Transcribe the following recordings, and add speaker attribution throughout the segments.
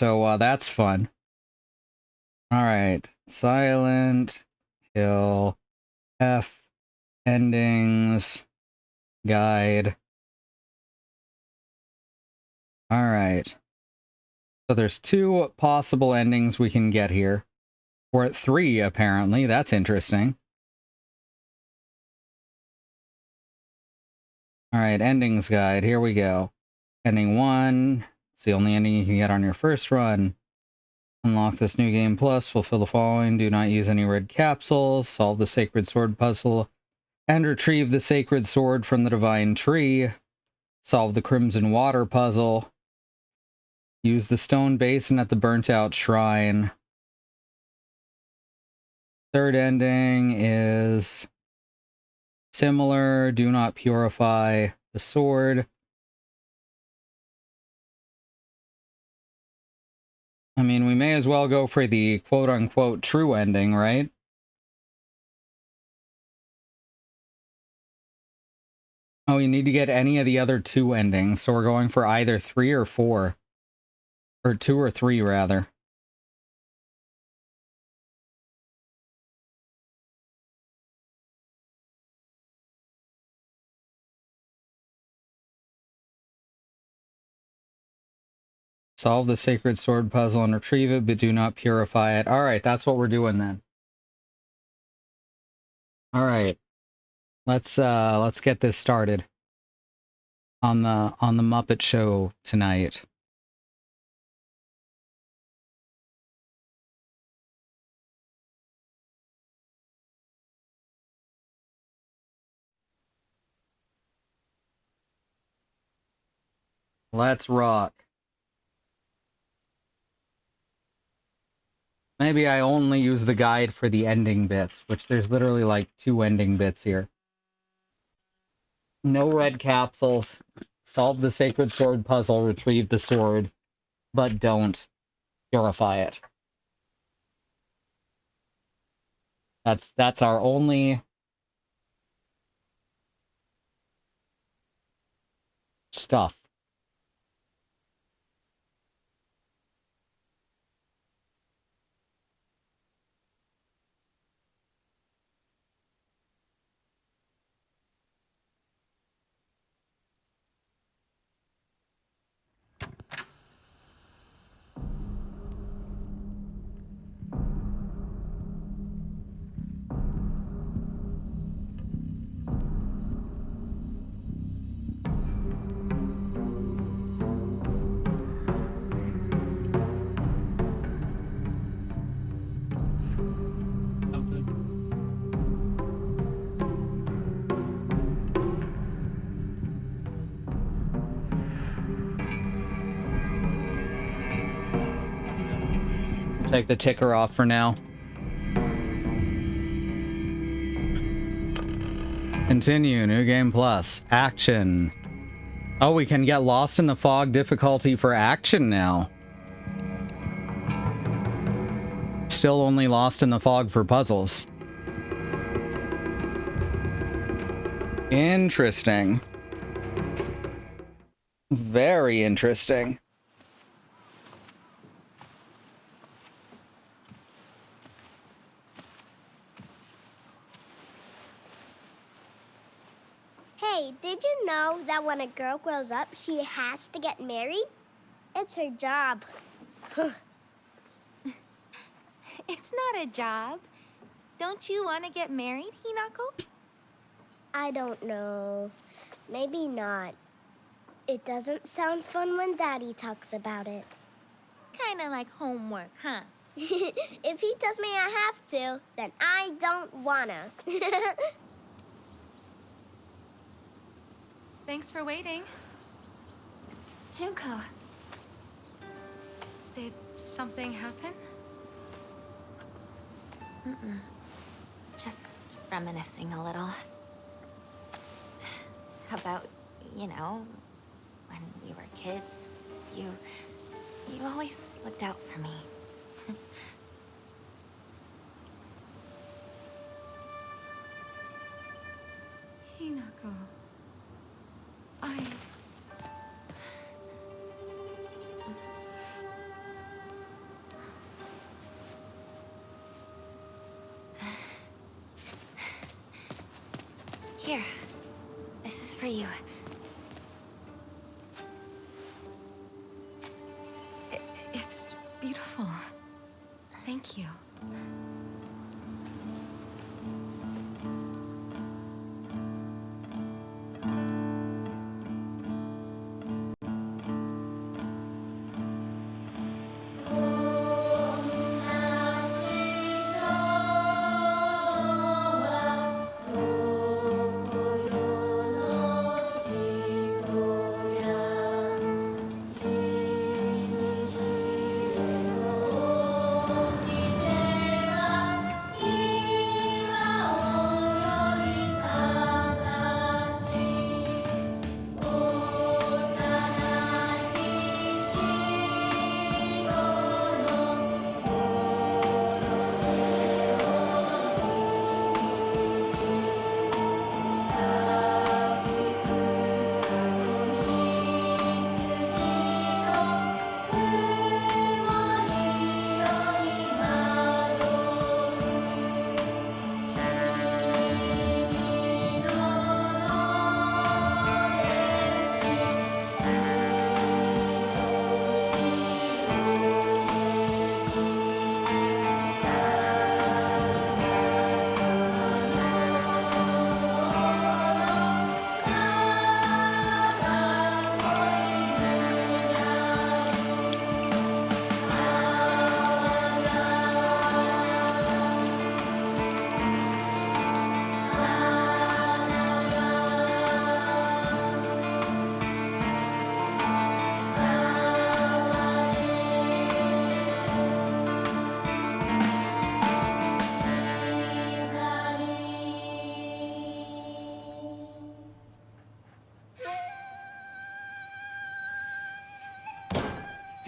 Speaker 1: so that's fun. All right, Silent Hill F endings guide. All right. So there's 2 possible endings we can get here. We're at 3 apparently. That's interesting. All right, endings guide. Here we go. Ending 1. It's the only ending you can get on your first run. Unlock this new game plus. Fulfill the following. Do not use any red capsules. Solve the sacred sword puzzle. And retrieve the sacred sword from the divine tree. Solve the crimson water puzzle. Use the stone basin at the burnt out shrine. Third ending is similar. Do not purify the sword. I mean, we may as well go for the quote-unquote true ending, right? Oh, you need to get any of the other 2 endings, so we're going for either 3 or 4. Or 2 or 3, rather. Solve the sacred sword puzzle and retrieve it, but do not purify it. All right, that's what we're doing then. All right. Let's get this started on the Muppet Show tonight. Let's rock. Maybe I only use the guide for the ending bits, which there's literally like 2 ending bits here. No red capsules. Solve the sacred sword puzzle, retrieve the sword, but don't purify it. That's our only stuff. Take the ticker off for now. Continue, new game plus. Action. Oh, we can get lost in the fog difficulty for action now. Still only lost in the fog for puzzles. Interesting. Very interesting.
Speaker 2: Hey, did you know that when a girl grows up, she has to get married? It's her job.
Speaker 3: It's not a job. Don't you want to get married, Hinako?
Speaker 2: I don't know. Maybe not. It doesn't sound fun when Daddy talks about it.
Speaker 3: Kinda like homework, huh?
Speaker 2: If he tells me I have to, then I don't wanna.
Speaker 3: Thanks for waiting. Junko. Did something happen?
Speaker 4: Just reminiscing a little. About, you know, when we were kids, you always looked out for me.
Speaker 3: Hinako.
Speaker 4: for you. It's beautiful. Thank you.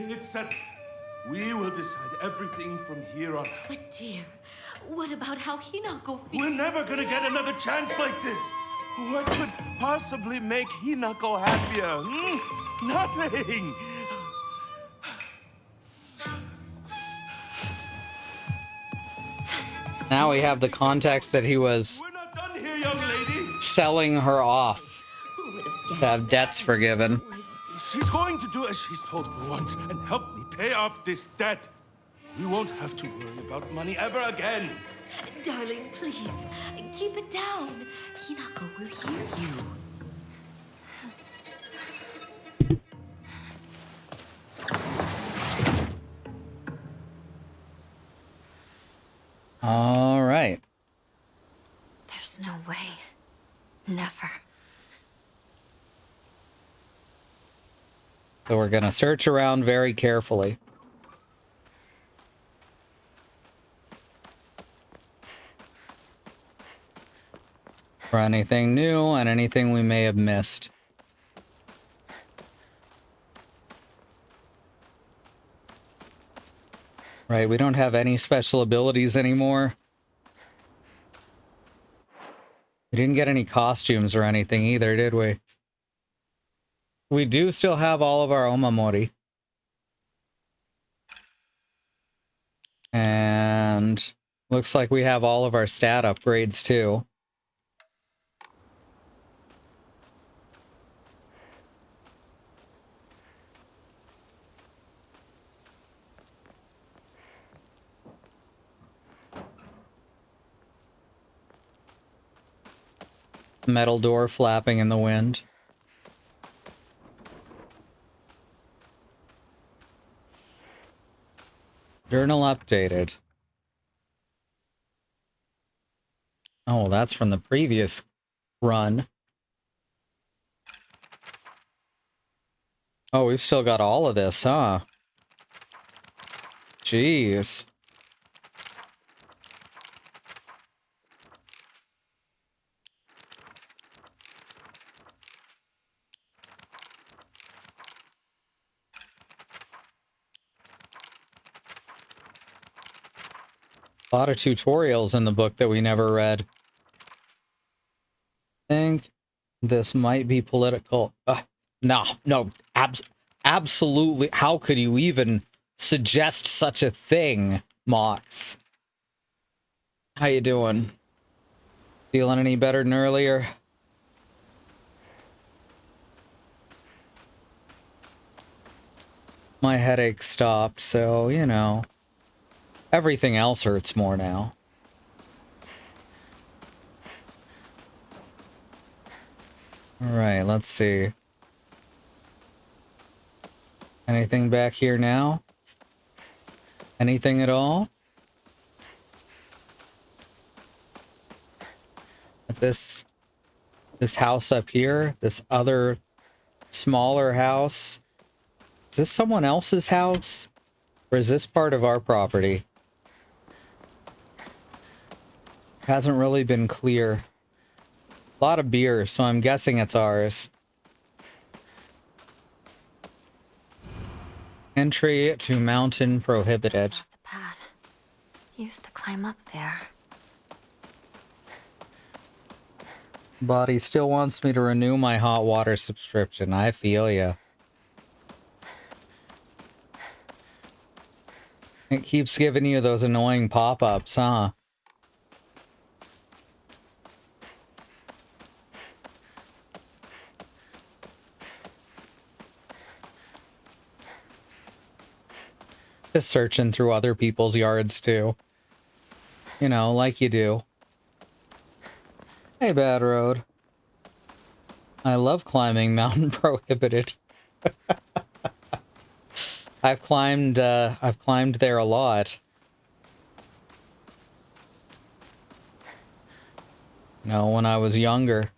Speaker 5: It's settled. We will decide everything from here on out.
Speaker 6: But dear, what about how Hinako feels?
Speaker 5: We're never gonna get another chance like this. What could possibly make Hinako happier? Nothing.
Speaker 1: Now we have the context that he was
Speaker 5: We're not done here, young lady.
Speaker 1: selling her off
Speaker 6: Who would have
Speaker 1: to
Speaker 6: guessed
Speaker 1: have debts forgiven.
Speaker 5: She's going to do as she's told for once and help me pay off this debt. We won't have to worry about money ever again.
Speaker 6: Darling, please, keep it down. Hinako will hear you.
Speaker 1: All right.
Speaker 4: There's no way. Never.
Speaker 1: So we're going to search around very carefully. For anything new and anything we may have missed. Right, we don't have any special abilities anymore. We didn't get any costumes or anything either, did we? We do still have all of our Omamori. And looks like we have all of our stat upgrades too. Metal door flapping in the wind. Journal updated. Oh, that's from the previous run. Oh, we've still got all of this, huh? Jeez. A lot of tutorials in the book that we never read. I think this might be political. No, absolutely. How could you even suggest such a thing, Mox? How you doing? Feeling any better than earlier? My headache stopped, so, you know, everything else hurts more now. Alright, let's see. Anything back here now? Anything at all? At this house up here? This other smaller house? Is this someone else's house? Or is this part of our property? Hasn't really been clear. A lot of beer, so I'm guessing it's ours. Entry to mountain prohibited.
Speaker 4: Off the path. Used to climb up there.
Speaker 1: Body still wants me to renew my hot water subscription. I feel ya. It keeps giving you those annoying pop-ups, huh? Just searching through other people's yards, too. You know, like you do. Hey, Bad Road. I love climbing Mountain Prohibited. I've climbed there a lot. You know, when I was younger.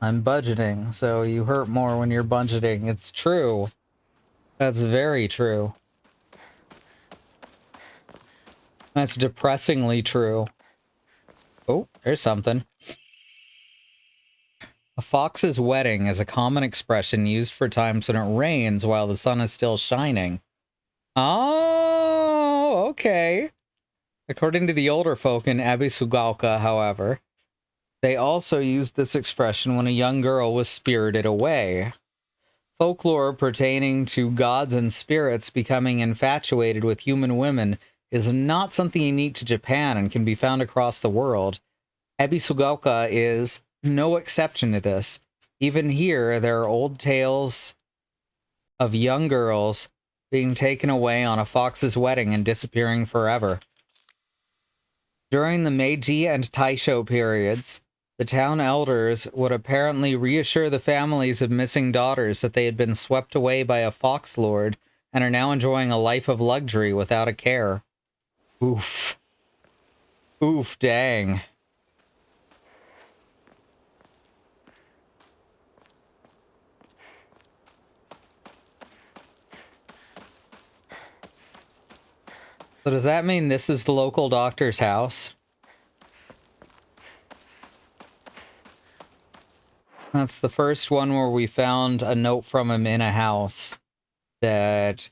Speaker 1: I'm budgeting, so you hurt more when you're budgeting. It's true. That's very true. That's depressingly true. Oh, there's something. A fox's wedding is a common expression used for times when it rains while the sun is still shining. Oh, okay. According to the older folk in Abisugalka, however, they also used this expression when a young girl was spirited away. Folklore pertaining to gods and spirits becoming infatuated with human women is not something unique to Japan and can be found across the world. Ebisugaoka is no exception to this. Even here, there are old tales of young girls being taken away on a fox's wedding and disappearing forever. During the Meiji and Taisho periods, the town elders would apparently reassure the families of missing daughters that they had been swept away by a fox lord and are now enjoying a life of luxury without a care. Oof. Oof, dang. So does that mean this is the local doctor's house? That's the first one where we found a note from him in a house that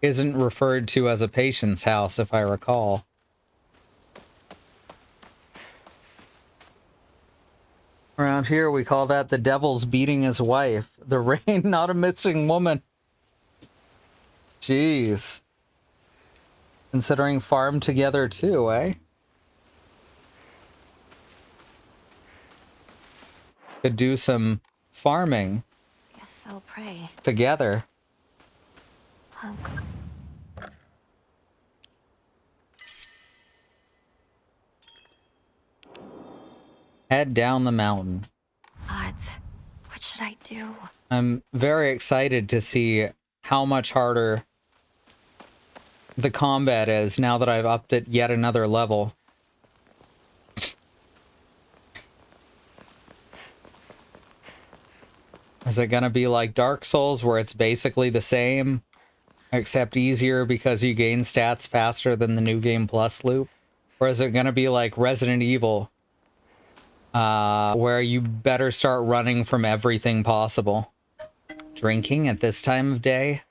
Speaker 1: isn't referred to as a patient's house, if I recall. Around here, we call that the devil's beating his wife. The rain, not a missing woman. Jeez. Considering farm together too, eh? Could do some farming.
Speaker 4: Guess so, pray.
Speaker 1: Together.
Speaker 4: Oh,
Speaker 1: Head down the mountain.
Speaker 4: odds. What should I do?
Speaker 1: I'm very excited to see how much harder the combat is now that I've upped it yet another level. Is it gonna be like Dark Souls where it's basically the same, except easier because you gain stats faster than the New Game Plus loop? Or is it gonna be like Resident Evil, where you better start running from everything possible? Drinking at this time of day?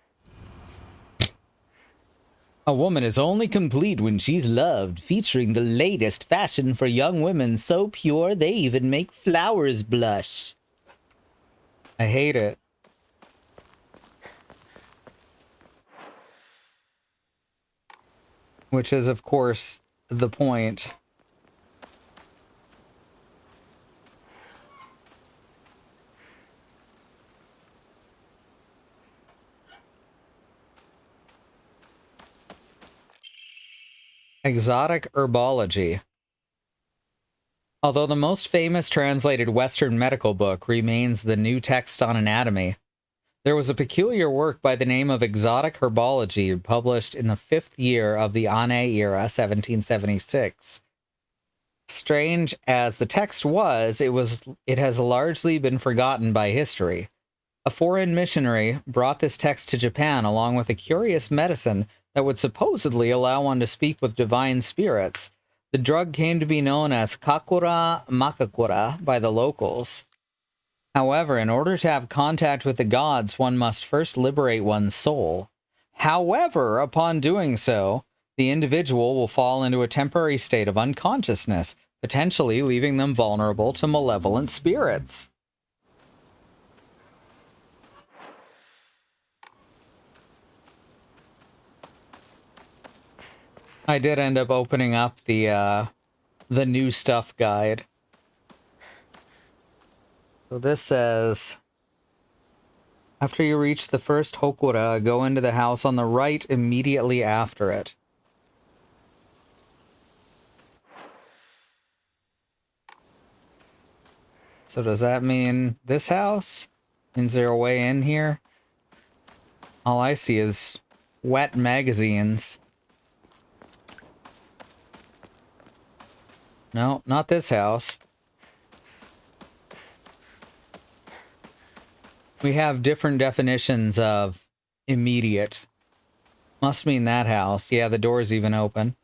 Speaker 1: A woman is only complete when she's loved, featuring the latest fashion for young women so pure they even make flowers blush. I hate it. which is, of course, the point. Exotic herbology. Although the most famous translated Western medical book remains the New Text on Anatomy, there was a peculiar work by the name of Exotic Herbology published in the 5th year of the Ane era, 1776. Strange as the text was, it has largely been forgotten by history. A foreign missionary brought this text to Japan along with a curious medicine that would supposedly allow one to speak with divine spirits. The drug came to be known as Kakura Makakura by the locals. However, in order to have contact with the gods, one must first liberate one's soul. However, upon doing so, the individual will fall into a temporary state of unconsciousness, potentially leaving them vulnerable to malevolent spirits. I did end up opening up the new stuff guide. So this says, after you reach the first Hokura, go into the house on the right immediately after it. So does that mean this house? Is there a way in here? All I see is wet magazines. No, not this house. We have different definitions of immediate. Must mean that house. Yeah, the door's even open.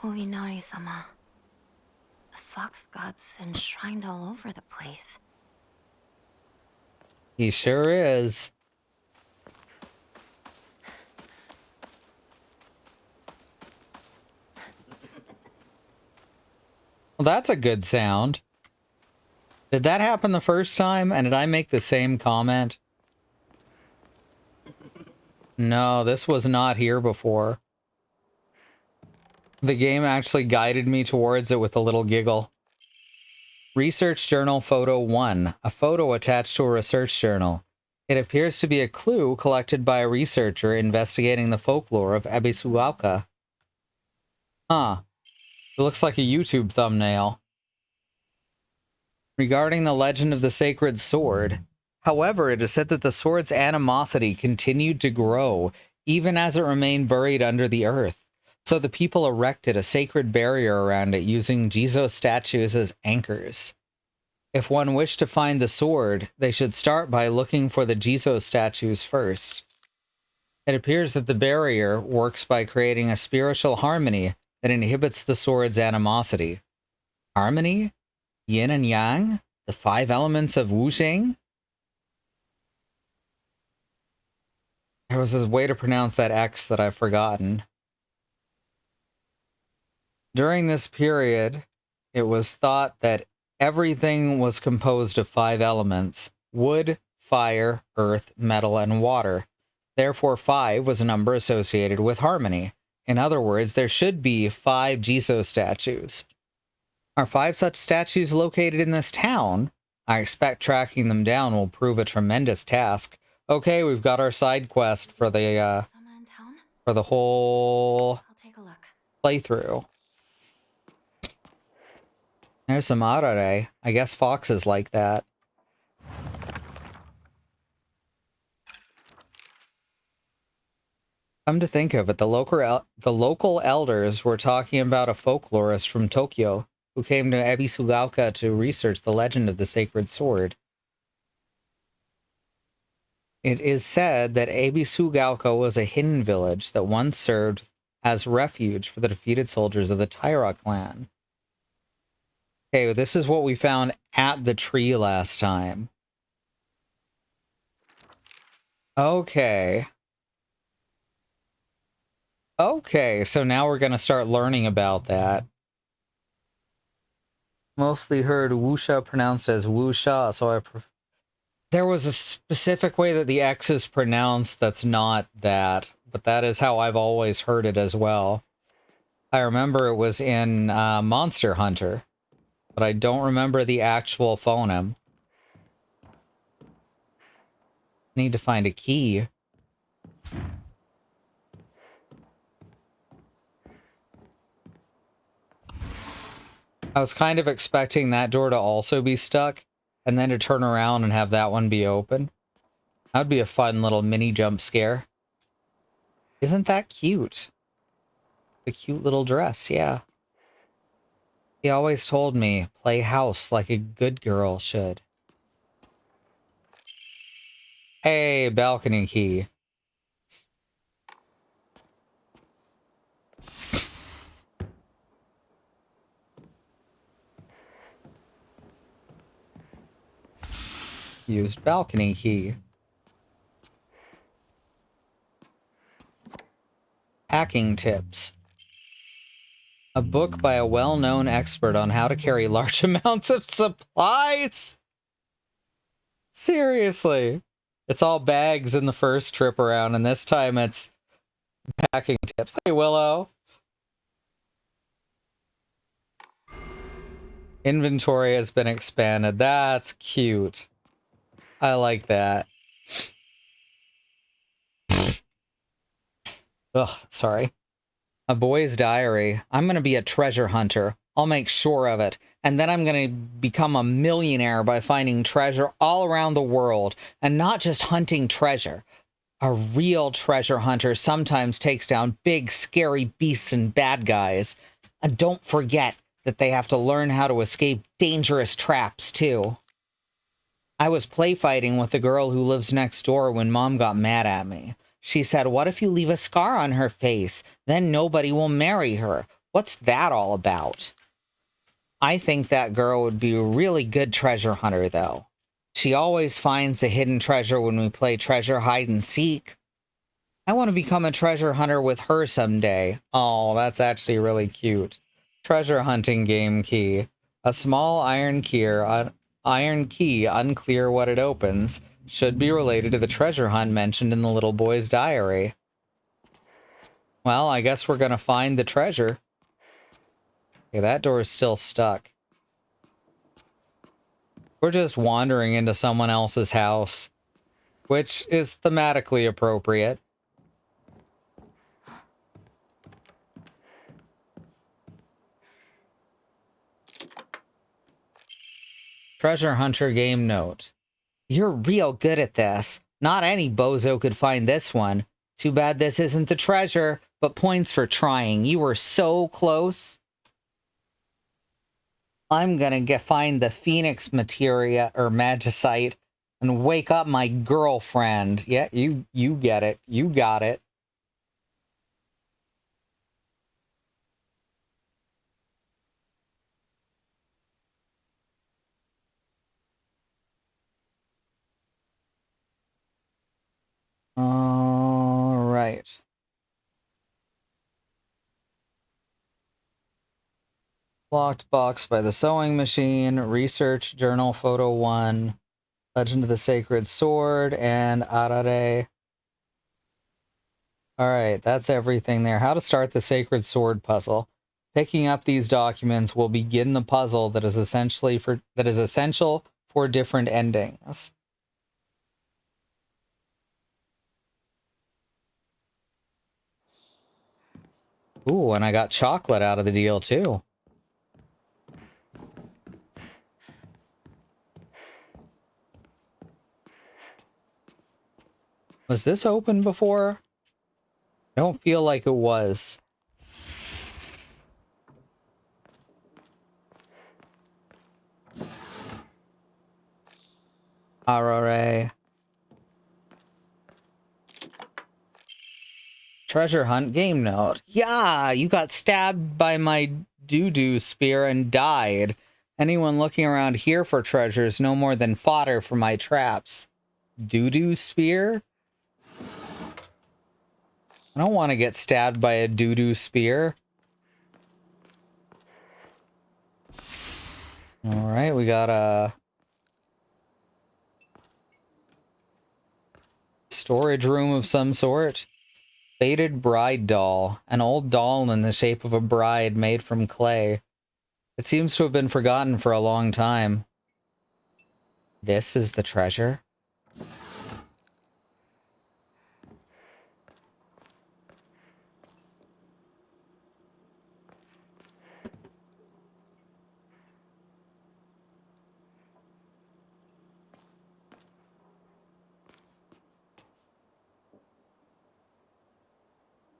Speaker 4: Oinari-sama. The fox god's enshrined all over the place.
Speaker 1: He sure is. Well, that's a good sound. Did that happen the first time? And did I make the same comment? No, this was not here before. The game actually guided me towards it with a little giggle. Research Journal Photo 1. A photo attached to a research journal. It appears to be a clue collected by a researcher investigating the folklore of Ebisuauka. Huh. It looks like a YouTube thumbnail. Regarding the legend of the sacred sword. However, it is said that the sword's animosity continued to grow, even as it remained buried under the earth. So the people erected a sacred barrier around it using Jizo statues as anchors. If one wished to find the sword, they should start by looking for the Jizo statues first. It appears that the barrier works by creating a spiritual harmony that inhibits the sword's animosity. Harmony? Yin and Yang? The 5 elements of Wuxing? There was a way to pronounce that X that I've forgotten. During this period, it was thought that everything was composed of 5 elements: wood, fire, earth, metal, and water. Therefore, 5 was a number associated with harmony. In other words, there should be 5 Jizo statues. Are 5 such statues located in this town? I expect tracking them down will prove a tremendous task. Okay, we've got our side quest for the whole
Speaker 4: I'll take a look.
Speaker 1: playthrough. There's some arare. I guess foxes like that. Come to think of it, the local elders were talking about a folklorist from Tokyo who came to Ebisugaoka to research the legend of the sacred sword. It is said that Ebisugaoka was a hidden village that once served as refuge for the defeated soldiers of the Taira clan. Okay, this is what we found at the tree last time. Okay. Okay, so now we're going to start learning about that. Mostly heard Wuxia pronounced as Wuxia, so There was a specific way that the X is pronounced that's not that, but that is how I've always heard it as well. I remember it was in Monster Hunter, but I don't remember the actual phoneme. Need to find a key. I was kind of expecting that door to also be stuck, and then to turn around and have that one be open. That would be a fun little mini jump scare. Isn't that cute? A cute little dress, yeah. He always told me, play house like a good girl should. Hey, balcony key. Used balcony key. Hacking tips. A book by a well-known expert on how to carry large amounts of supplies. Seriously. It's all bags in the first trip around, and this time it's hacking tips. Hey, Willow. Inventory has been expanded. That's cute. I like that. Ugh, sorry. A boy's diary. I'm going to be a treasure hunter. I'll make sure of it. And then I'm going to become a millionaire by finding treasure all around the world. And not just hunting treasure. A real treasure hunter sometimes takes down big, scary beasts and bad guys. And don't forget that they have to learn how to escape dangerous traps, too. I was play fighting with the girl who lives next door when Mom got mad at me. She said, what if you leave a scar on her face? Then nobody will marry her. What's that all about? I think that girl would be a really good treasure hunter, though. She always finds the hidden treasure when we play treasure hide and seek. I want to become a treasure hunter with her someday. Oh, that's actually really cute. Treasure hunting game key. A small iron key, unclear what it opens, should be related to the treasure hunt mentioned in the little boy's diary. Well, I guess we're gonna find the treasure. Okay, that door is still stuck. We're just wandering into someone else's house, which is thematically appropriate. Treasure hunter game note. You're real good at this. Not any bozo could find this one. Too bad this isn't the treasure, but points for trying. You were so close. I'm gonna find the Phoenix materia or magicite and wake up my girlfriend. Yeah, you get it. You got it. All right. Locked box by the sewing machine, research journal photo 1, Legend of the Sacred Sword, and Arare. Alright, that's everything there. How to start the Sacred Sword puzzle. Picking up these documents will begin the puzzle that is essential for different endings. Ooh, and I got chocolate out of the deal too. Was this open before? I don't feel like it was. Arare. Treasure hunt game note. Yeah, you got stabbed by my doo-doo spear and died. Anyone looking around here for treasure is no more than fodder for my traps. Doo-doo spear? I don't want to get stabbed by a doo-doo spear. Alright, we got a... storage room of some sort. Faded bride doll. An old doll in the shape of a bride made from clay. It seems to have been forgotten for a long time. This is the treasure?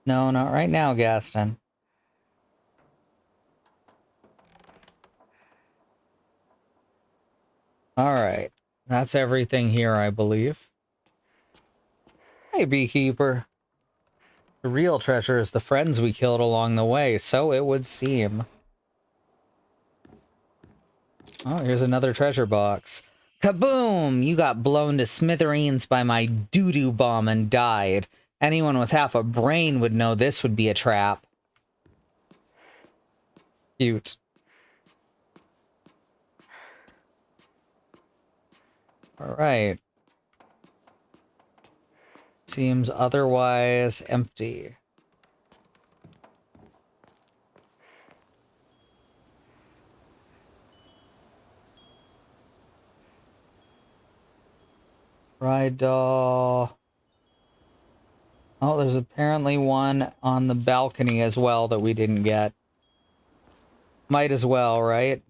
Speaker 1: No, not right now, Gaston. Alright. That's everything here, I believe. Hey, Beekeeper. The real treasure is the friends we killed along the way, so it would seem. Oh, here's another treasure box. Kaboom! You got blown to smithereens by my doo-doo bomb and died. Anyone with half a brain would know this would be a trap. Cute. Alright. Seems otherwise empty. Ride doll. Oh, there's apparently one on the balcony as well that we didn't get. Might as well, right?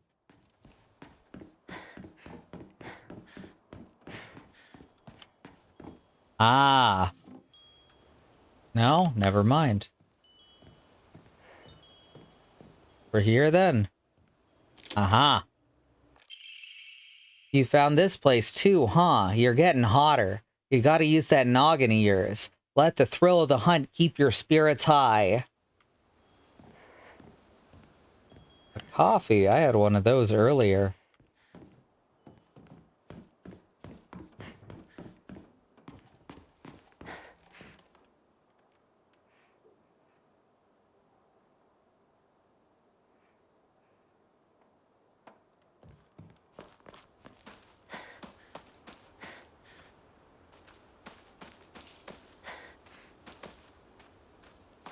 Speaker 1: Ah. No, never mind. We're here then. Aha. You found this place too, huh? You're getting hotter. You gotta use that noggin of yours. Let the thrill of the hunt keep your spirits high. A coffee? I had one of those earlier.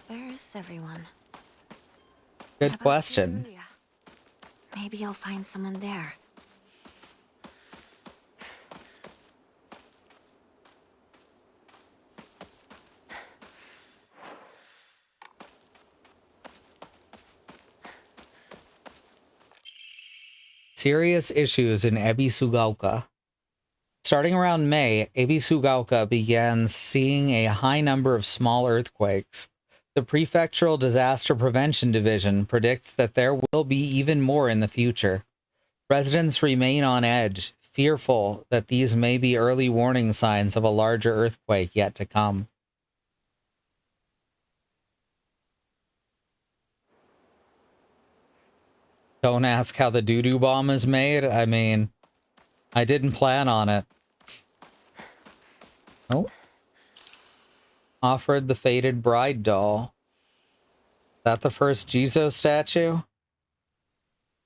Speaker 4: Where is everyone?
Speaker 1: Good
Speaker 4: About
Speaker 1: question.
Speaker 4: Caesarea? Maybe I'll find someone there.
Speaker 1: Serious issues in Ebisugaoka. Starting around May, Ebisugaoka began seeing a high number of small earthquakes. The Prefectural Disaster Prevention Division predicts that there will be even more in the future. Residents remain on edge, fearful that these may be early warning signs of a larger earthquake yet to come. Don't ask how the doo-doo bomb is made. I mean, I didn't plan on it. Oh. Offered the faded bride doll. Is that the first Jizo statue?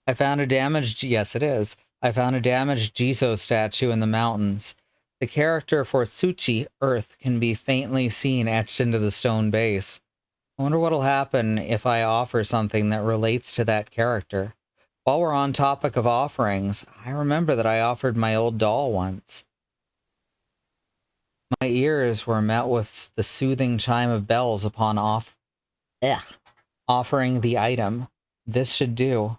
Speaker 1: I found a damaged... Yes, it is. I found a damaged Jizo statue in the mountains. The character for Tsuchi, Earth, can be faintly seen etched into the stone base. I wonder what'll happen if I offer something that relates to that character. While we're on topic of offerings, I remember that I offered my old doll once. My ears were met with the soothing chime of bells upon offering the item. This should do.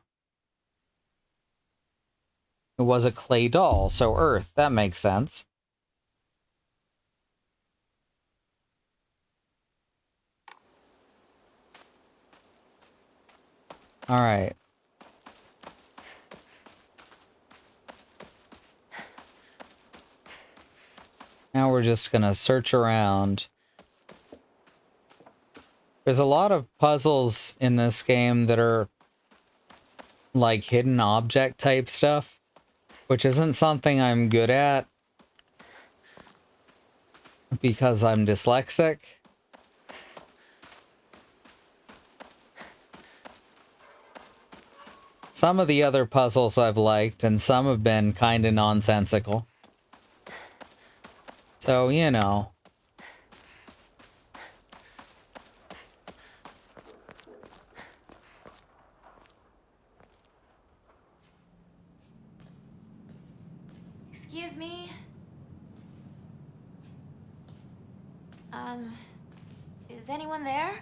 Speaker 1: It was a clay doll, so Earth. That makes sense. All right. Now we're just gonna search around. There's a lot of puzzles in this game that are like hidden object type stuff, which isn't something I'm good at because I'm dyslexic. Some of the other puzzles I've liked, and some have been kind of nonsensical. So, you know.
Speaker 4: Is anyone there?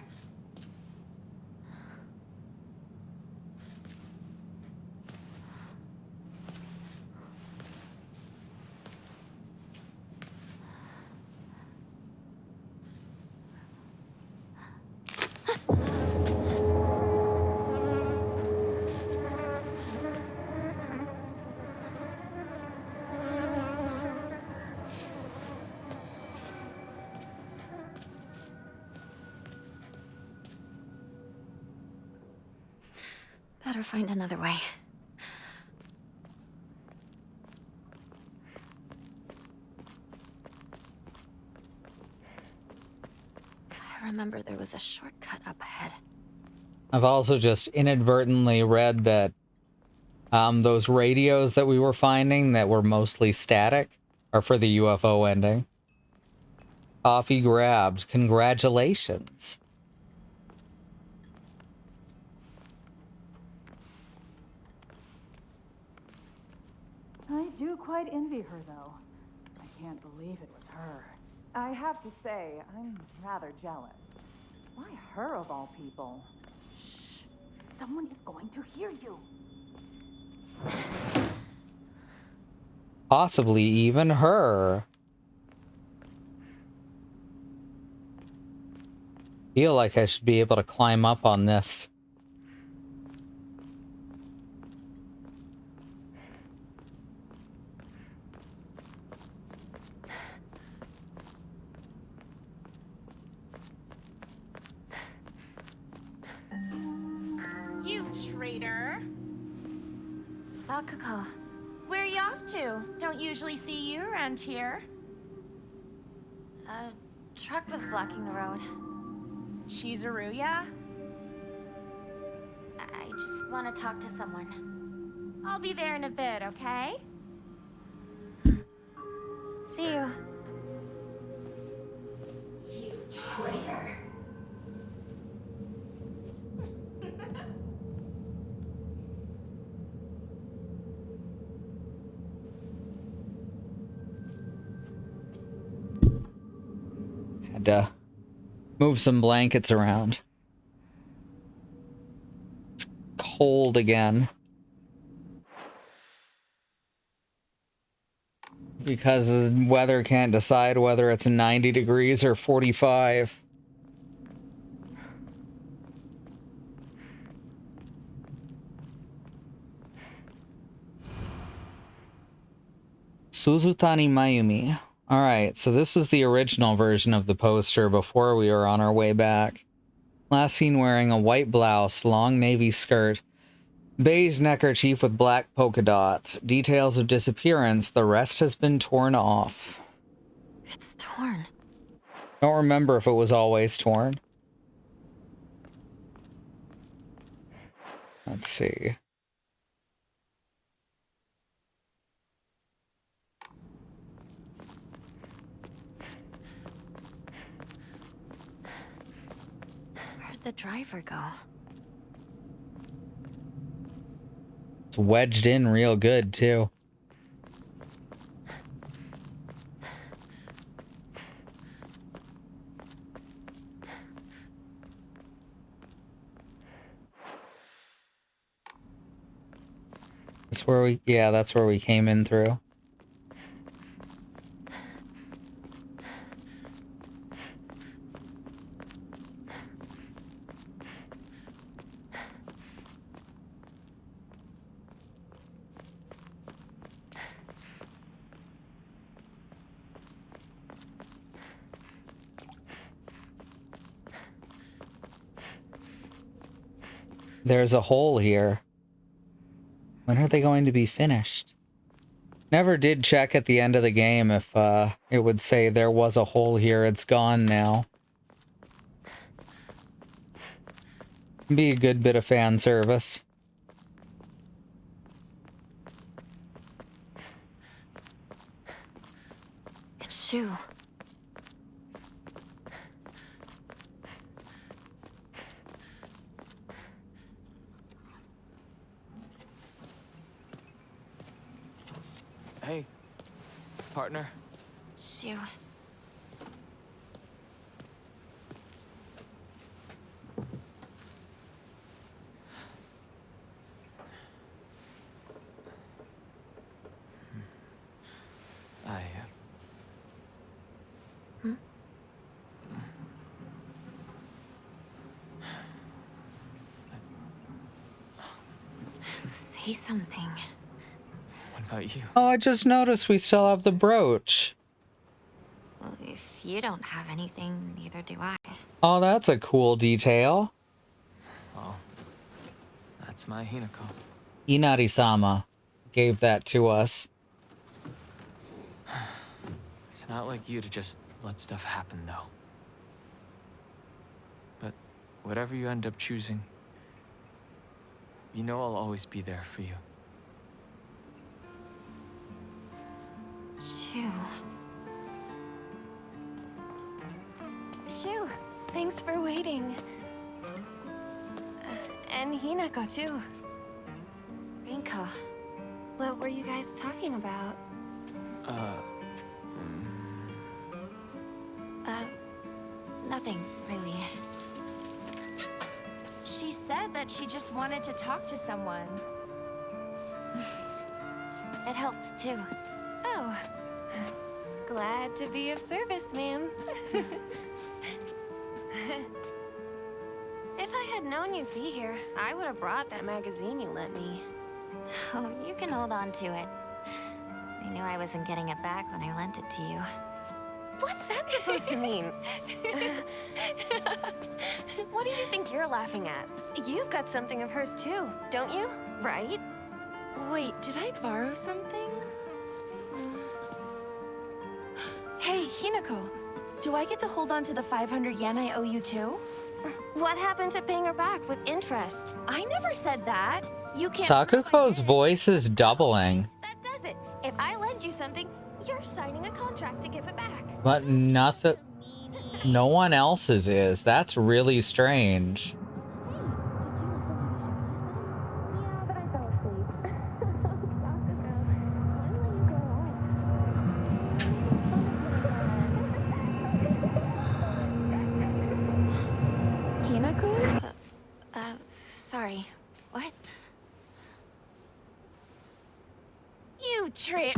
Speaker 4: Better find another way. I remember there was a shortcut up ahead.
Speaker 1: I've also just inadvertently read that those radios that we were finding that were mostly static are for the UFO ending. Coffee grabbed. Congratulations.
Speaker 7: I do quite envy her, though. I can't believe it was her. I have to say, I'm rather jealous. Why her of all people? Shh! Someone is going to hear you.
Speaker 1: Possibly even her. Feel like I should be able to climb up on this.
Speaker 3: You traitor.
Speaker 4: Sakuko.
Speaker 3: Where are you off to? Don't usually see you around here.
Speaker 4: A truck was blocking the road.
Speaker 3: Chizuruya?
Speaker 4: I just want to talk to someone.
Speaker 3: I'll be there in a bit, okay?
Speaker 4: See you.
Speaker 6: You traitor.
Speaker 1: Had to move some blankets around. It's cold again. Because the weather can't decide whether it's 90 degrees or 45. Suzutani Mayumi. Alright, so this is the original version of the poster before we were on our way back. Last seen wearing a white blouse, long navy skirt, beige neckerchief with black polka dots. Details of disappearance, the rest has been torn off.
Speaker 4: It's torn.
Speaker 1: Don't remember if it was always torn. Let's see.
Speaker 4: Where'd the driver go?
Speaker 1: It's wedged in real good, too. That's where we, yeah, that's where we came in through. There's a hole here. When are they going to be finished? Never did check at the end of the game if it would say there was a hole here. It's gone now. Be a good bit of fan service.
Speaker 4: It's Shu.
Speaker 8: Hey, partner.
Speaker 4: Shu. Say something.
Speaker 8: What about you?
Speaker 1: Oh, I just noticed we still have the brooch.
Speaker 4: Well, if you don't have anything, neither do I.
Speaker 1: Oh, that's a cool detail.
Speaker 8: Well, that's my Hinako.
Speaker 1: Inari-sama gave that to us.
Speaker 8: It's not like you to just let stuff happen, though. But whatever you end up choosing, you know I'll always be there for you.
Speaker 4: Shoo. Shoo, thanks for waiting. And Hinako, too. Rinko, what were you guys talking about? Nothing, really.
Speaker 3: She said that she just wanted to talk to someone.
Speaker 4: It helped, too. Oh. Glad to be of service, ma'am. If I had known you'd be here, I would have brought that magazine you lent me. Oh, you can hold on to it. I knew I wasn't getting it back when I lent it to you. What's that supposed to mean? What do you think you're laughing at? You've got something of hers too, don't you? Right?
Speaker 3: Wait, did I borrow something? Hey, Hinako, do I get to hold on to the 500 yen I owe you too?
Speaker 4: What happened to paying her back with interest?
Speaker 3: I never said that. You can't.
Speaker 1: Sakuko's voice is doubling,
Speaker 4: That does it. If I lend you something, you're signing a contract to give it back.
Speaker 1: but nothing. No one else's is. That's really strange.
Speaker 4: Hey, did you listen to the show last night? Yeah, but I fell asleep. Sakuko, when will you grow up?
Speaker 3: Hinako?
Speaker 4: Sorry. What?
Speaker 3: You trip.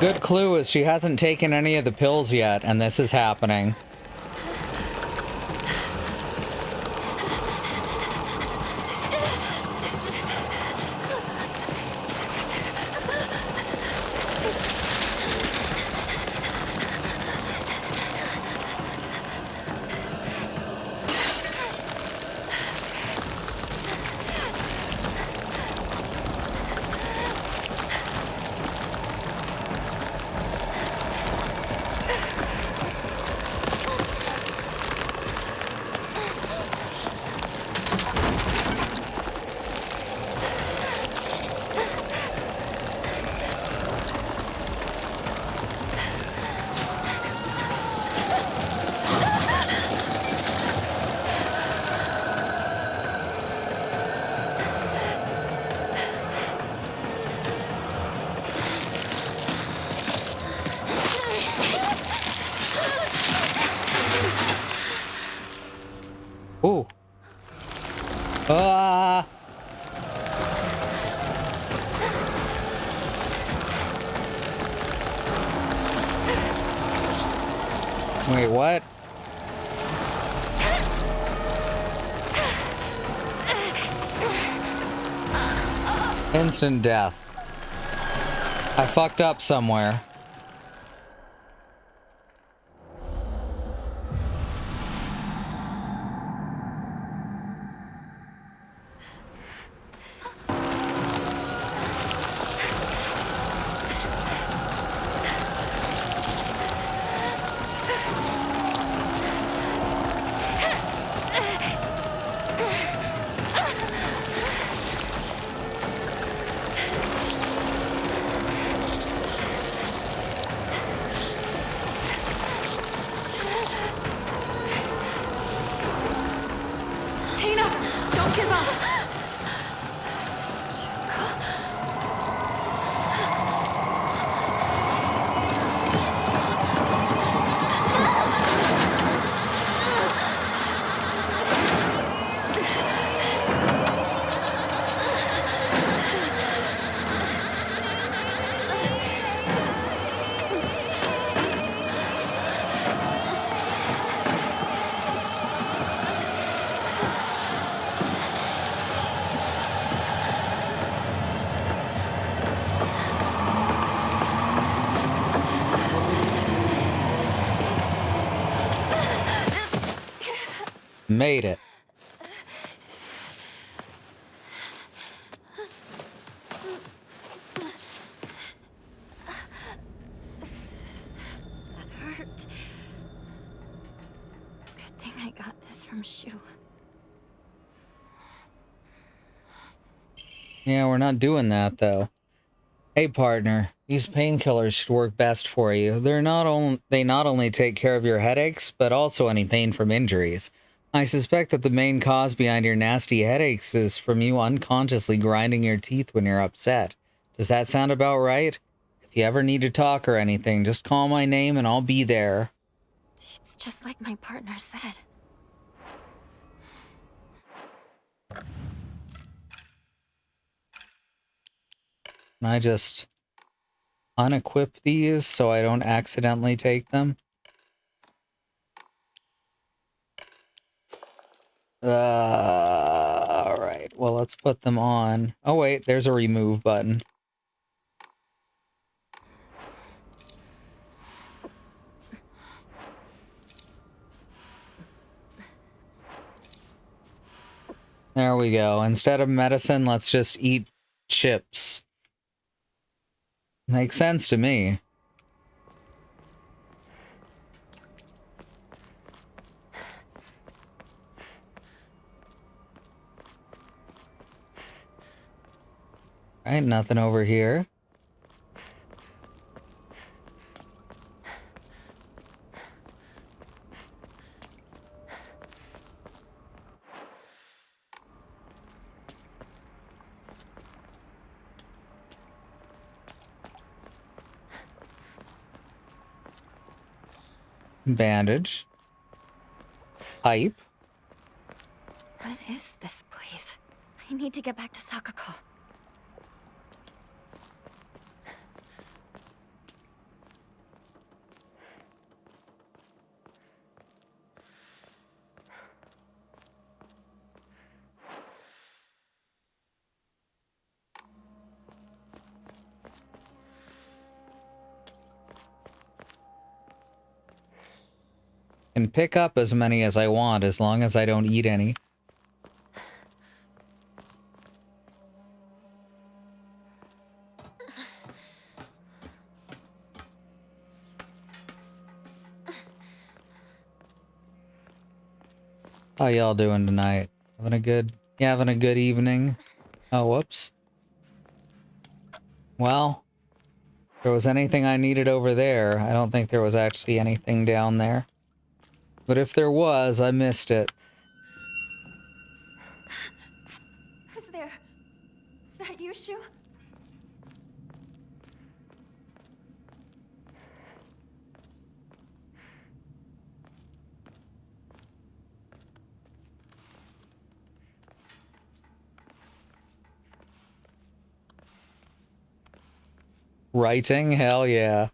Speaker 1: Good clue is she hasn't taken any of the pills yet, and this is happening. Ooh. Ah. Wait, what? Instant death. I fucked up somewhere. Made it.
Speaker 4: That hurt. Good thing I got this from Shu.
Speaker 1: Yeah, we're not doing that, though. Hey, partner. These painkillers should work best for you. They not only take care of your headaches, but also any pain from injuries. I suspect that the main cause behind your nasty headaches is from you unconsciously grinding your teeth when you're upset. Does that sound about right? If you ever need to talk or anything, just call my name and I'll be there.
Speaker 4: It's just like my partner said.
Speaker 1: Can I just unequip these so I don't accidentally take them? Alright, well, let's put them on. Oh, wait, there's a remove button. There we go. Instead of medicine, let's just eat chips. Makes sense to me. Right, nothing over here. Bandage. Pipe.
Speaker 4: What is this place? I need to get back to Sakako.
Speaker 1: Can pick up as many as I want as long as I don't eat any. How y'all doing tonight? Having a good evening? Oh, whoops. Well, if there was anything I needed over there, I don't think there was actually anything down there. But if there was, I missed it.
Speaker 4: Who's there? Is that you, Shu?
Speaker 1: Writing? Hell yeah.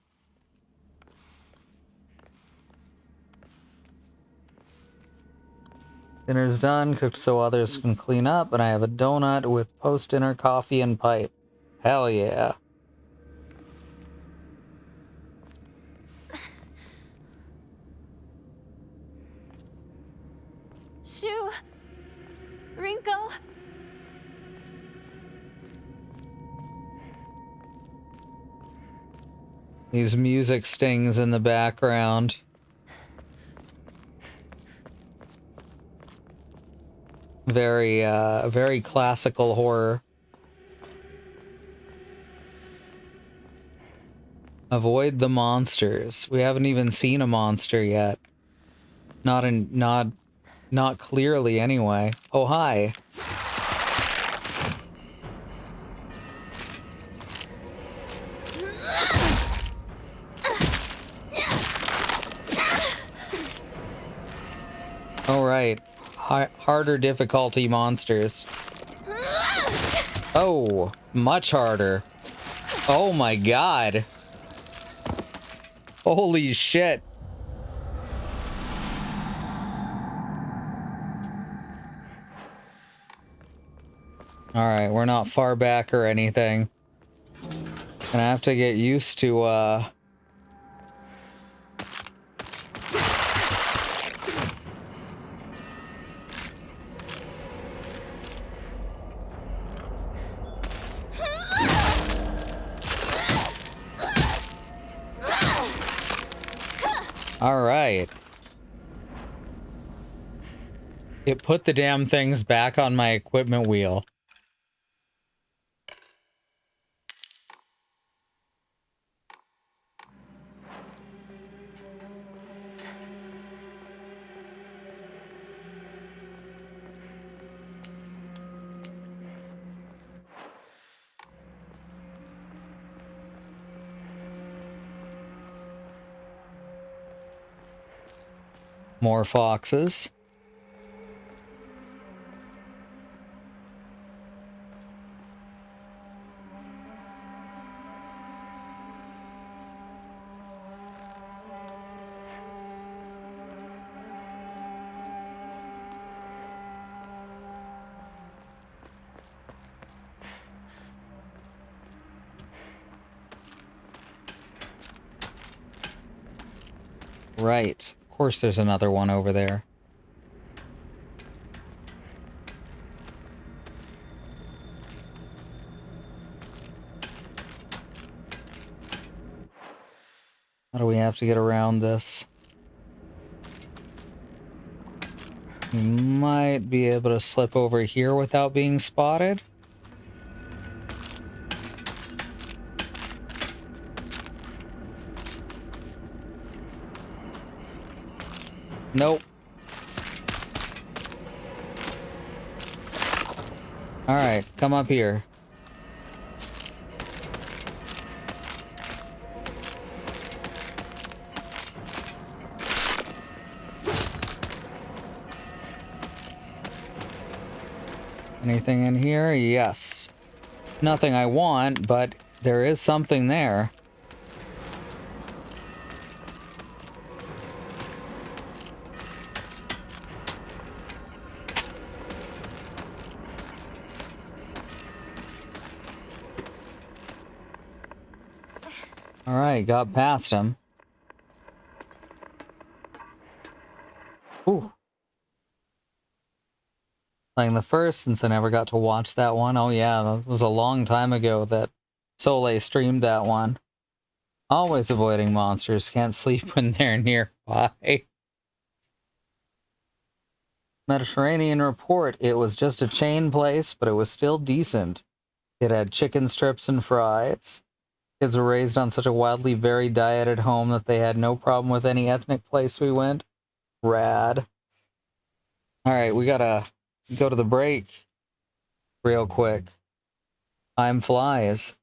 Speaker 1: Dinner's done, cooked so others can clean up, and I have a donut with post-dinner coffee and pipe. Hell yeah.
Speaker 4: Shu! Rinko!
Speaker 1: These music stings in the background. Very classical horror. Avoid the monsters. We haven't even seen a monster yet. Not clearly anyway. Oh, hi. All right. Harder difficulty monsters. Oh, much harder. Oh my god. Holy shit. All right, we're not far back or anything. Gonna have to get used to, All right. It put the damn things back on my equipment wheel. More foxes. Right. Of course there's another one over there. How do we have to get around this? We might be able to slip over here without being spotted. Nope. All right, come up here. Anything in here? Yes. Nothing I want, but there is something there. All right, got past him. Ooh. Playing the first, since I never got to watch that one. Oh yeah, that was a long time ago that Soleil streamed that one. Always avoiding monsters. Can't sleep when they're nearby. Mediterranean Report. It was just a chain place, but it was still decent. It had chicken strips and fries. Kids were raised on such a wildly varied diet at home that they had no problem with any ethnic place we went. Rad. Alright, we gotta go to the break real quick. Time flies.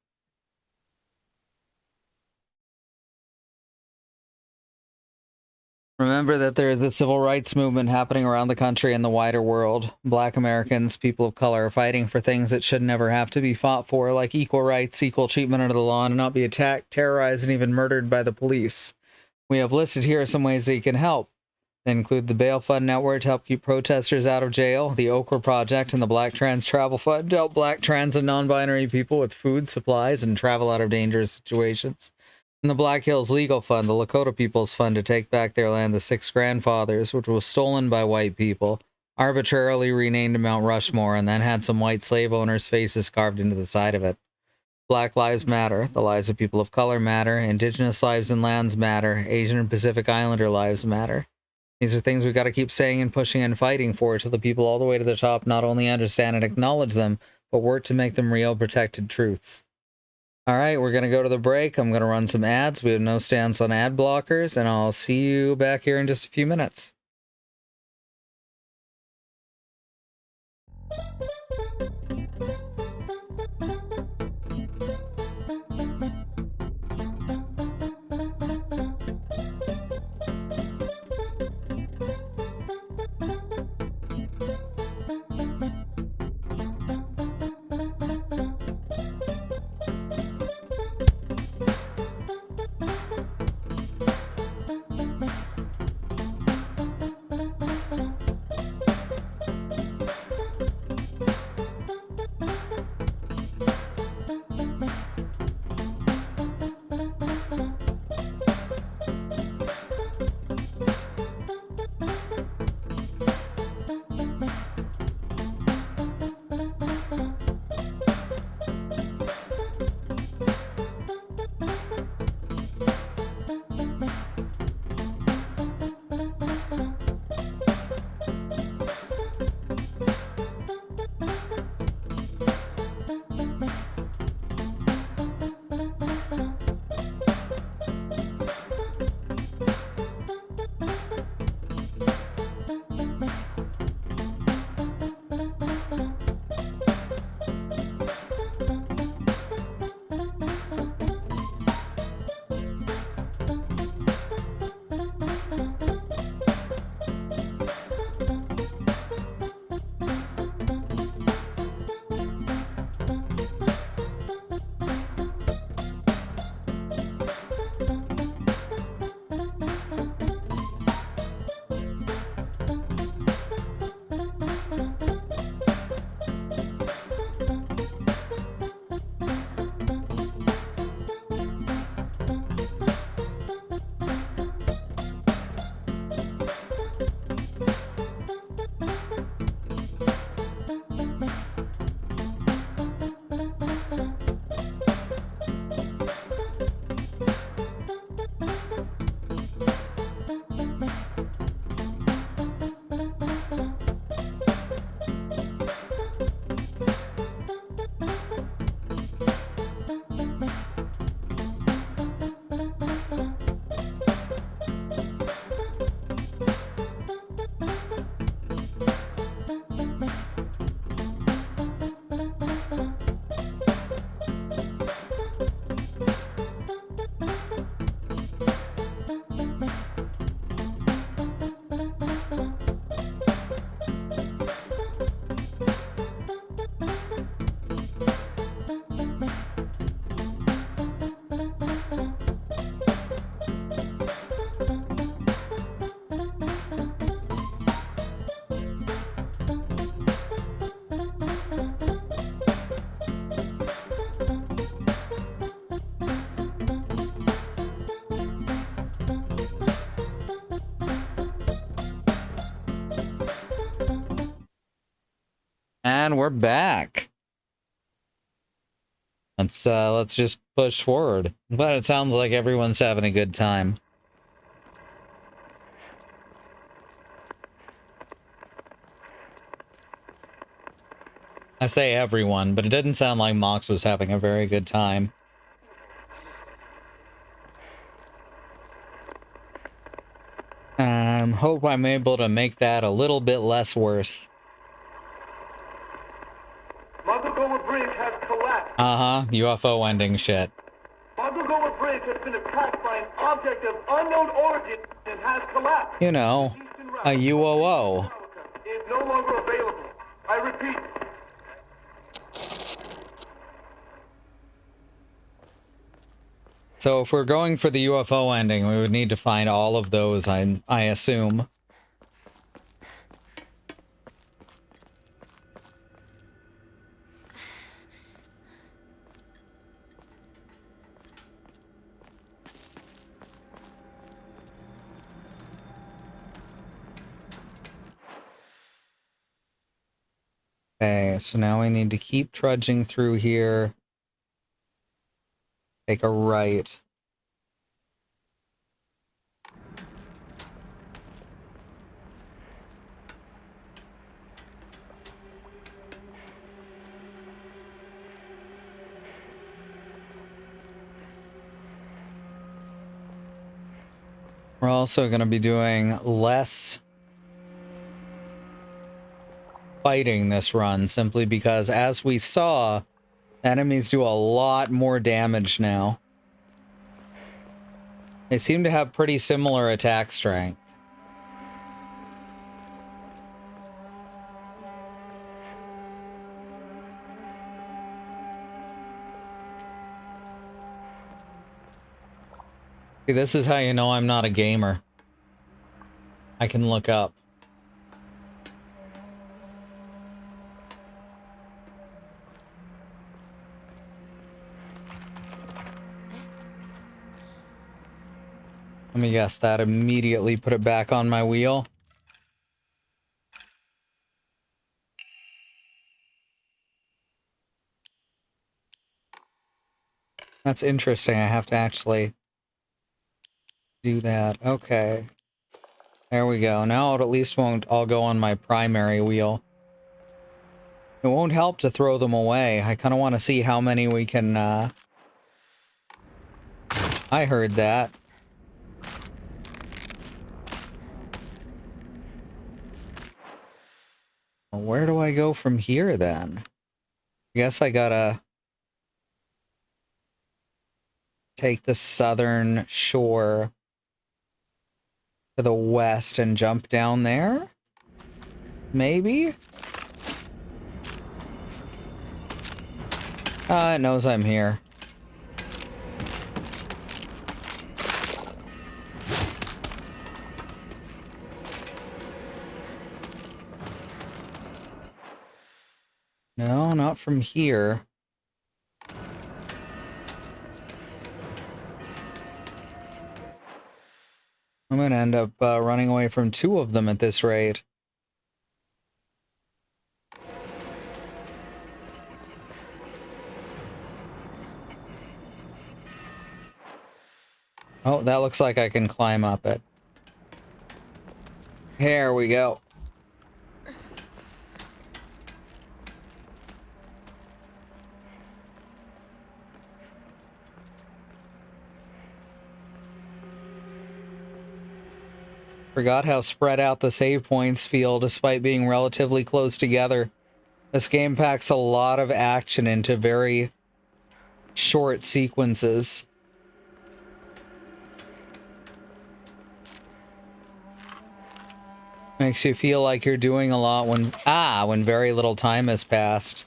Speaker 1: Remember that there is a civil rights movement happening around the country and the wider world. Black Americans, people of color, are fighting for things that should never have to be fought for, like equal rights, equal treatment under the law, and not be attacked, terrorized, and even murdered by the police. We have listed here some ways that you can help. They include the Bail Fund Network to help keep protesters out of jail, the Okra Project, and the Black Trans Travel Fund to help black, trans, and non-binary people with food, supplies, and travel out of dangerous situations. And the Black Hills Legal Fund, the Lakota People's Fund to take back their land, the Six Grandfathers, which was stolen by white people, arbitrarily renamed Mount Rushmore, and then had some white slave owners' faces carved into the side of it. Black Lives Matter, the lives of people of color matter, Indigenous lives and lands matter, Asian and Pacific Islander lives matter. These are things we've got to keep saying and pushing and fighting for till the people all the way to the top not only understand and acknowledge them, but work to make them real, protected truths. All right, we're going to go to the break. I'm going to run some ads. We have no stance on ad blockers, and I'll see you back here in just a few minutes. And we're back. Let's just push forward. But it sounds like everyone's having a good time. I say everyone, but it didn't sound like Mox was having a very good time. Hope I'm able to make that a little bit less worse.
Speaker 9: Montgomery Bridge has collapsed.
Speaker 1: Uh-huh, UFO ending shit.
Speaker 9: Montgomery Bridge has been attacked by an object of unknown origin and has collapsed.
Speaker 1: You know, a UOO.
Speaker 9: Is no longer available. I repeat.
Speaker 1: So if we're going for the UFO ending, we would need to find all of those, I assume. Okay, so now we need to keep trudging through here. Take a right. We're also going to be doing less fighting this run, simply because, as we saw, enemies do a lot more damage now. They seem to have pretty similar attack strength. See, this is how you know I'm not a gamer. I can look up. Let me guess, that immediately put it back on my wheel. That's interesting. I have to actually do that. Okay. There we go. Now it at least won't all go on my primary wheel. It won't help to throw them away. I kind of want to see how many we can, I heard that. Well, where do I go from here, then? I guess I gotta take the southern shore to the west and jump down there? Maybe? It knows I'm here. No, not from here. I'm gonna end up running away from two of them at this rate. Oh, that looks like I can climb up it. Here we go. Forgot how spread out the save points feel despite being relatively close together. This game packs a lot of action into very short sequences. Makes you feel like you're doing a lot when very little time has passed.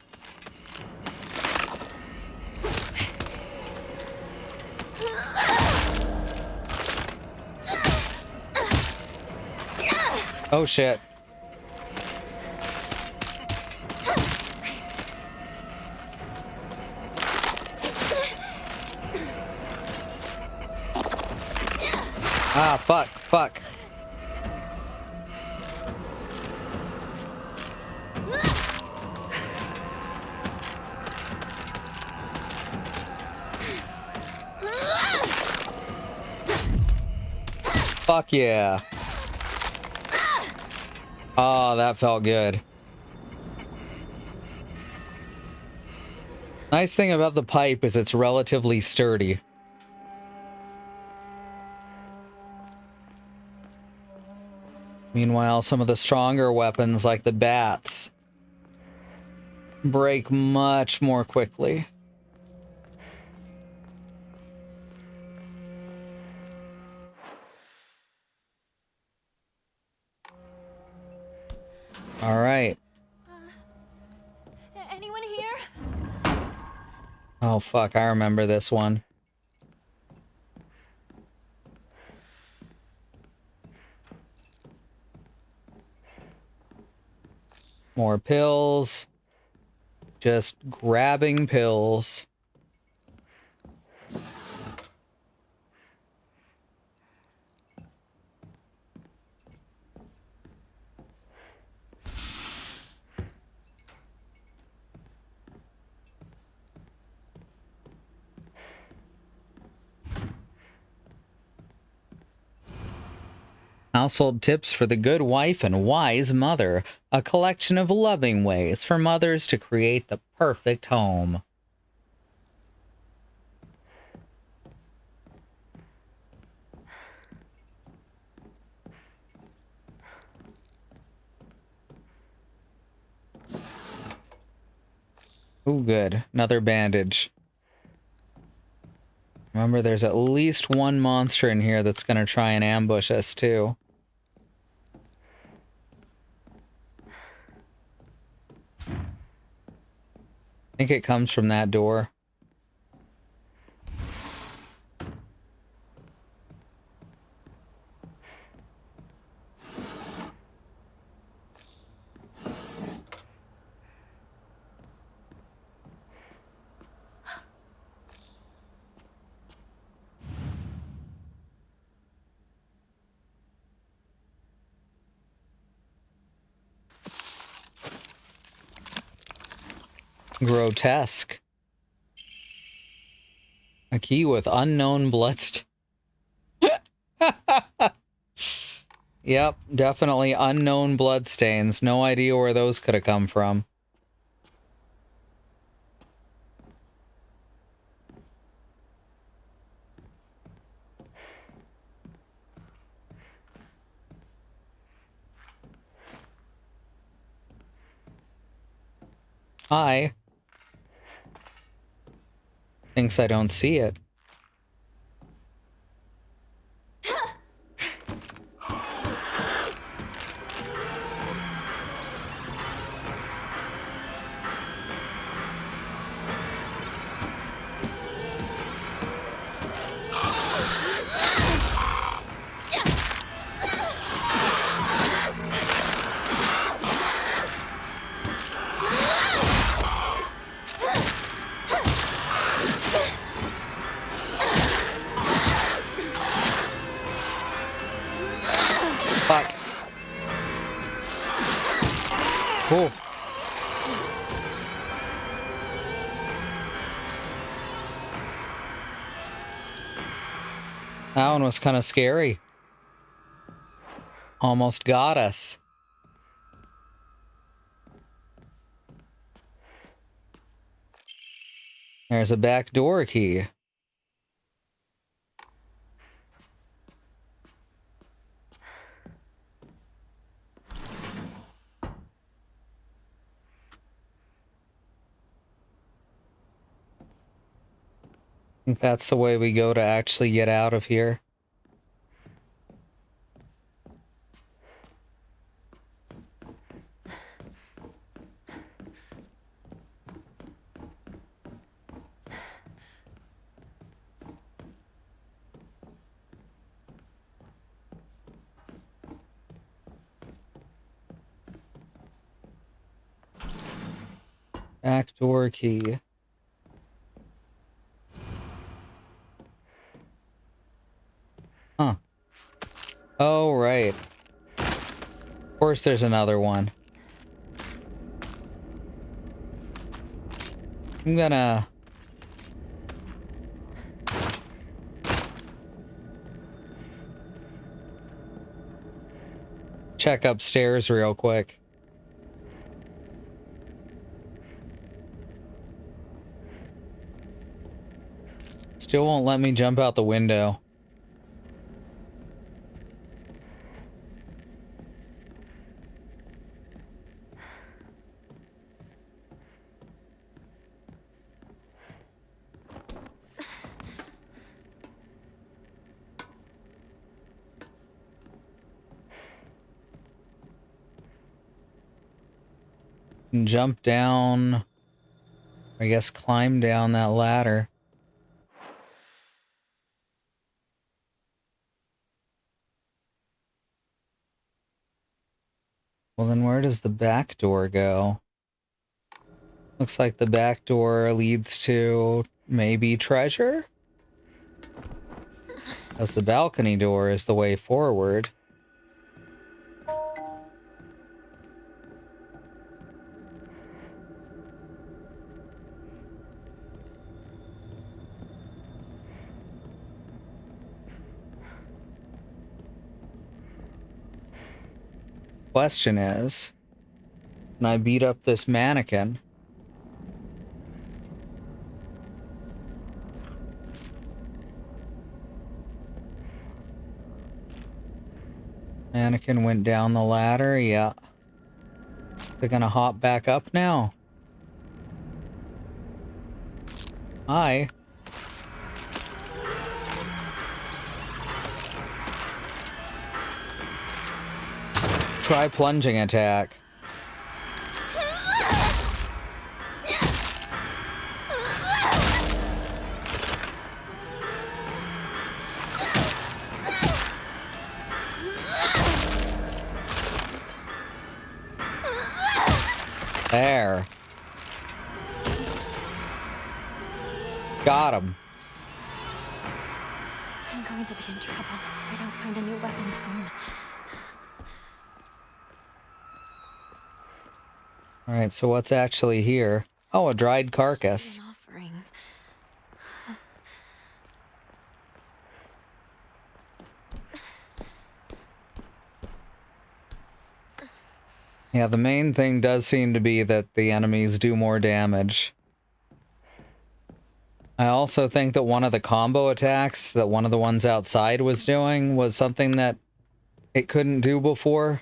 Speaker 1: Oh shit. Ah, fuck. Fuck yeah. Oh, that felt good. Nice thing about the pipe is it's relatively sturdy. Meanwhile, some of the stronger weapons, like the bats, break much more quickly. All right.
Speaker 4: Anyone here?
Speaker 1: Oh, fuck. I remember this one. More pills. Just grabbing pills. Household tips for the good wife and wise mother. A collection of loving ways for mothers to create the perfect home. Oh, good. Another bandage. Remember, there's at least one monster in here that's going to try and ambush us, too. I think it comes from that door. Grotesque. A key with unknown bloodstains. Yep, definitely unknown bloodstains. No idea where those could have come from. Hi. Thinks I don't see it. Fuck. Cool. That one was kind of scary. Almost got us. There's a back door key. I think that's the way we go to actually get out of here. Back door key. Huh. Oh, right. Of course there's another one. I'm gonna... check upstairs real quick. Still won't let me jump out the window. And jump down. I guess climb down that ladder. Well, then where does the back door go? Looks like the back door leads to maybe treasure? As the balcony door is the way forward. Question is, can I beat up this mannequin? Mannequin went down the ladder, yeah. They're gonna hop back up now. Hi. Try plunging attack. There. Got him.
Speaker 4: I'm going to be in trouble if I don't find a new weapon soon.
Speaker 1: Alright, so what's actually here? Oh, a dried carcass.
Speaker 4: An offering.
Speaker 1: Yeah, the main thing does seem to be that the enemies do more damage. I also think that one of the combo attacks that one of the ones outside was doing was something that it couldn't do before.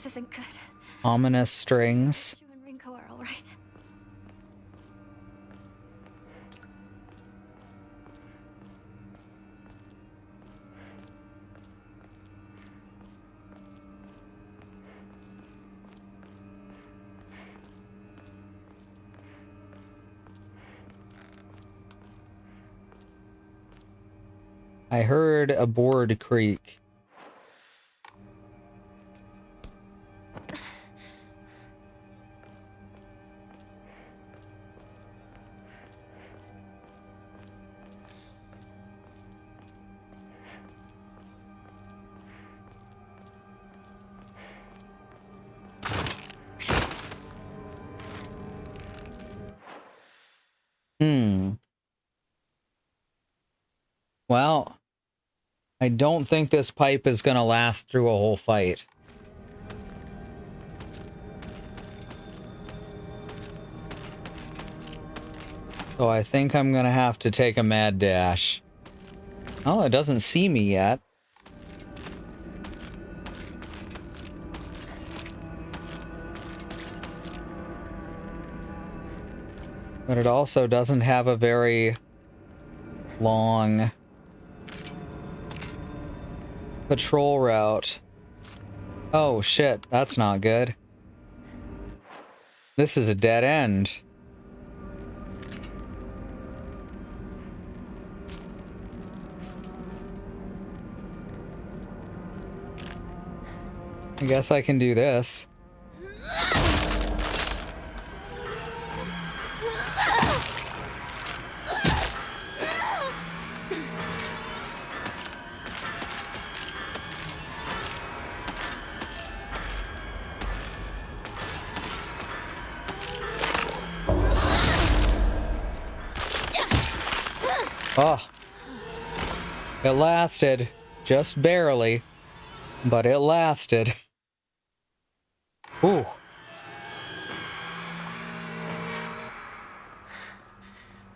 Speaker 4: This isn't good.
Speaker 1: Ominous strings.
Speaker 4: You and Rinko are all right.
Speaker 1: I heard a board creak. Well, I don't think this pipe is going to last through a whole fight. So I think I'm going to have to take a mad dash. Oh, it doesn't see me yet. But it also doesn't have a very long patrol route. Oh shit, that's not good. This is a dead end. I guess I can do this. Oh. It lasted. Just barely. But it lasted. Ooh.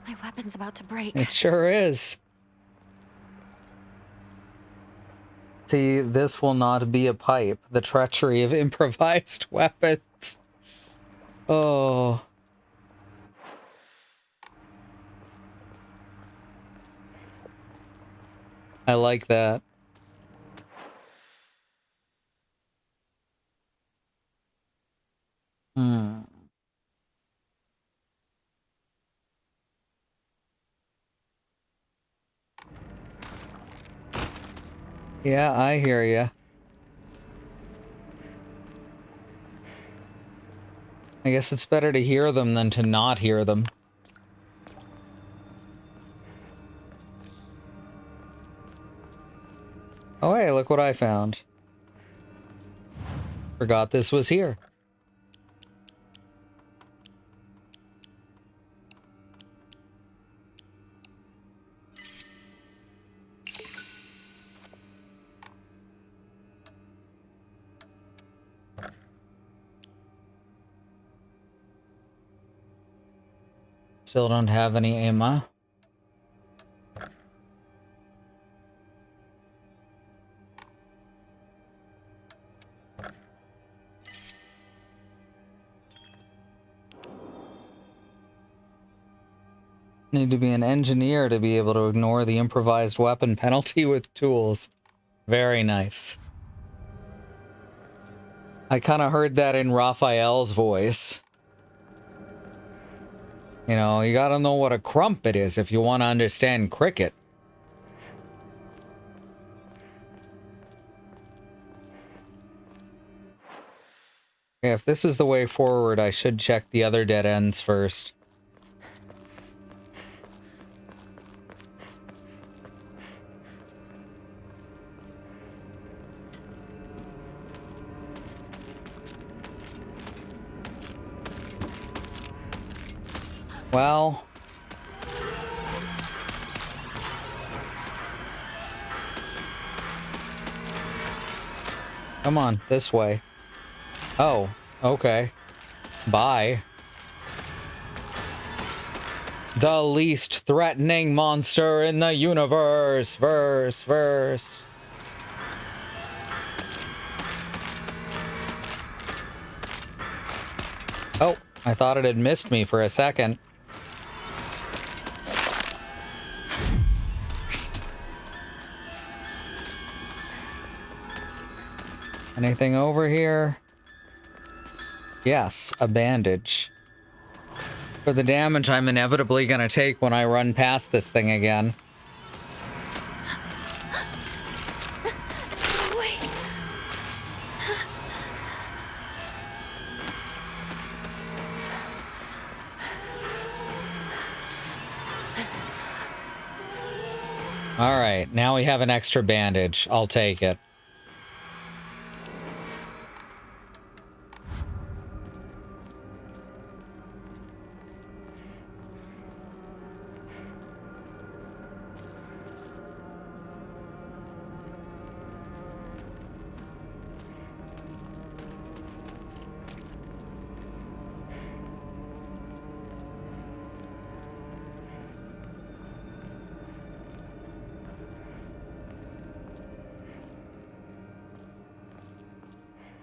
Speaker 4: My weapon's about to break.
Speaker 1: It sure is. See, this will not be a pipe. The treachery of improvised weapons. Oh. I like that. Hmm. Yeah, I hear ya. I guess it's better to hear them than to not hear them. Oh, hey, look what I found. Forgot this was here. Still don't have any ammo. Need to be an engineer to be able to ignore the improvised weapon penalty with tools. Very nice. I kind of heard that in Raphael's voice. You know, you gotta know what a crumpet is if you want to understand cricket. Okay, if this is the way forward, I should check the other dead ends first. Well... Come on, this way. Oh, okay. Bye. The least threatening monster in the universe. Verse. Oh, I thought it had missed me for a second. Anything over here? Yes, a bandage. For the damage I'm inevitably gonna take when I run past this thing again.
Speaker 4: Wait.
Speaker 1: All right, now we have an extra bandage. I'll take it.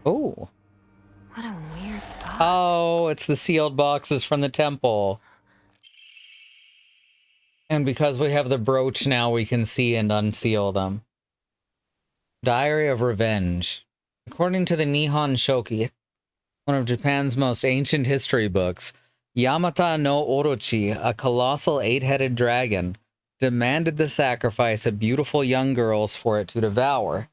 Speaker 1: Oh.
Speaker 4: What a weird box.
Speaker 1: Oh, it's the sealed boxes from the temple. And because we have the brooch now, we can see and unseal them. Diary of Revenge. According to the Nihon Shoki, one of Japan's most ancient history books, Yamata no Orochi, a colossal 8-headed dragon, demanded the sacrifice of beautiful young girls for it to devour.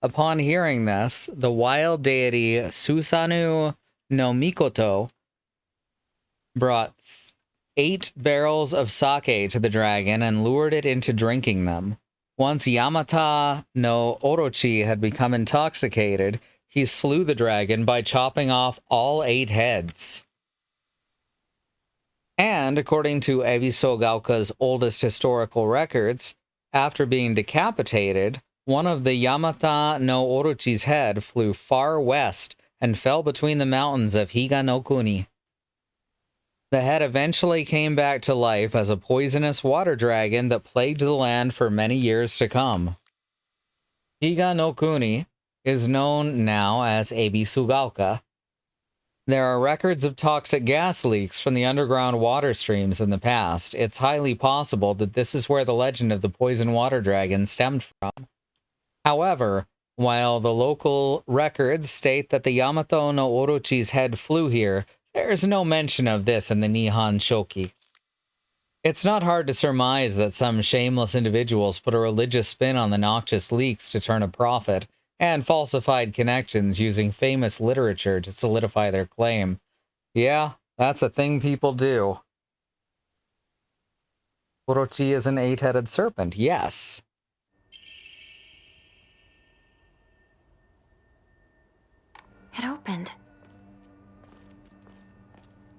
Speaker 1: Upon hearing this, the wild deity Susanoo no Mikoto brought 8 barrels of sake to the dragon and lured it into drinking them. Once Yamata no Orochi had become intoxicated, he slew the dragon by chopping off all 8 heads. And according to Ebiso Gaoka's oldest historical records, after being decapitated, one of the Yamata no Orochi's head flew far west and fell between the mountains of Higa no Kuni. The head eventually came back to life as a poisonous water dragon that plagued the land for many years to come. Higa no Kuni is known now as Ebisugaoka. There are records of toxic gas leaks from the underground water streams in the past. It's highly possible that this is where the legend of the poison water dragon stemmed from. However, while the local records state that the Yamato no Orochi's head flew here, there's no mention of this in the Nihon Shoki. It's not hard to surmise that some shameless individuals put a religious spin on the noxious leaks to turn a profit, and falsified connections using famous literature to solidify their claim. Yeah, that's a thing people do. Orochi is an 8-headed serpent, yes.
Speaker 4: It opened.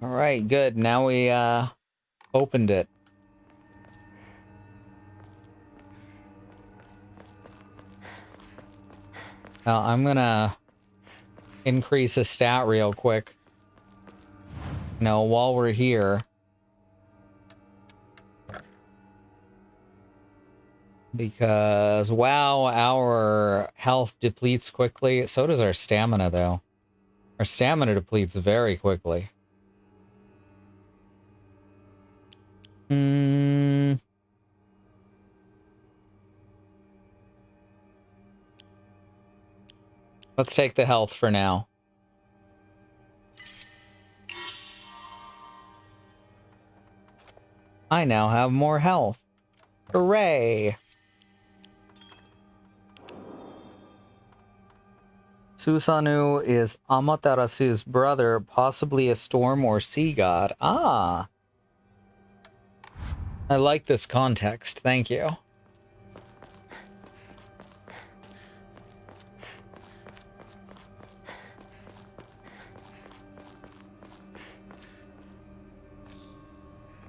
Speaker 1: All right, good. Now we opened it. Now I'm gonna increase a stat real quick. While we're here. Because, wow, our health depletes quickly. So does our stamina, though. Our stamina depletes very quickly. Let's take the health for now. I now have more health. Hooray! Susanoo is Amaterasu's brother, possibly a storm or sea god. Ah! I like this context, thank you.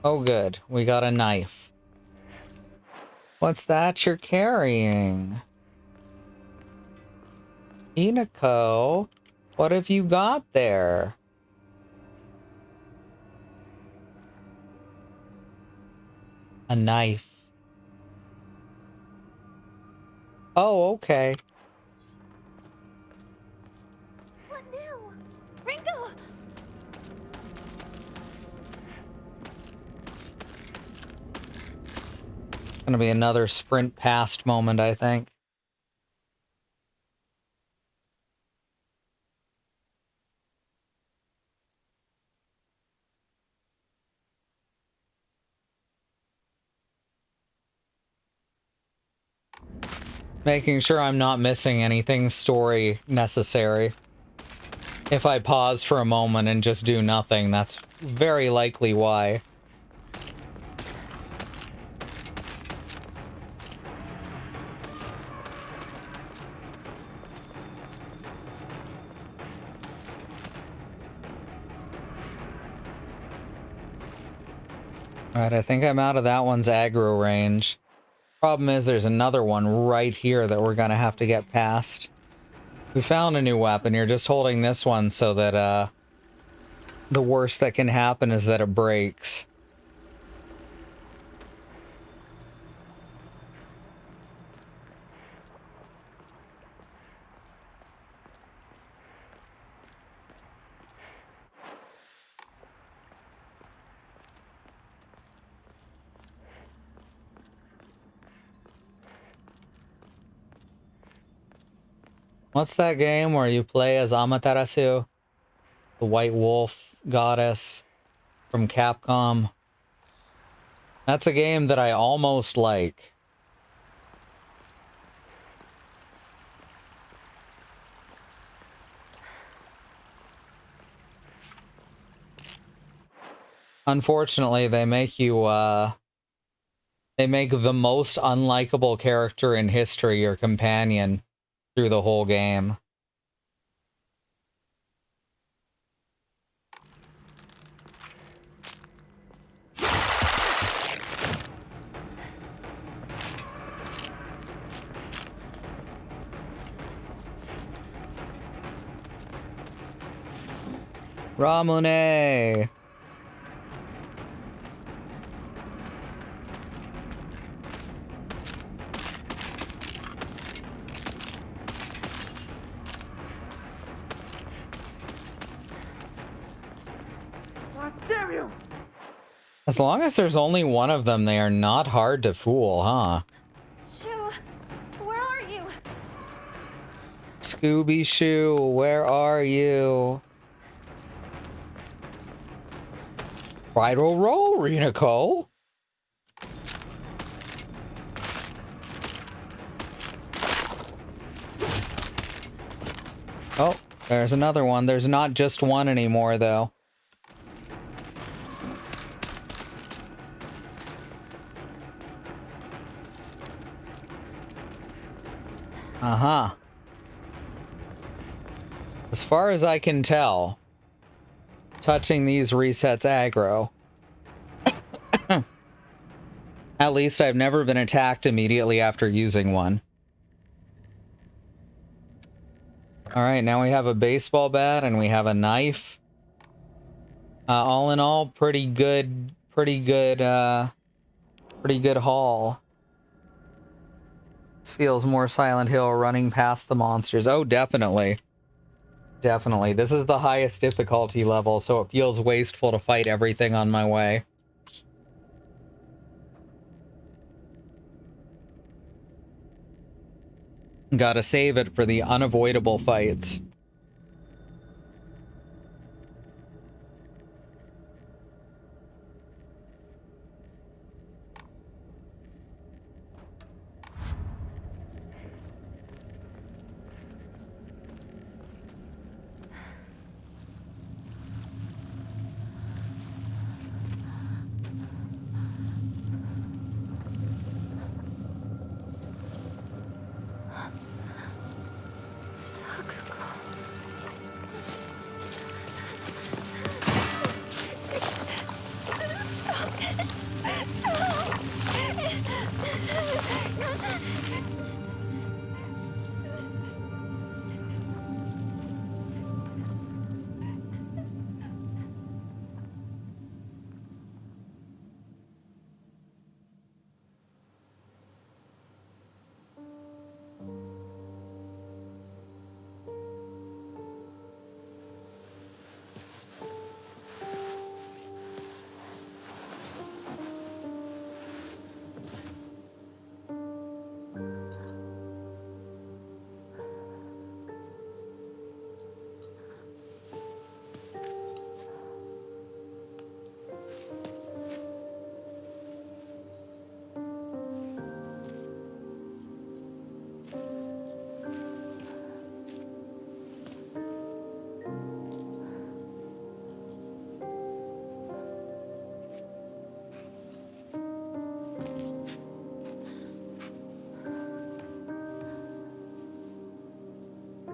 Speaker 1: Oh good, we got a knife. What's that you're carrying? Hinako, what have you got there? A knife. Oh, okay.
Speaker 3: What now? Ringo!
Speaker 1: Gonna be another sprint past moment, I think. Making sure I'm not missing anything story necessary. If I pause for a moment and just do nothing, that's very likely why. Alright, I think I'm out of that one's aggro range. Problem is, there's another one right here that we're gonna have to get past. We found a new weapon. You're just holding this one so that, the worst that can happen is that it breaks. What's that game where you play as Amaterasu? The White Wolf goddess from Capcom. That's a game that I almost like. Unfortunately, they make you, they make the most unlikable character in history your companion through the whole game. Ramune!
Speaker 9: Damn you!
Speaker 1: As long as there's only one of them, they are not hard to fool, huh?
Speaker 4: Shoo, where are you?
Speaker 1: Scooby Shoo, where are you? Righto roll, Rinako. Oh, there's another one. There's not just one anymore, though. Uh-huh. As far as I can tell, touching these resets aggro. At least I've never been attacked immediately after using one. Alright, now we have a baseball bat and we have a knife. All in all, pretty good haul. This feels more Silent Hill running past the monsters. Oh, definitely. Definitely. This is the highest difficulty level, so it feels wasteful to fight everything on my way. Gotta save it for the unavoidable fights.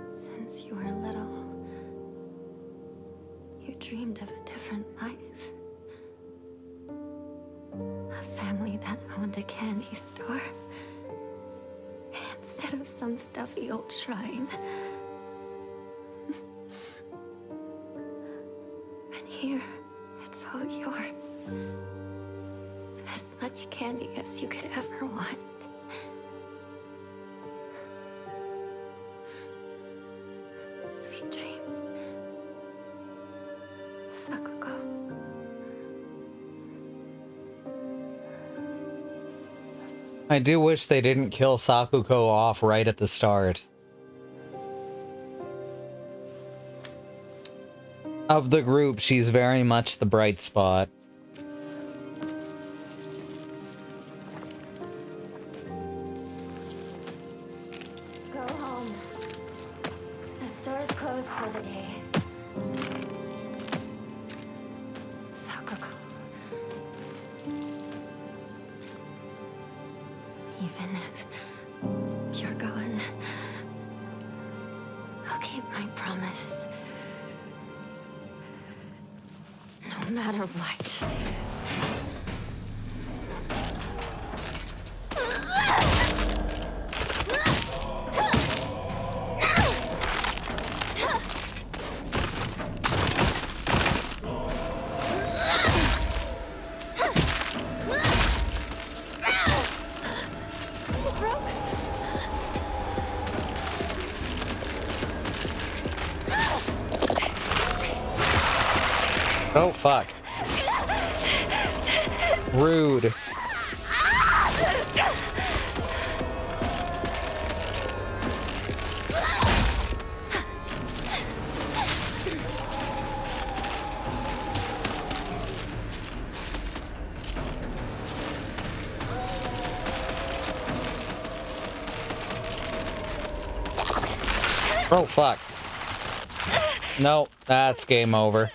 Speaker 4: Since you were little, you dreamed of a different life. A family that owned a candy store. Instead of some stuffy old shrine. And here, it's all yours. As much candy as you could ever want. Sweet dreams. Sakuko.
Speaker 1: I do wish they didn't kill Sakuko off right at the start. Of the group, she's very much the bright spot.
Speaker 4: Go home. The store's closed for the day. Sakuko. you're gone, I'll keep my promise. No matter what.
Speaker 1: Oh, fuck. Rude. Oh, fuck. No, that's game over.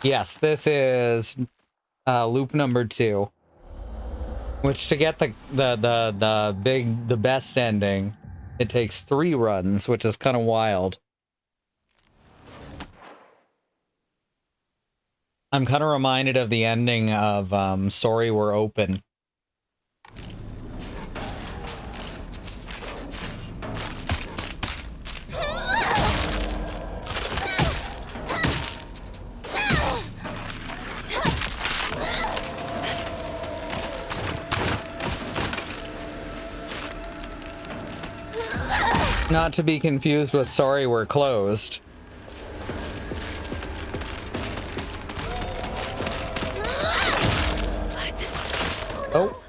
Speaker 1: Yes, this is loop number 2. Which, to get the best ending, it takes 3 runs, which is kind of wild. I'm kind of reminded of the ending of Sorry We're Open. Not to be confused with Sorry We're Closed. Oh.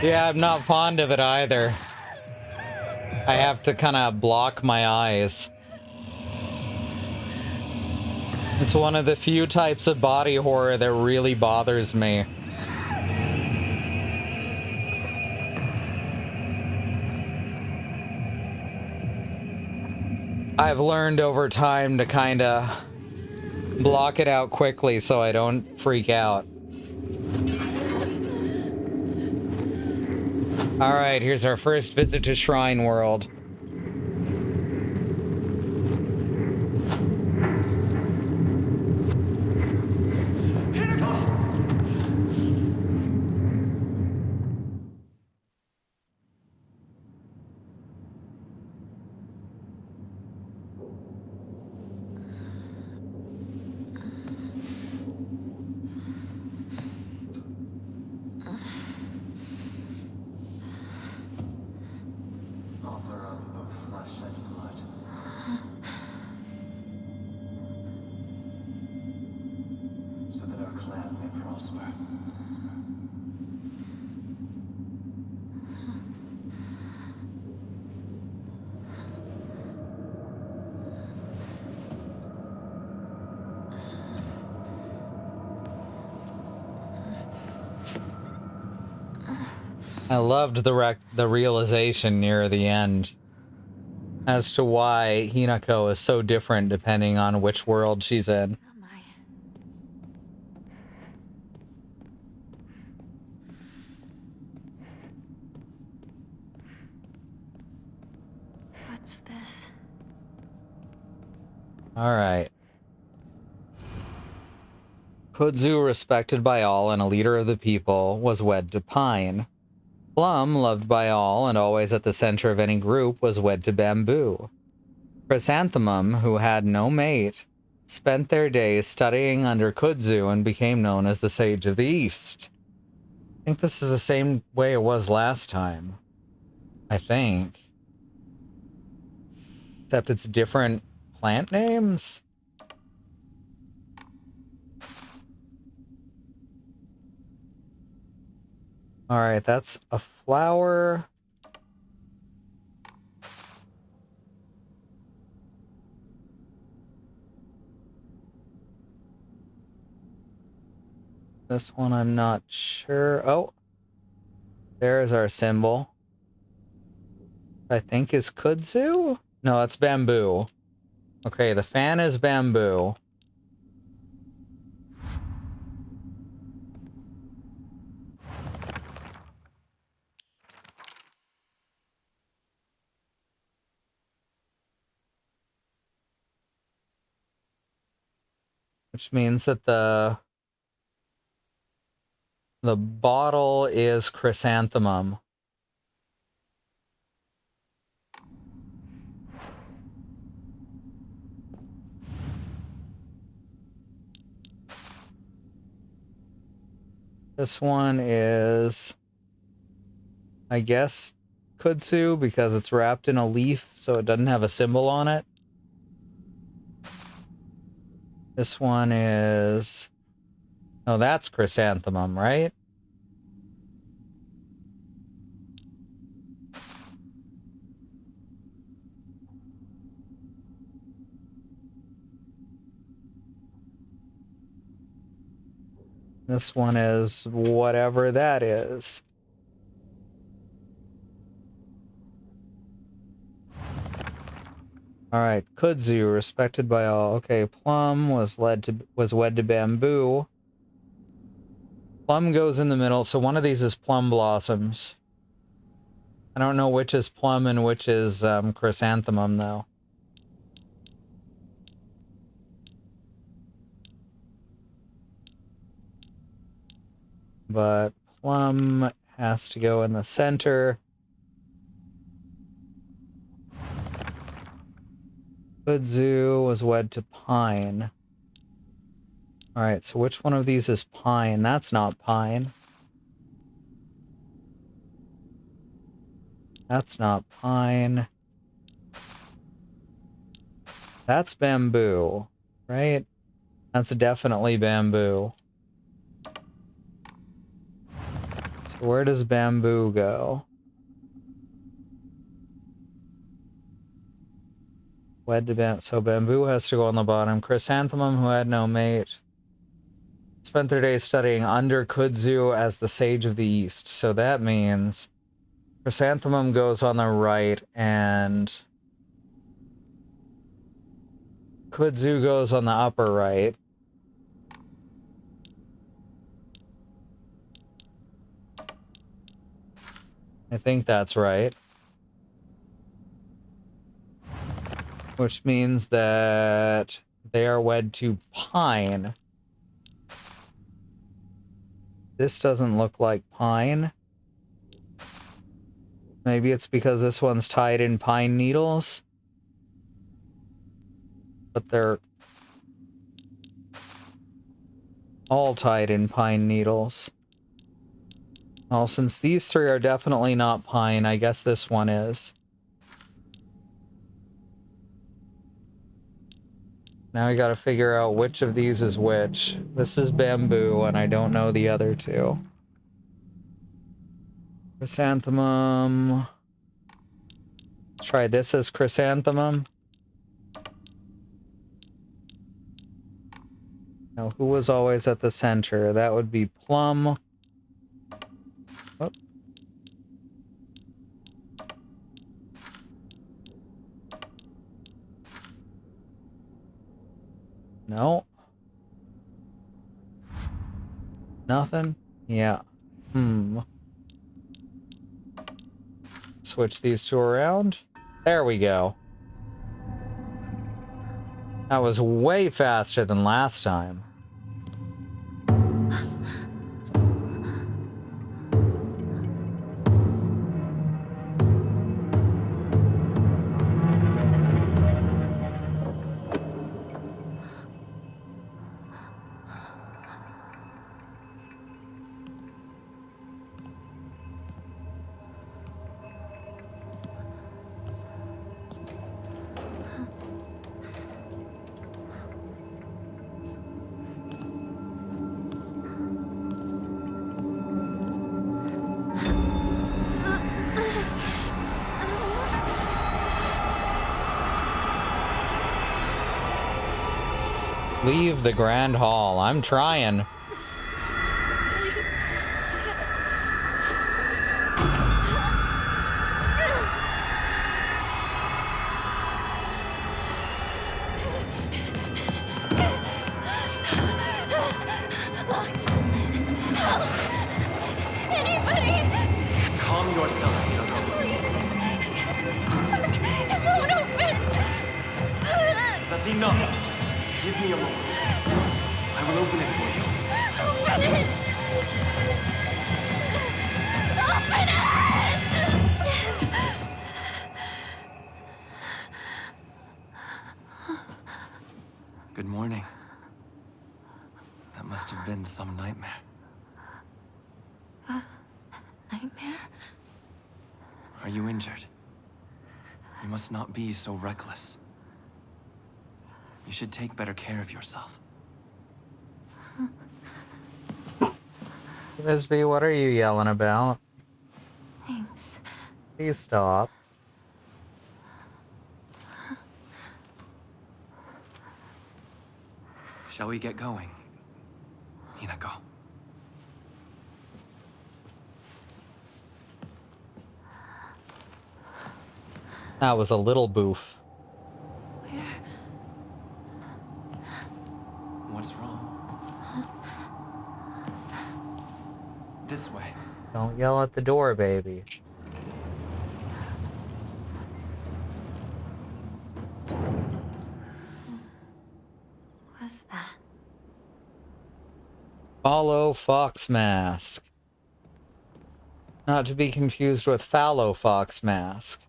Speaker 1: Yeah, I'm not fond of it either. I have to kind of block my eyes. It's one of the few types of body horror that really bothers me. I've learned over time to kind of block it out quickly so I don't freak out. All right, here's our first visit to Shrine World. I loved the realization near the end as to why Hinako is so different depending on which world she's in.
Speaker 4: Oh my. What's this?
Speaker 1: All right. Kudzu, respected by all and a leader of the people, was wed to Pine. Plum, loved by all and always at the center of any group, was wed to Bamboo. Chrysanthemum, who had no mate, spent their days studying under Kudzu and became known as the Sage of the East. I think this is the same way it was last time. I think. Except it's different plant names? Alright, that's a flower. This one I'm not sure. Oh, there's our symbol. I think is kudzu? No, that's bamboo. Okay, the fan is bamboo. Which means that the bottle is chrysanthemum. This one is, I guess, kudzu because it's wrapped in a leaf, so it doesn't have a symbol on it. This one is, oh, that's chrysanthemum, right? This one is whatever that is. All right, kudzu, respected by all. Okay, plum was wed to bamboo. Plum goes in the middle, so one of these is plum blossoms. I don't know which is plum and which is chrysanthemum, though. But plum has to go in the center. Kudzu was wed to pine. All right, so which one of these is pine? That's not pine. That's not pine. That's bamboo, right? That's definitely bamboo. So where does bamboo go? Wed to bamboo. So bamboo has to go on the bottom. Chrysanthemum, who had no mate, spent their days studying under kudzu as the sage of the east. So that means chrysanthemum goes on the right and kudzu goes on the upper right. I think that's right. Which means that they are wed to pine. This doesn't look like pine. Maybe it's because this one's tied in pine needles. But they're all tied in pine needles. Well, since these three are definitely not pine, I guess this one is. Now we gotta figure out which of these is which. This is bamboo, and I don't know the other two. Chrysanthemum. Let's try this as chrysanthemum. Now, who was always at the center? That would be plum. Oh. No. Nothing? Yeah. Switch these two around. There we go. That was way faster than last time. Leave the Grand Hall. I'm trying.
Speaker 8: yourself, Hinako.
Speaker 3: It won't open!
Speaker 8: That's enough. Give me a moment. I will open it for you.
Speaker 3: Open it! Open it!
Speaker 8: Good morning. That must have been some nightmare.
Speaker 4: Nightmare?
Speaker 8: Are you injured? You must not be so reckless. You should take better care of yourself.
Speaker 1: Bisbee, what are you yelling about?
Speaker 4: Thanks.
Speaker 1: Please stop.
Speaker 8: Shall we get going? Hinako.
Speaker 1: That was a little boof.
Speaker 8: What's wrong? This way.
Speaker 1: Don't yell at the door, baby.
Speaker 4: What's that?
Speaker 1: Follow Fox Mask. Not to be confused with Fallow Fox Mask,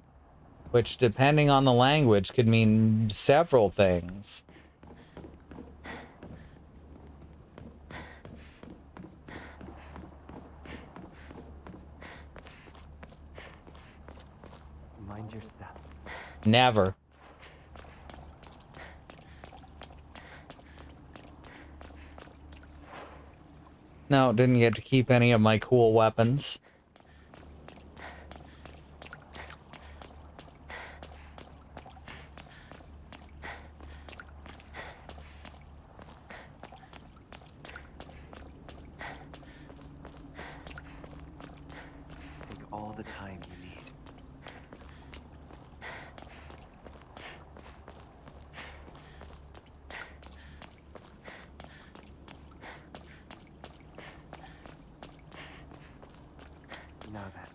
Speaker 1: which, depending on the language, could mean several things.
Speaker 8: Mind your step.
Speaker 1: Never. No, didn't get to keep any of my cool weapons.
Speaker 8: Take all the time you need. Now then.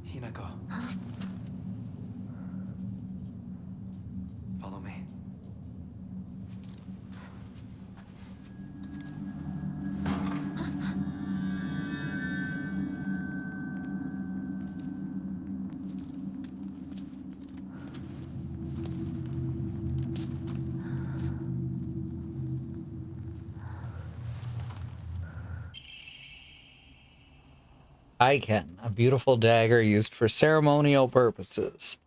Speaker 8: Hinako. Follow me.
Speaker 1: Aiken, a beautiful dagger used for ceremonial purposes.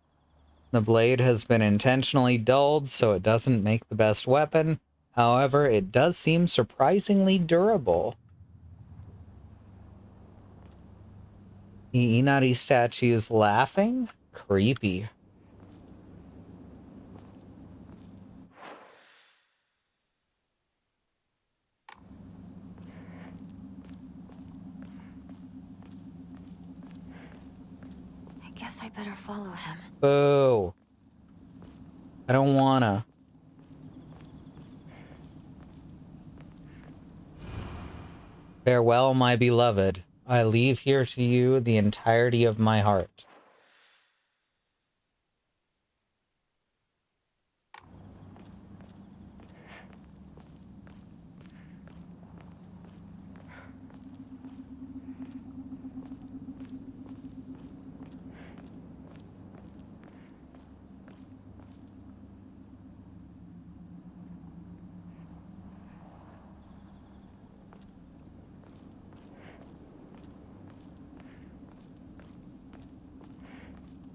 Speaker 1: The blade has been intentionally dulled so it doesn't make the best weapon. However, it does seem surprisingly durable. The Inari statue's laughing? Creepy.
Speaker 4: I guess I better follow him.
Speaker 1: Boo. I don't wanna. Farewell, my beloved. I leave here to you the entirety of my heart.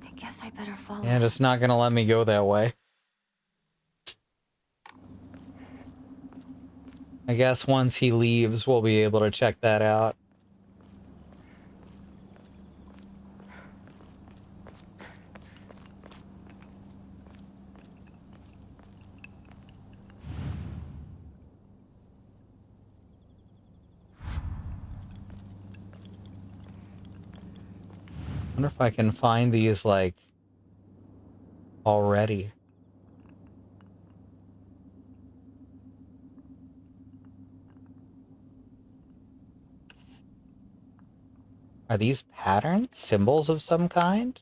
Speaker 4: I guess I better follow
Speaker 1: And
Speaker 4: him.
Speaker 1: it's not gonna let me go that way. I guess once he leaves, we'll be able to check that out. wonder if I can find these, like, already. Are these patterns? Symbols of some kind?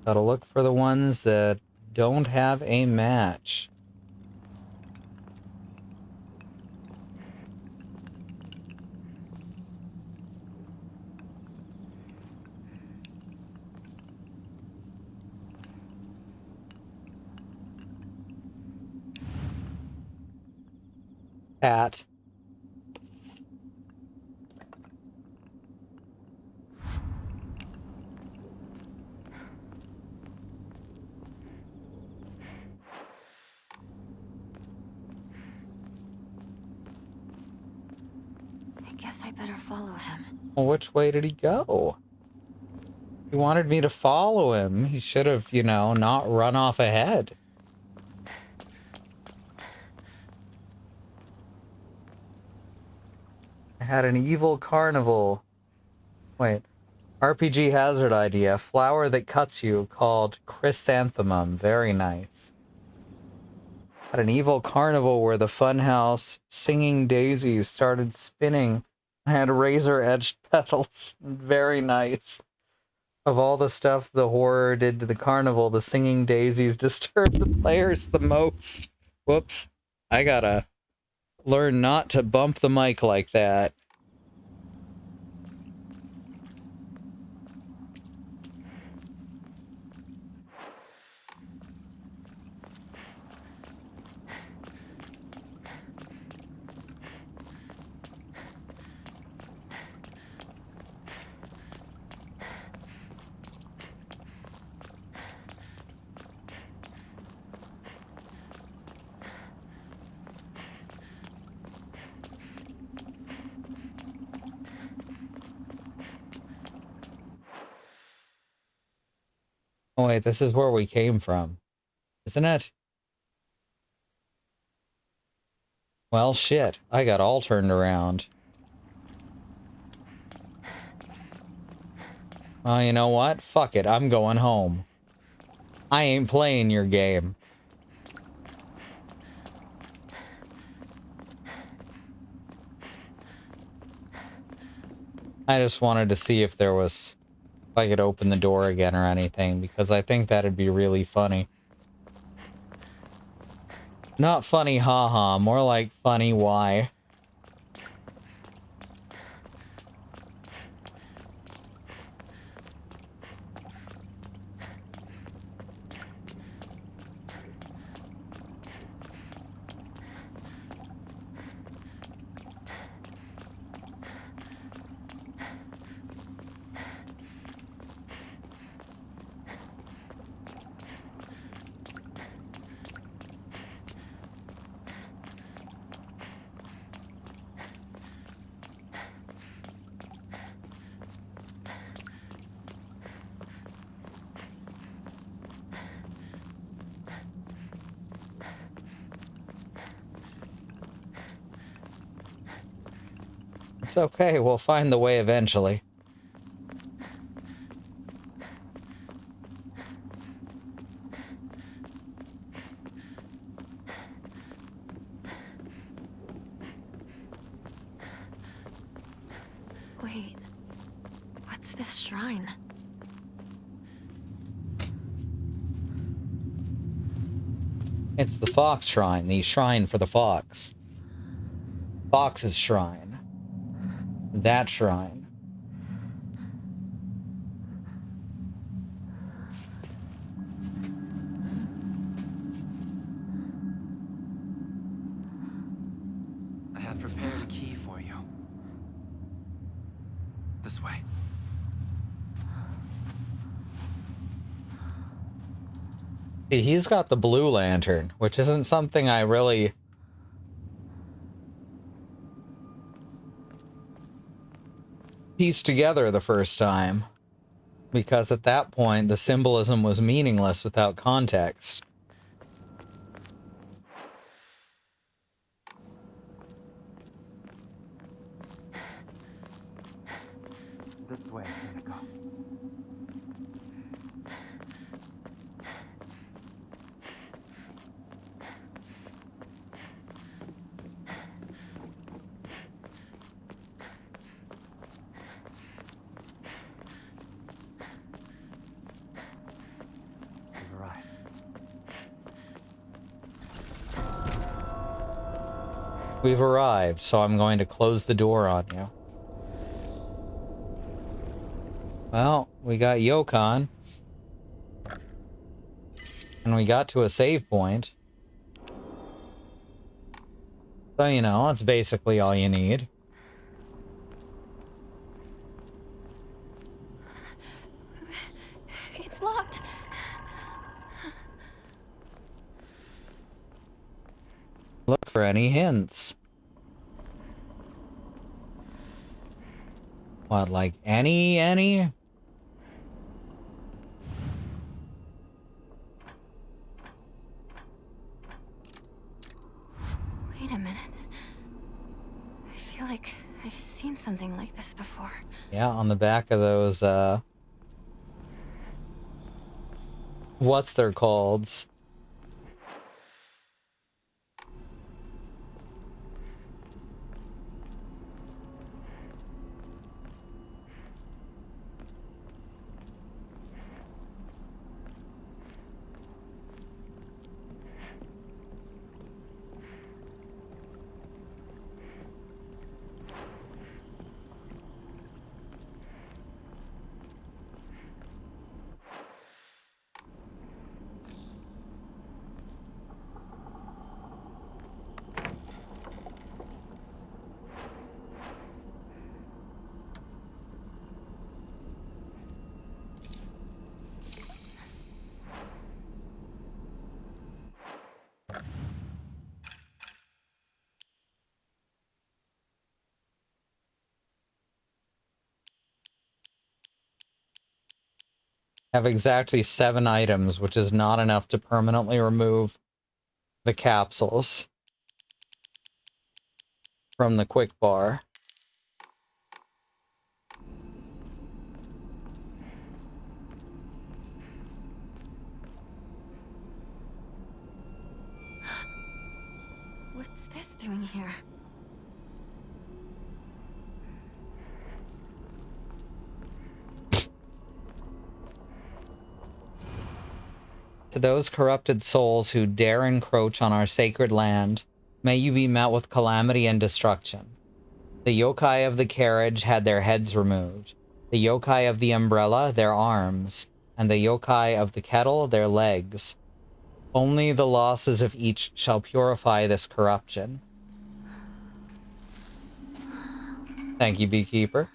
Speaker 1: Gotta look for the ones that don't have a match. Pat.
Speaker 4: I guess I better follow him.
Speaker 1: Well, which way did he go? He wanted me to follow him. He should have, you know, not run off ahead. I had an evil carnival. Wait. RPG hazard idea. Flower that cuts you called chrysanthemum. Very nice. Had an evil carnival where the funhouse singing daisies started spinning. I had razor-edged petals. Very nice. Of all the stuff the horror did to the carnival, the singing daisies disturbed the players the most. Whoops. I gotta learn not to bump the mic like that. Oh wait, this is where we came from, isn't it? Well, shit. I got all turned around. Well, you know what? Fuck it. I'm going home. I ain't playing your game. I just wanted to see if there was... if I could open the door again or anything, because I think that'd be really funny. Not funny haha, more like funny why. It's okay, we'll find the way eventually.
Speaker 4: Wait, what's this shrine?
Speaker 1: It's the Fox Shrine, the shrine for the fox. Fox's shrine. That shrine.
Speaker 8: I have prepared a key for you. This way.
Speaker 1: See, he's got the blue lantern, which isn't something I really... pieced together the first time. Because at that point, the symbolism was meaningless without context. We've arrived, so I'm going to close the door on you. Well, we got Yokon. And we got to a save point. So, you know, that's basically all you need.
Speaker 4: It's locked.
Speaker 1: Look for any hints. What, like any?
Speaker 4: Wait a minute. I feel like I've seen something like this before.
Speaker 1: Yeah, on the back of those, what's they're called? Have exactly 7 items, which is not enough to permanently remove the capsules from the quick bar.
Speaker 4: What's this doing here?
Speaker 1: To those corrupted souls who dare encroach on our sacred land, may you be met with calamity and destruction. The yokai of the carriage had their heads removed, the yokai of the umbrella their arms, and the yokai of the kettle their legs. Only the losses of each shall purify this corruption. Thank you, Beekeeper.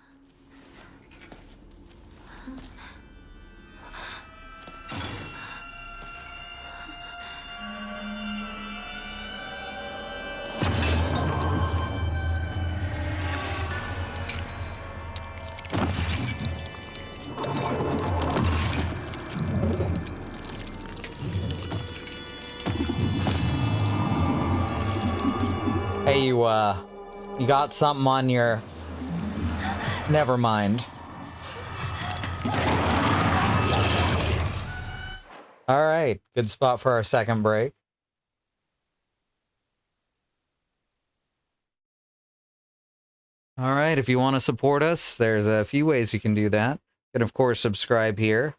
Speaker 1: Hey, you got something on your... Never mind. All right, good spot for our second break. All right, if you want to support us, there's a few ways you can do that. You can, of course, subscribe here.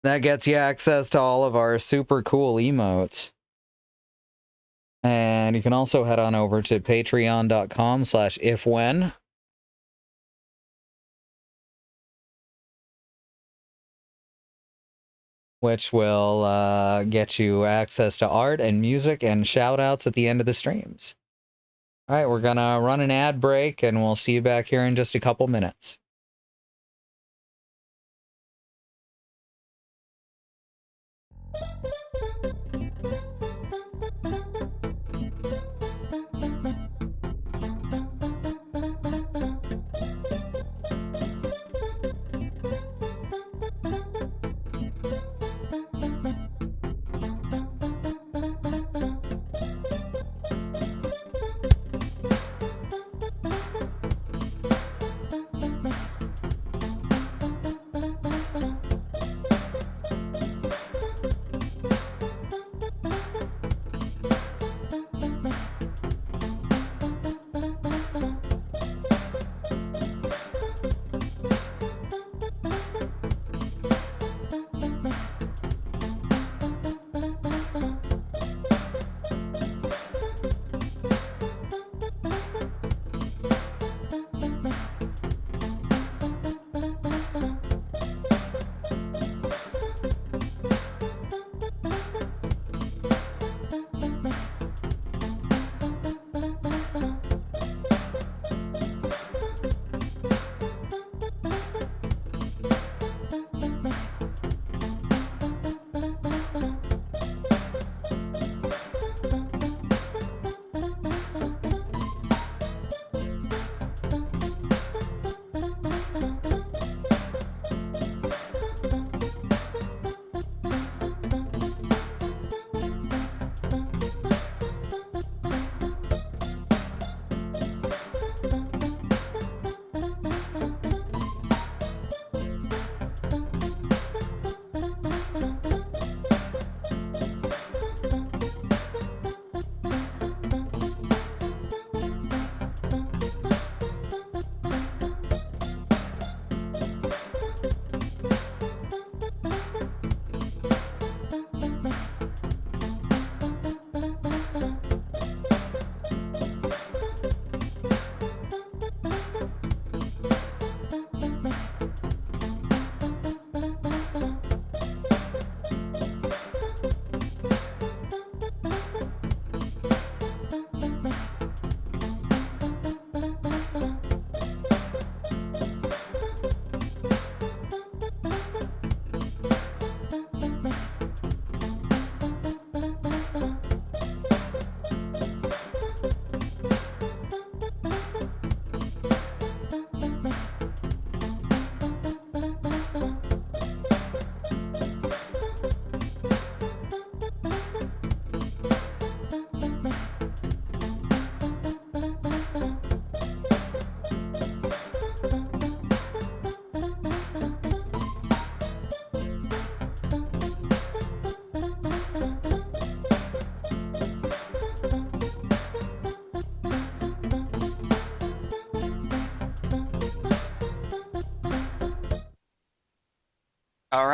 Speaker 1: That gets you access to all of our super cool emotes. And you can also head on over to patreon.com/ifwhen. Which will get you access to art and music and shout-outs at the end of the streams. All right, we're gonna run an ad break, and we'll see you back here in just a couple minutes.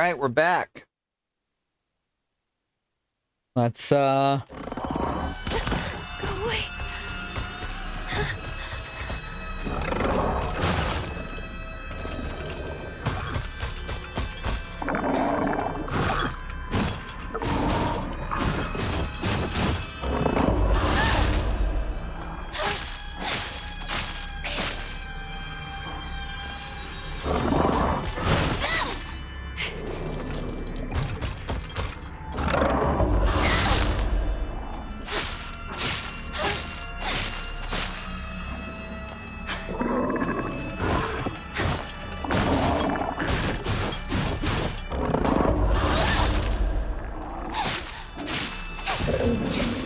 Speaker 1: right, we're back. Let's
Speaker 3: Go away.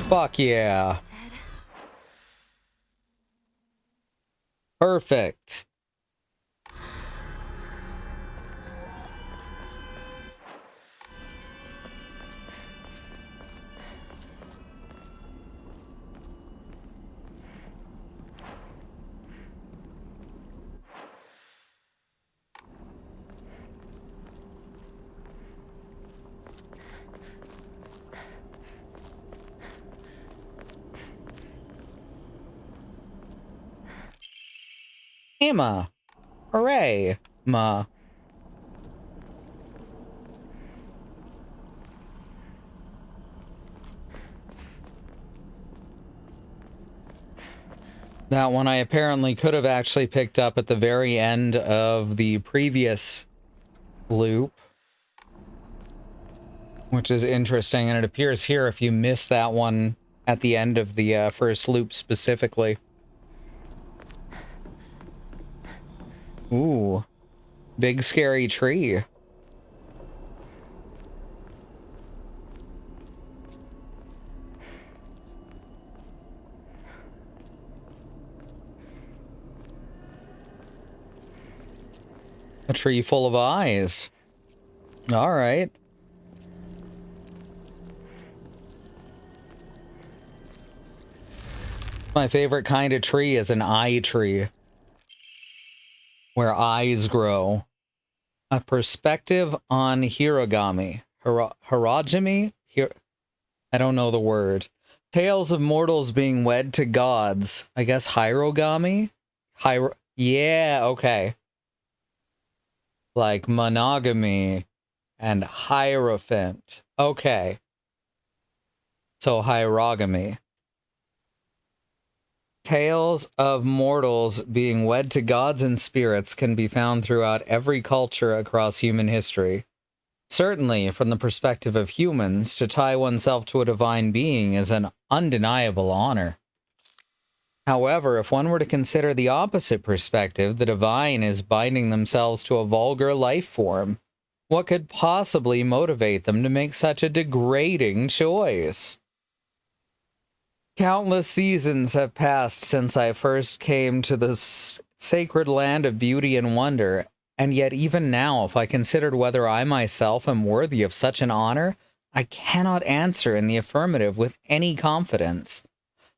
Speaker 1: Fuck yeah. Perfect. Emma. Hooray. Ma. That one I apparently could have actually picked up at the very end of the previous loop. Which is interesting, and it appears here if you miss that one at the end of the first loop specifically. Ooh. Big scary tree. A tree full of eyes. All right. My favorite kind of tree is an eye tree, where eyes grow. A perspective on hirogami. Hirogami? I don't know the word. Tales of mortals being wed to gods. I guess hirogami? Yeah, okay. Like monogamy and hierophant. Okay. So hierogamy. Tales of mortals being wed to gods and spirits can be found throughout every culture across human history. Certainly, from the perspective of humans, to tie oneself to a divine being is an undeniable honor. However, if one were to consider the opposite perspective, the divine is binding themselves to a vulgar life form, what could possibly motivate them to make such a degrading choice? Countless seasons have passed since I first came to this sacred land of beauty and wonder, and yet even now, if I considered whether I myself am worthy of such an honor, I cannot answer in the affirmative with any confidence.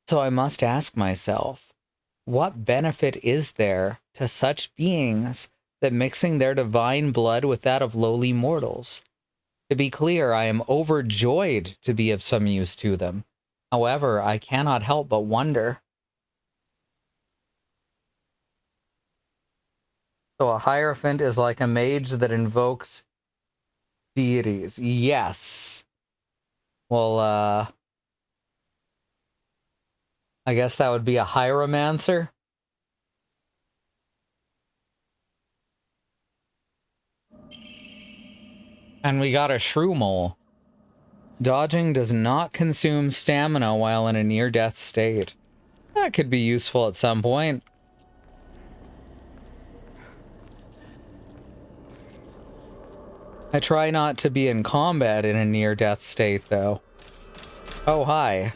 Speaker 1: So I must ask myself, what benefit is there to such beings that mixing their divine blood with that of lowly mortals? To be clear, I am overjoyed to be of some use to them. However, I cannot help but wonder. So a hierophant is like a mage that invokes deities. Yes. Well, I guess that would be a hieromancer. And we got a shrew mole. Dodging does not consume stamina while in a near-death state. That could be useful at some point. I try not to be in combat in a near-death state, though. Oh, hi.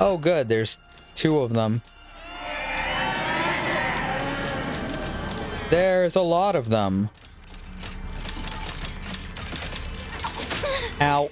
Speaker 1: Oh, good, there's 2 of them. There's a lot of them. Ow.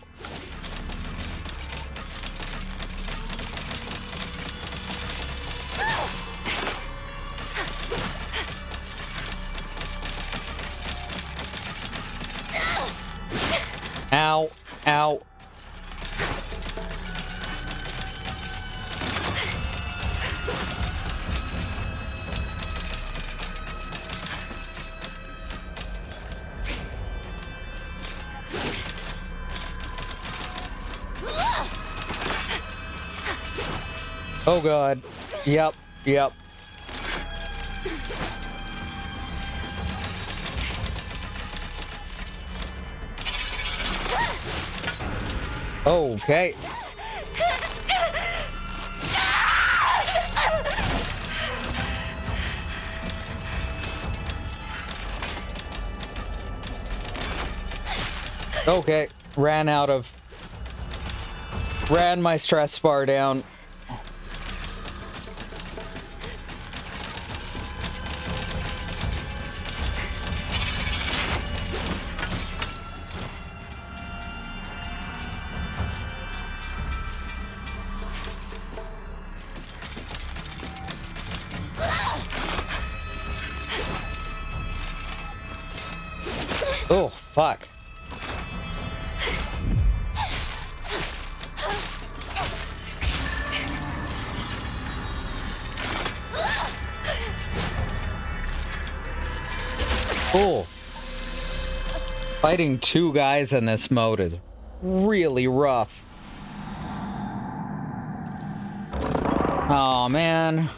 Speaker 1: Oh god. Yep, yep. Okay. Okay. Ran my stress bar down. Oh, fuck. Oh. Fighting two guys in this mode is really rough. Oh, man.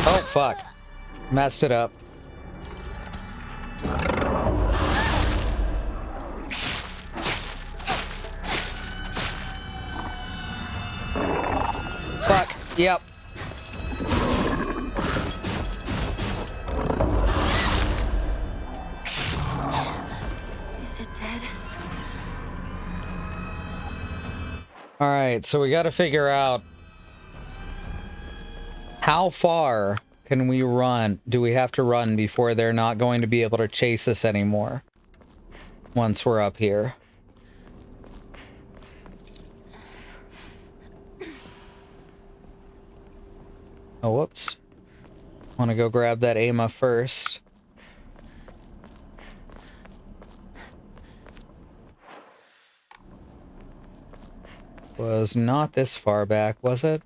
Speaker 1: Oh, fuck. Messed it up. Fuck. Yep.
Speaker 4: Is it dead?
Speaker 1: All right, so we got to figure out how far can we run? Do we have to run before they're not going to be able to chase us anymore once we're up here? Oh, whoops. Want to go grab that Ama first. Was not this far back, was it?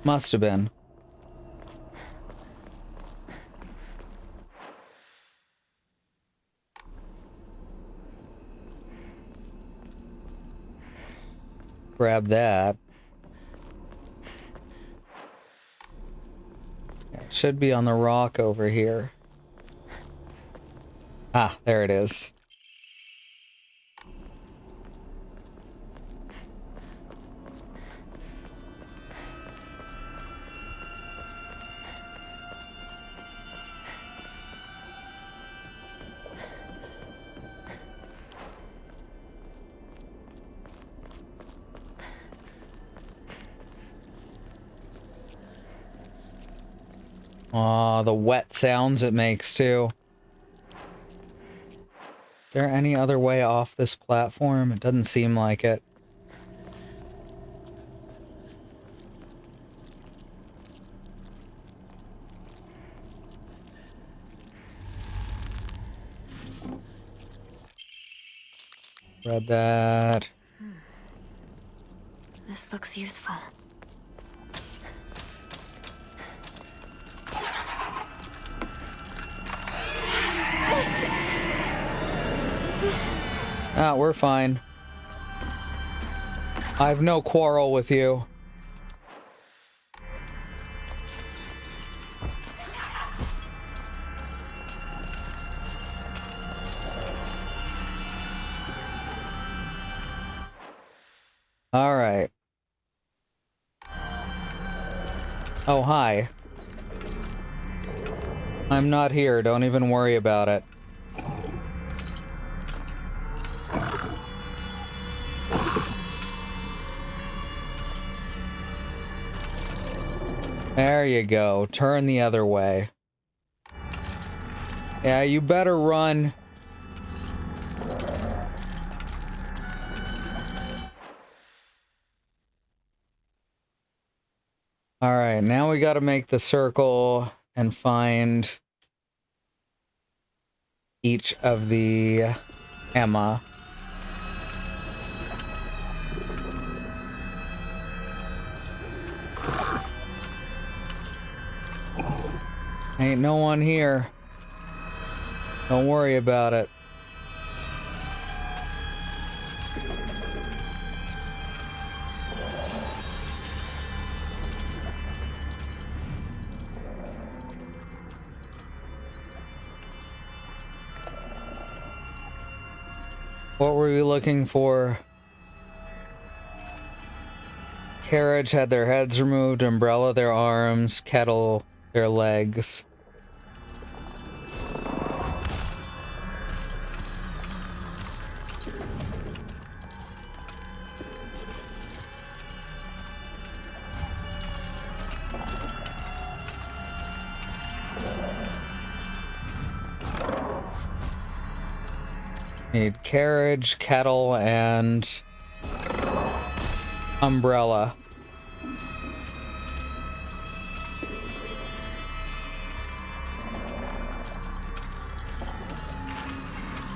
Speaker 1: Must have been. Grab that. Yeah, it should be on the rock over here. Ah, there it is. Aw, the wet sounds it makes too. Is there any other way off this platform? It doesn't seem like it. Grab that.
Speaker 4: This looks useful.
Speaker 1: Ah, we're fine. I have no quarrel with you. All right. Oh, hi. I'm not here. Don't even worry about it. There you go. Turn the other way. Yeah, you better run. All right, now we got to make the circle and find each of the Emma. Ain't no one here. Don't worry about it. What were we looking for? Carriage had their heads removed, umbrella their arms, kettle their legs. Need carriage, kettle, and umbrella.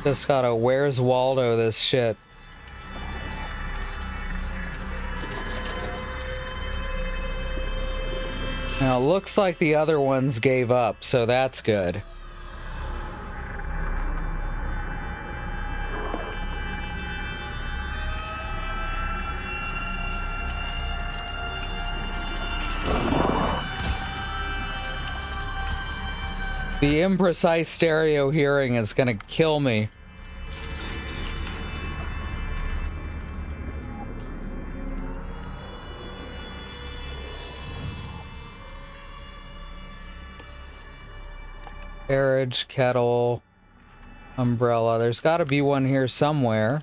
Speaker 1: Just gotta Where's Waldo this shit. Now it looks like the other ones gave up, so that's good. The imprecise stereo hearing is gonna kill me. Carriage, kettle, umbrella. There's gotta be one here somewhere.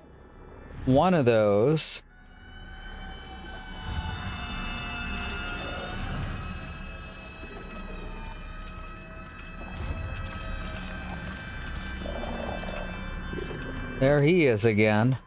Speaker 1: One of those. There he is again.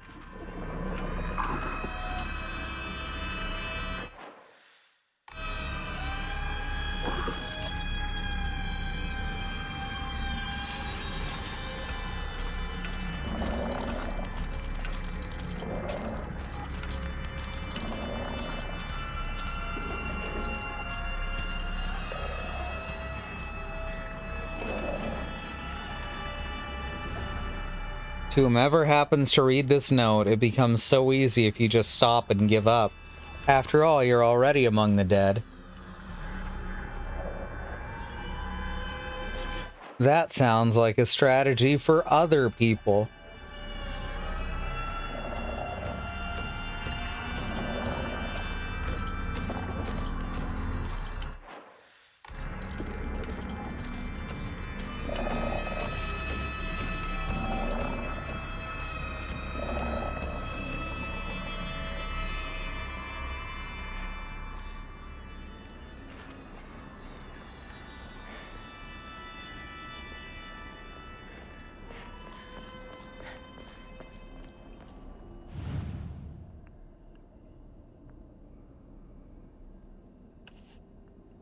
Speaker 1: To whomever happens to read this note, it becomes so easy if you just stop and give up. After all, you're already among the dead. That sounds like a strategy for other people.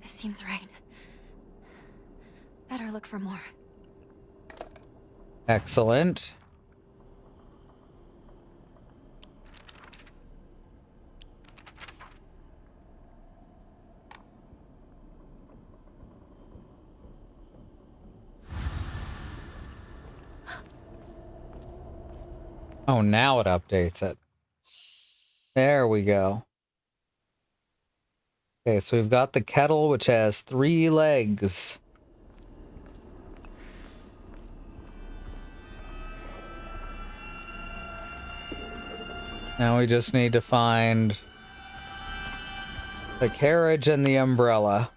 Speaker 4: Seems right. Better look for more.
Speaker 1: Excellent. Oh, now it updates it. There we go. Okay, so we've got the kettle, which has 3 legs. Now we just need to find the carriage and the umbrella.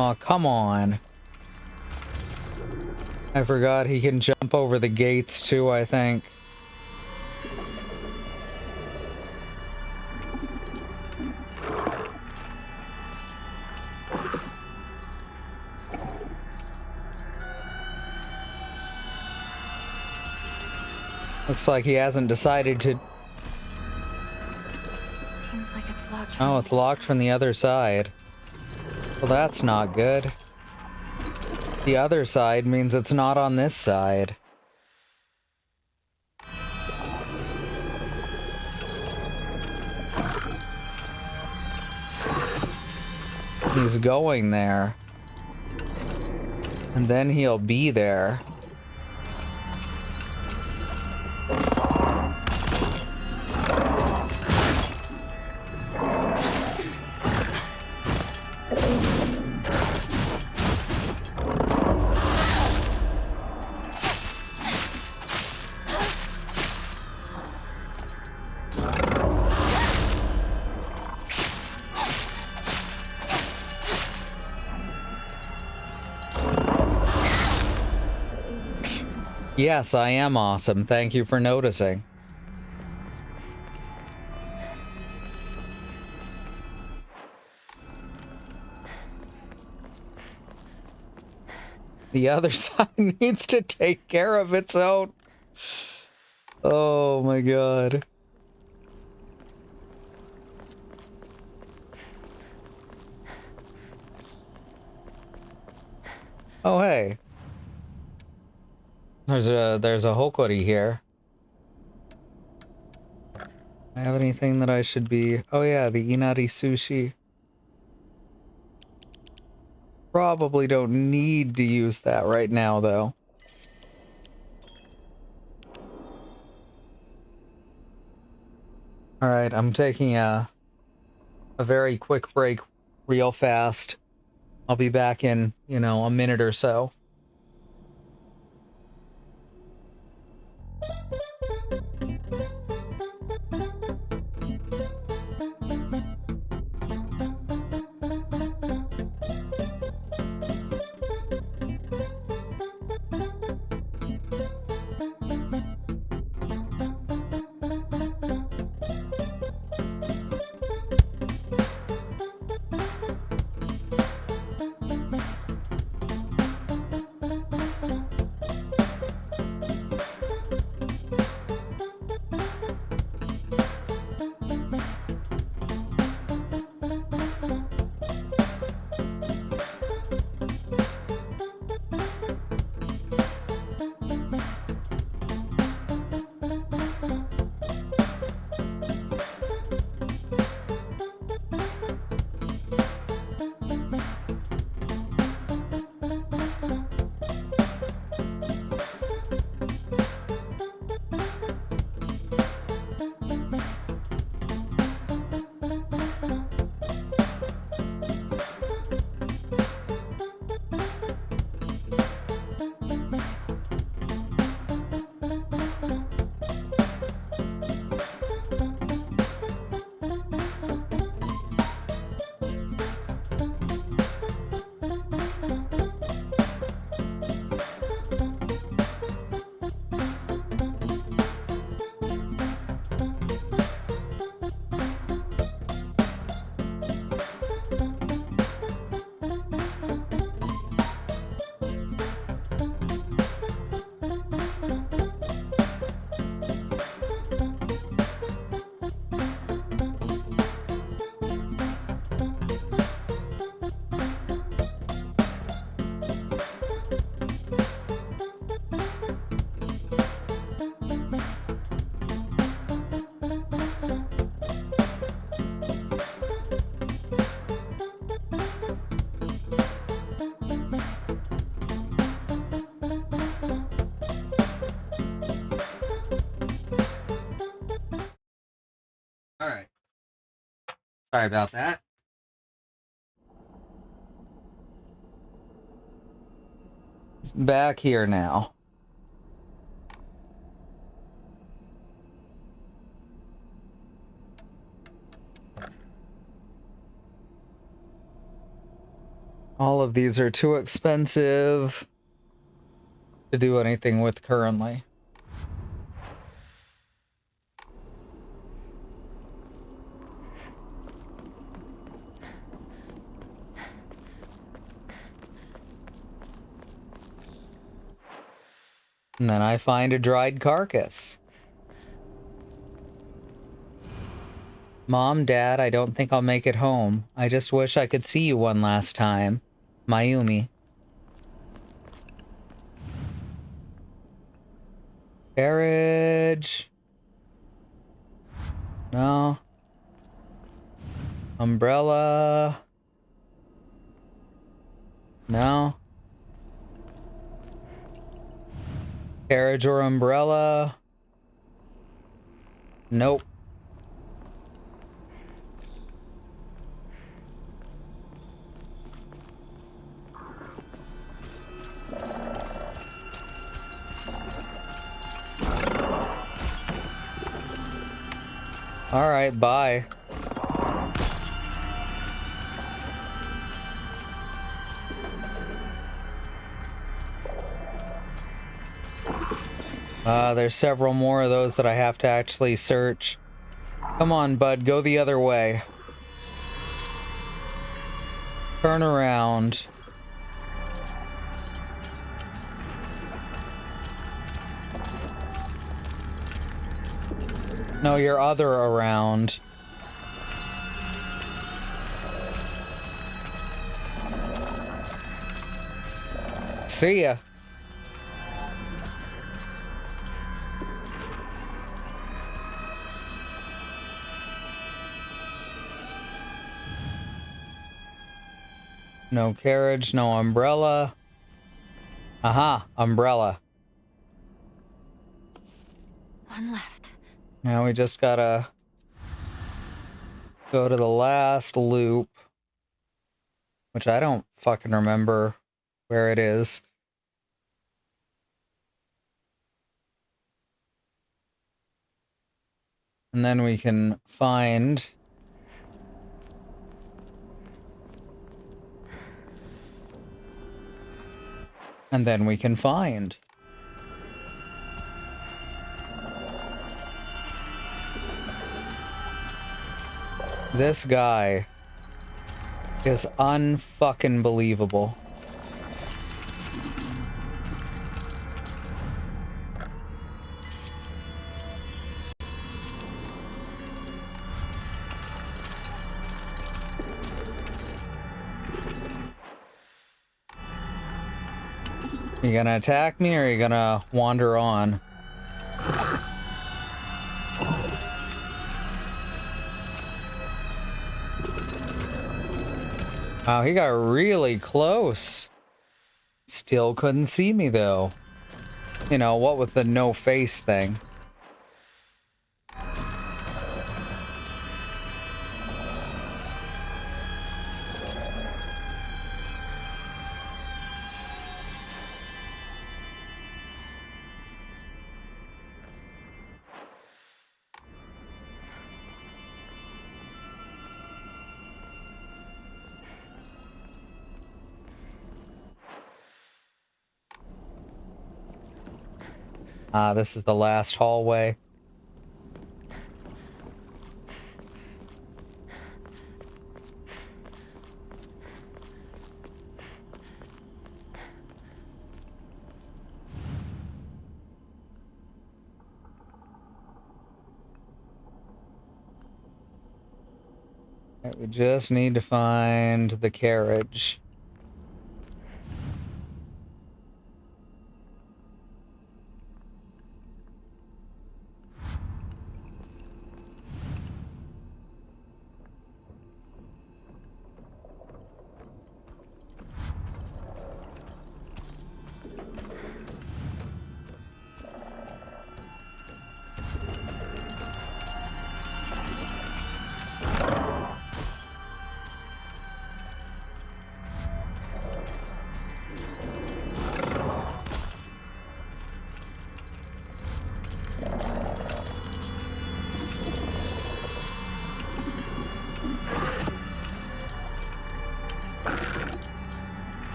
Speaker 1: Oh, come on. I forgot he can jump over the gates too, I think. Looks like he hasn't decided to...
Speaker 4: Seems like it's locked.
Speaker 1: Oh, it's locked from the other side. Well, that's not good. The other side means it's not on this side. He's going there. And then he'll be there. Yes, I am awesome. Thank you for noticing. The other side needs to take care of its own. Oh my god. Oh hey. There's a Hokori here. I have anything that I should be... Oh yeah, the Inari sushi. Probably don't need to use that right now though. Alright, I'm taking a very quick break real fast. I'll be back in, you know, a minute or so. Alright. Sorry about that. Back here now. All of these are too expensive to do anything with currently. And then I find a dried carcass. Mom, Dad, I don't think I'll make it home. I just wish I could see you one last time. Mayumi. Carriage. No. Umbrella. No. Carriage or umbrella. Nope. All right, bye. There's several more of those that I have to actually search. Come on, bud, go the other way. Turn around. No, your other around. See ya. No carriage, no umbrella. Aha, umbrella.
Speaker 4: One left.
Speaker 1: Now we just gotta go to the last loop, which I don't fucking remember where it is. And then we can find... And then we can find. This guy is unfucking believable. You gonna attack me or are you gonna wander on? Wow, he got really close. Still couldn't see me though. You know, what with the no face thing. This is the last hallway. We just need to find the carriage.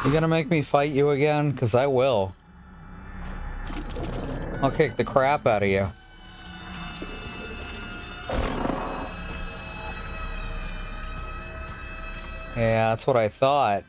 Speaker 1: You gonna make me fight you again? 'Cause I will. I'll kick the crap out of you. Yeah, that's what I thought.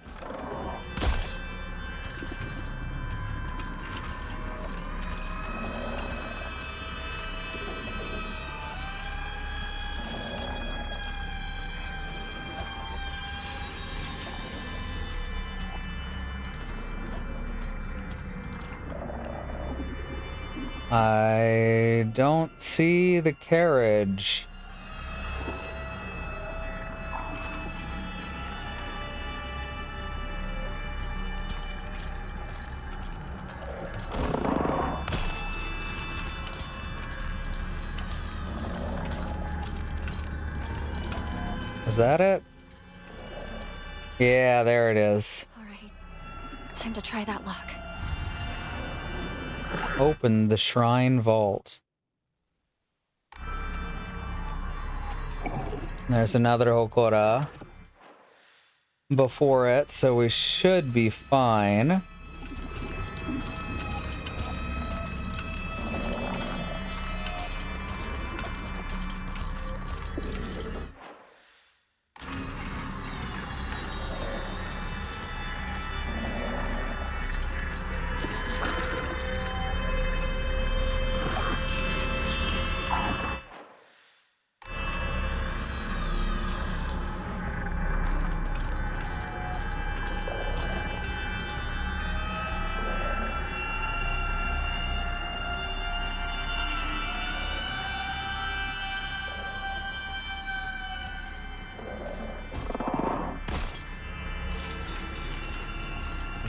Speaker 1: I don't see the carriage. Is that it? Yeah, there it is.
Speaker 4: All right. Time to try that lock.
Speaker 1: Open the shrine vault. There's another Hokora before it, so we should be fine.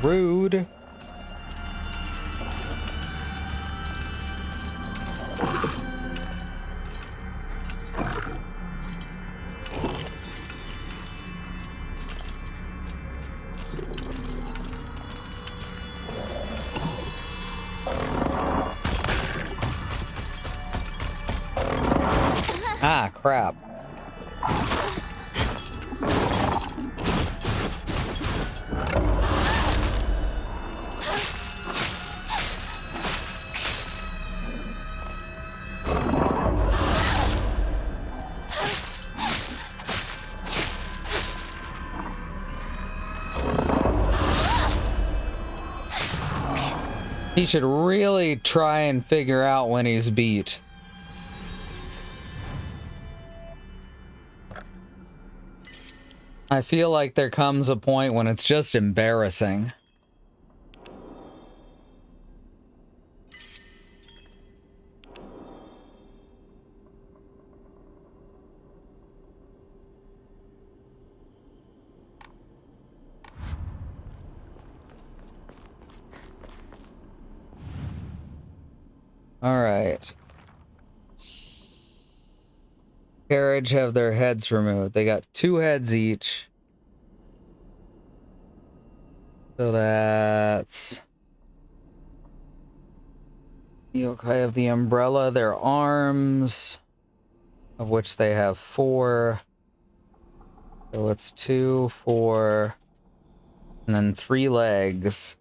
Speaker 1: Rude. Ah, crap. He should really try and figure out when he's beat. I feel like there comes a point when it's just embarrassing. All right. Carriage have their heads removed. They got 2 heads each. So that's... The yokai of the umbrella, their arms, of which they have 4. So it's 2, 4, and then 3 legs.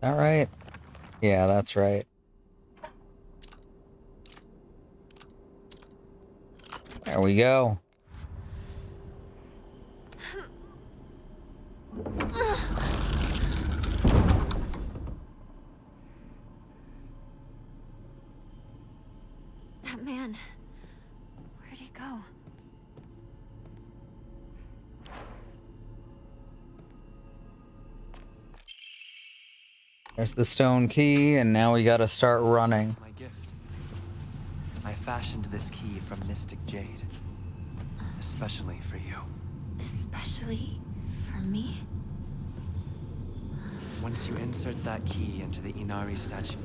Speaker 1: All right. Yeah, that's right. There we go.
Speaker 4: That man. Where'd he go?
Speaker 1: There's the stone key, and now we gotta start running.
Speaker 8: My gift. I fashioned this key from mystic jade, especially for you.
Speaker 4: Especially for me?
Speaker 8: Once you insert that key into the Inari statue,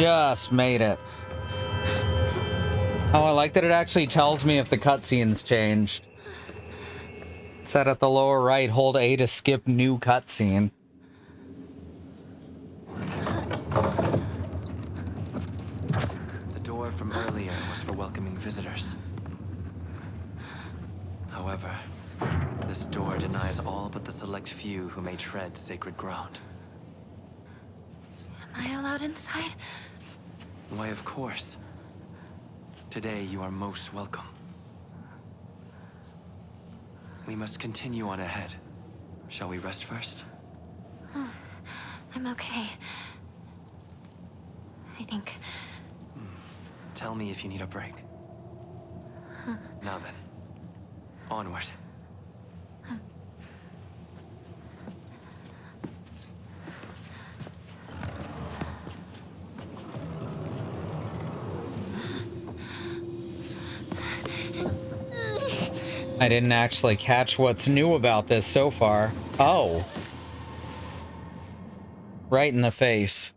Speaker 1: just made it. Oh, I like that it actually tells me if the cutscene's changed. Set at the lower right, hold A to skip new cutscene.
Speaker 8: The door from earlier was for welcoming visitors. However, this door denies all but the select few who may tread sacred ground.
Speaker 4: Am I allowed inside?
Speaker 8: Why, of course. Today you are most welcome. We must continue on ahead. Shall we rest first?
Speaker 4: I'm okay. I think.
Speaker 8: Tell me if you need a break. Now then, onward.
Speaker 1: I didn't actually catch what's new about this so far. Oh. Right in the face.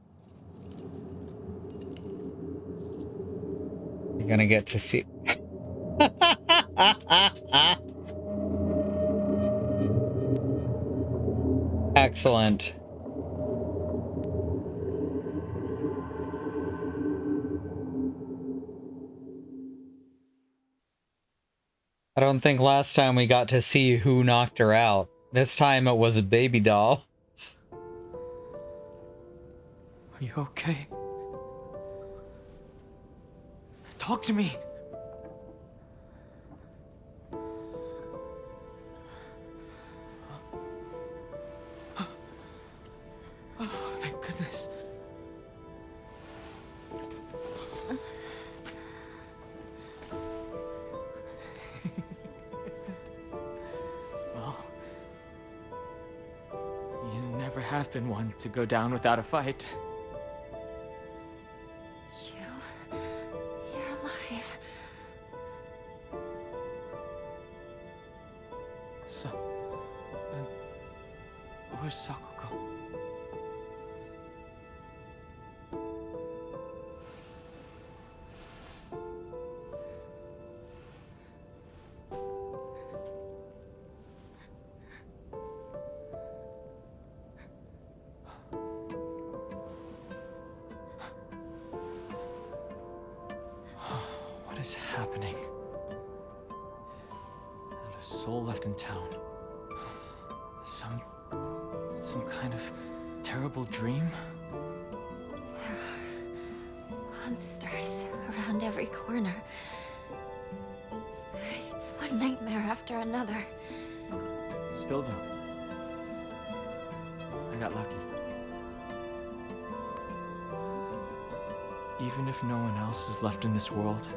Speaker 1: You're gonna get to see. Excellent. I don't think last time we got to see who knocked her out. This time it was a baby doll.
Speaker 8: Are you okay? Talk to me! Oh, thank goodness. Well, you never have been one to go down without a fight.
Speaker 4: You're alive.
Speaker 8: So, where's Sakuko? What is happening? Not a soul left in town. Some kind of terrible dream?
Speaker 4: Monsters around every corner. It's one nightmare after another.
Speaker 8: Still though, I got lucky. Even if no one else is left in this world,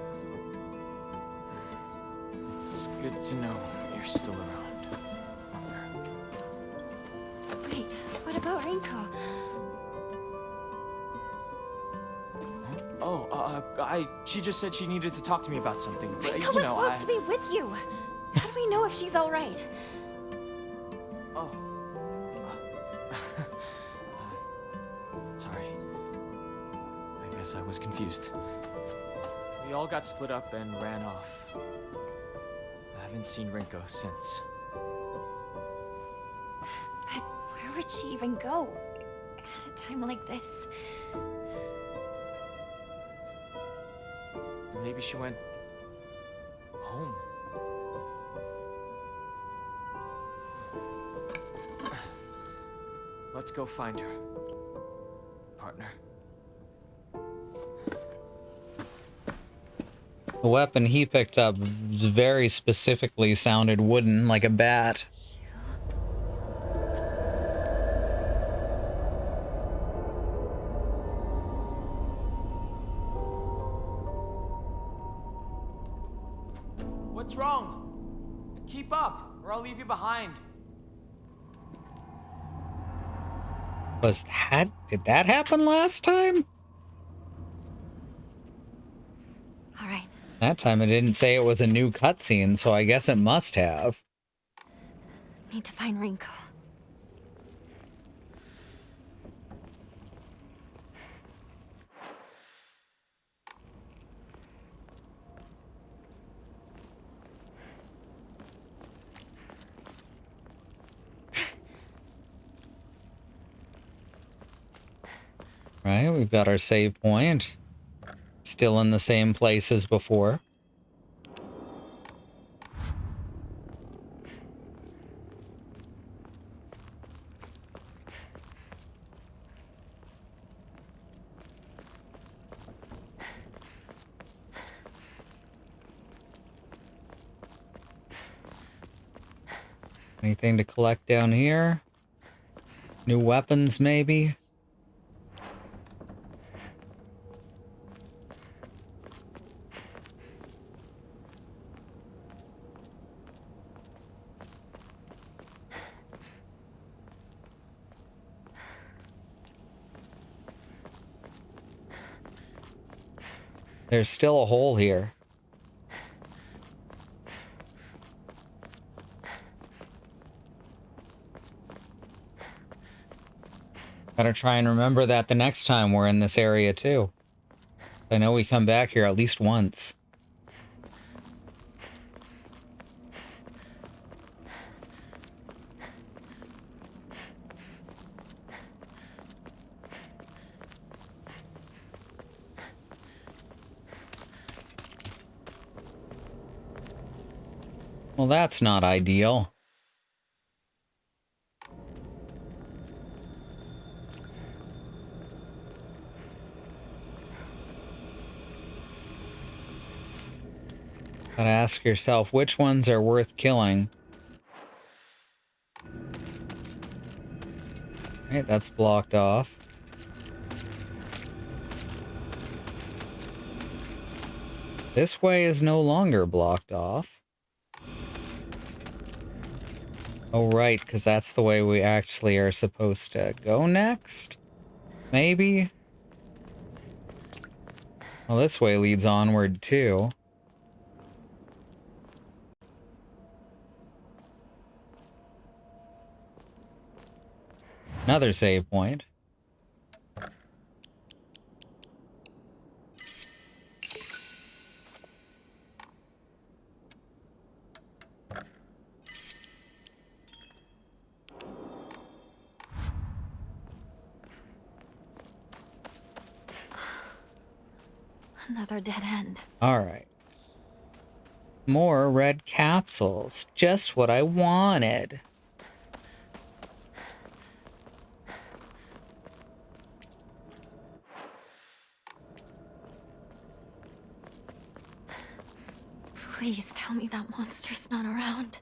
Speaker 8: it's good to know you're still around.
Speaker 4: Wait, what about Rinko?
Speaker 8: She just said she needed to talk to me about something.
Speaker 4: Rinko was supposed to be with you. How do we know if she's all right?
Speaker 8: Oh. Sorry. I guess I was confused. We all got split up and ran off. I haven't seen Rinko since.
Speaker 4: But where would she even go at a time like this?
Speaker 8: Maybe she went home. Let's go find her, partner.
Speaker 1: The weapon he picked up very specifically sounded wooden, like a bat.
Speaker 8: What's wrong? Keep up, or I'll leave you behind.
Speaker 1: Did that happen last time?
Speaker 4: All right.
Speaker 1: That time it didn't say it was a new cutscene, so I guess it must have.
Speaker 4: Need to find Rinko.
Speaker 1: Right, we've got our save point. Still in the same place as before. Anything to collect down here? New weapons, maybe? There's still a hole here. Gotta try and remember that the next time we're in this area, too. I know we come back here at least once. Well, that's not ideal. Gotta ask yourself, which ones are worth killing? Right, that's blocked off. This way is no longer blocked off. Oh, right, because that's the way we actually are supposed to go next? Maybe? Well, this way leads onward, too. Another save point.
Speaker 4: Another dead end.
Speaker 1: All right. More red capsules. Just what I wanted.
Speaker 4: Please tell me that monster's not around.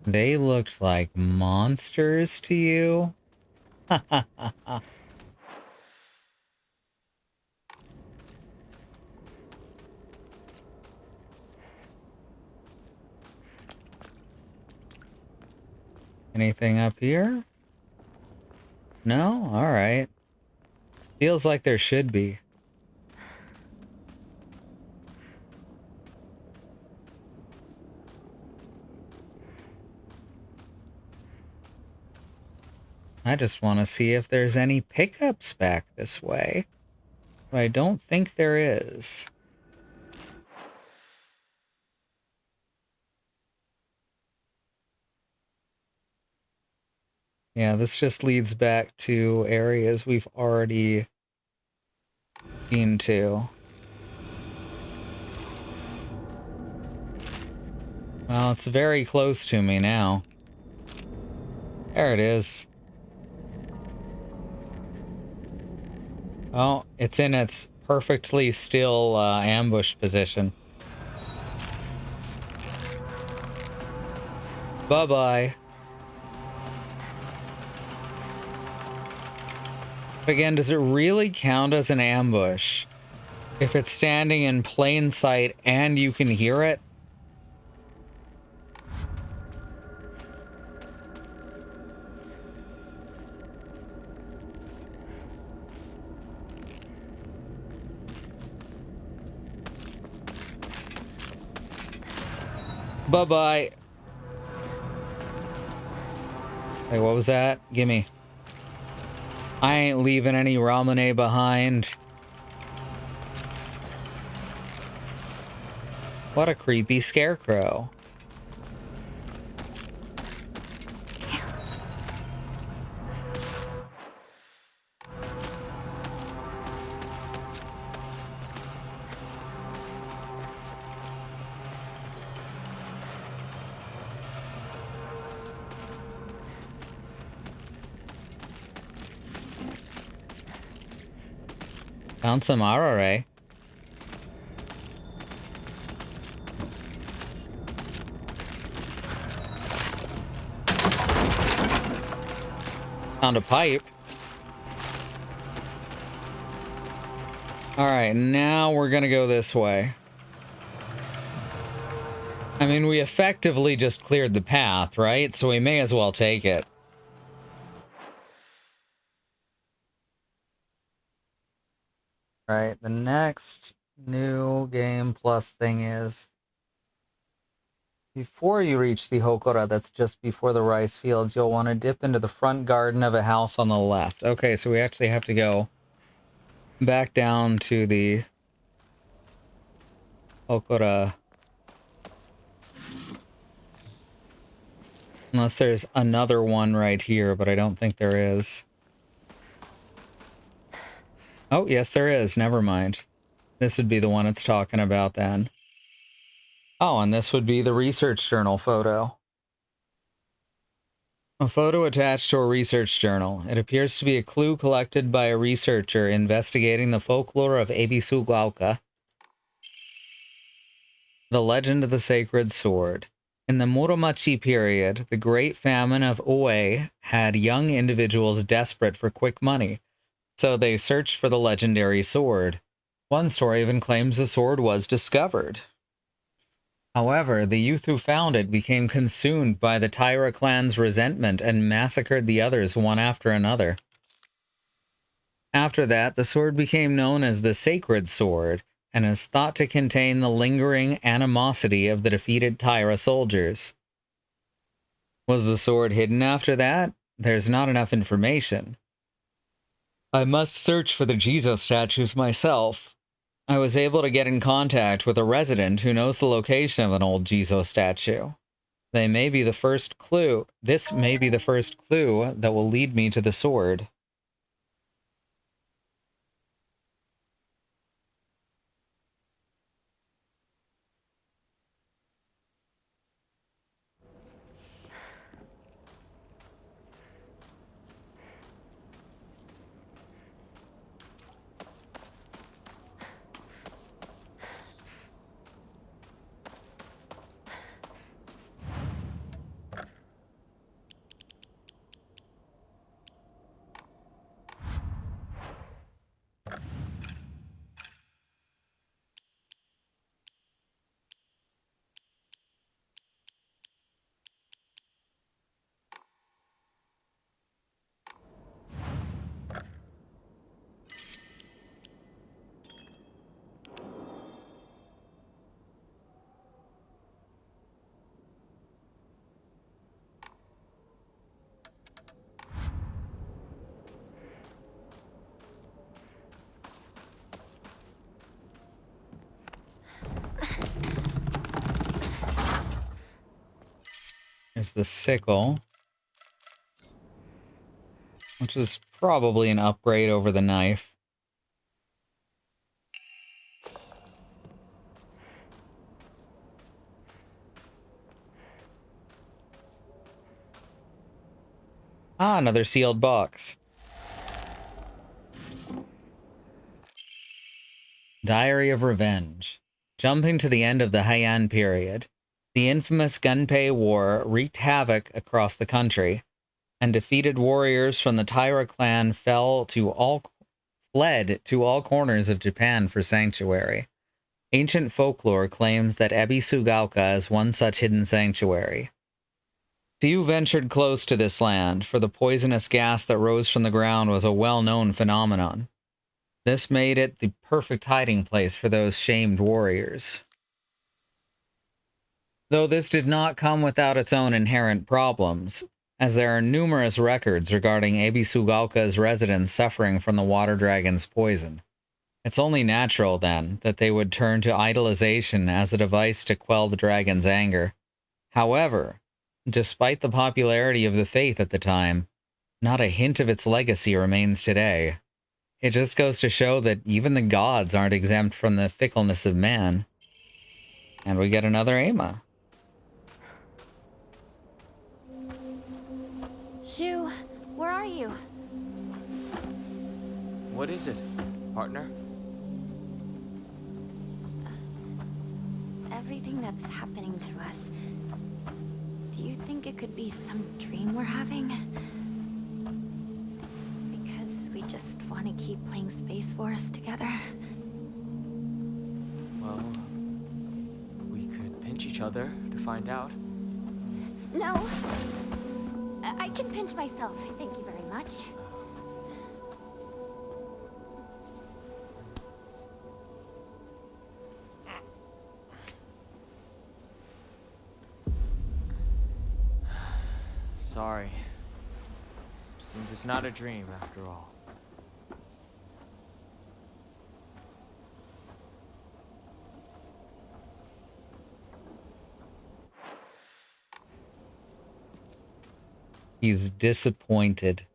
Speaker 1: They looked like monsters to you? Ha ha ha ha. Anything up here? No? Alright. Feels like there should be. I just want to see if there's any pickups back this way. But I don't think there is. Yeah, this just leads back to areas we've already been to. Well, it's very close to me now. There it is. Oh, it's in its perfectly still ambush position. Bye-bye. Again, does it really count as an ambush if it's standing in plain sight and you can hear it? Bye-bye. Hey, what was that? Gimme. I ain't leaving any Ramune behind. What a creepy scarecrow. Found some arare. Found a pipe. All right, now we're gonna go this way. I mean, we effectively just cleared the path, right? So we may as well take it. All right, the next new game plus thing is before you reach the Hokora that's just before the rice fields, you'll want to dip into the front garden of a house on the left. Okay, so we actually have to go back down to the Hokora. Unless there's another one right here, but I don't think there is. Oh, yes, there is. Never mind. This would be the one it's talking about then. Oh, and this would be the research journal photo. A photo attached to a research journal. It appears to be a clue collected by a researcher investigating the folklore of Ebisugaoka, the legend of the sacred sword. In the Muromachi period, the Great Famine of Oe had young individuals desperate for quick money, so they searched for the legendary sword. One story even claims the sword was discovered. However, the youth who found it became consumed by the Taira clan's resentment and massacred the others one after another. After that, the sword became known as the Sacred Sword, and is thought to contain the lingering animosity of the defeated Taira soldiers. Was the sword hidden after that? There's not enough information. I must search for the Jizo statues myself. I was able to get in contact with a resident who knows the location of an old Jizo statue. They may be the first clue. This may be the first clue that will lead me to the sword. Is the sickle, which is probably an upgrade over the knife. Ah, another sealed box. Diary of Revenge. Jumping to the end of the Heian period, the infamous Gunpei War wreaked havoc across the country, and defeated warriors from the Taira clan fled to all corners of Japan for sanctuary. Ancient folklore claims that Ebisugaoka is one such hidden sanctuary. Few ventured close to this land, for the poisonous gas that rose from the ground was a well-known phenomenon. This made it the perfect hiding place for those shamed warriors. Though this did not come without its own inherent problems, as there are numerous records regarding Ebisugaoka's residents suffering from the water dragon's poison. It's only natural, then, that they would turn to idolization as a device to quell the dragon's anger. However, despite the popularity of the faith at the time, not a hint of its legacy remains today. It just goes to show that even the gods aren't exempt from the fickleness of man. And we get another Ama.
Speaker 4: Shu, where are you?
Speaker 8: What is it, partner?
Speaker 4: everything that's happening to us, do you think it could be some dream we're having? Because we just want to keep playing Space Force together?
Speaker 10: Well, we could pinch each other to find out.
Speaker 4: No. I can pinch myself. Thank you very much.
Speaker 10: Sorry. Seems it's not a dream after all.
Speaker 1: He's disappointed.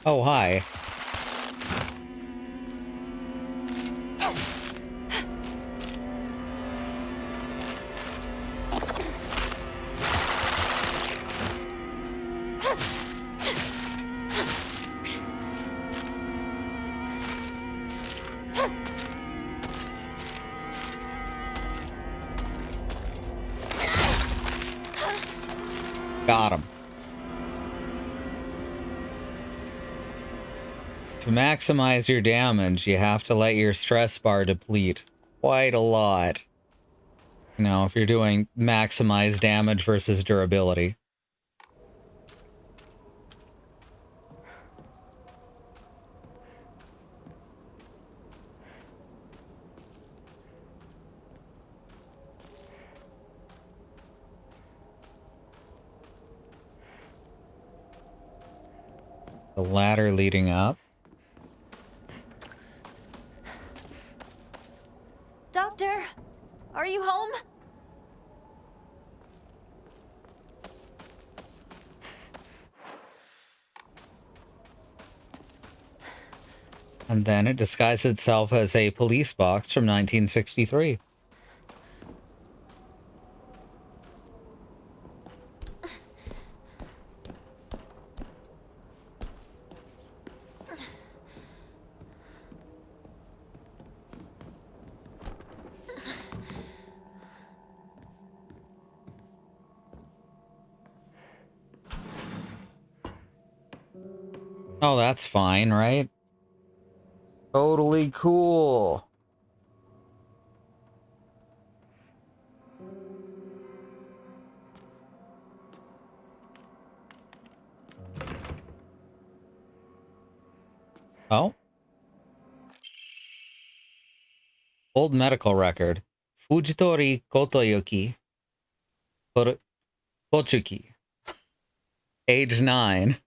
Speaker 1: Oh, hi. Got him. To maximize your damage, you have to let your stress bar deplete quite a lot. You know, if you're doing maximize damage versus durability. The ladder leading up.
Speaker 4: Doctor, are you home?
Speaker 1: And then it disguised itself as a police box from 1963. Oh, that's fine, right? Totally cool. Oh. Old medical record. Fujitori Kotoyuki. Kochuki. Age 9.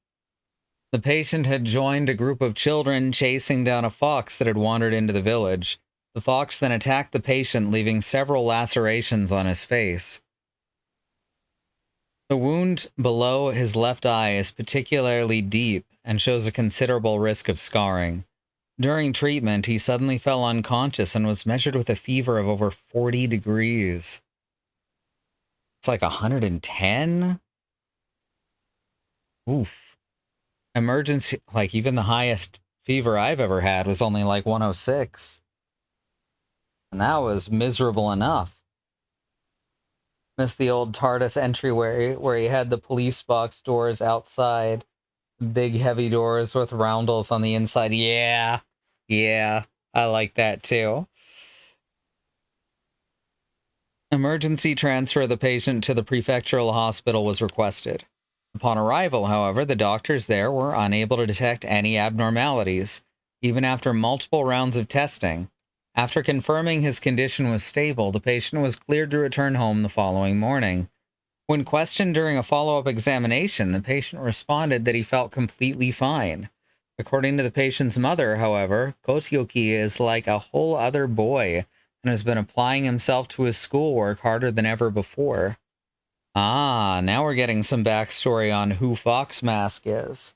Speaker 1: The patient had joined a group of children chasing down a fox that had wandered into the village. The fox then attacked the patient, leaving several lacerations on his face. The wound below his left eye is particularly deep and shows a considerable risk of scarring. During treatment, he suddenly fell unconscious and was measured with a fever of over 40 degrees. It's like 110? Oof. Emergency, like even the highest fever I've ever had was only like 106. And that was miserable enough. Missed the old TARDIS entryway where he had the police box doors outside. Big heavy doors with roundels on the inside. Yeah. Yeah. I like that too. Emergency transfer of the patient to the prefectural hospital was requested. Upon arrival, however, the doctors there were unable to detect any abnormalities, even after multiple rounds of testing. After confirming his condition was stable, the patient was cleared to return home the following morning. When questioned during a follow-up examination, the patient responded that he felt completely fine. According to the patient's mother, however, Kotsuki is like a whole other boy and has been applying himself to his schoolwork harder than ever before. Ah, now we're getting some backstory on who Fox Mask is.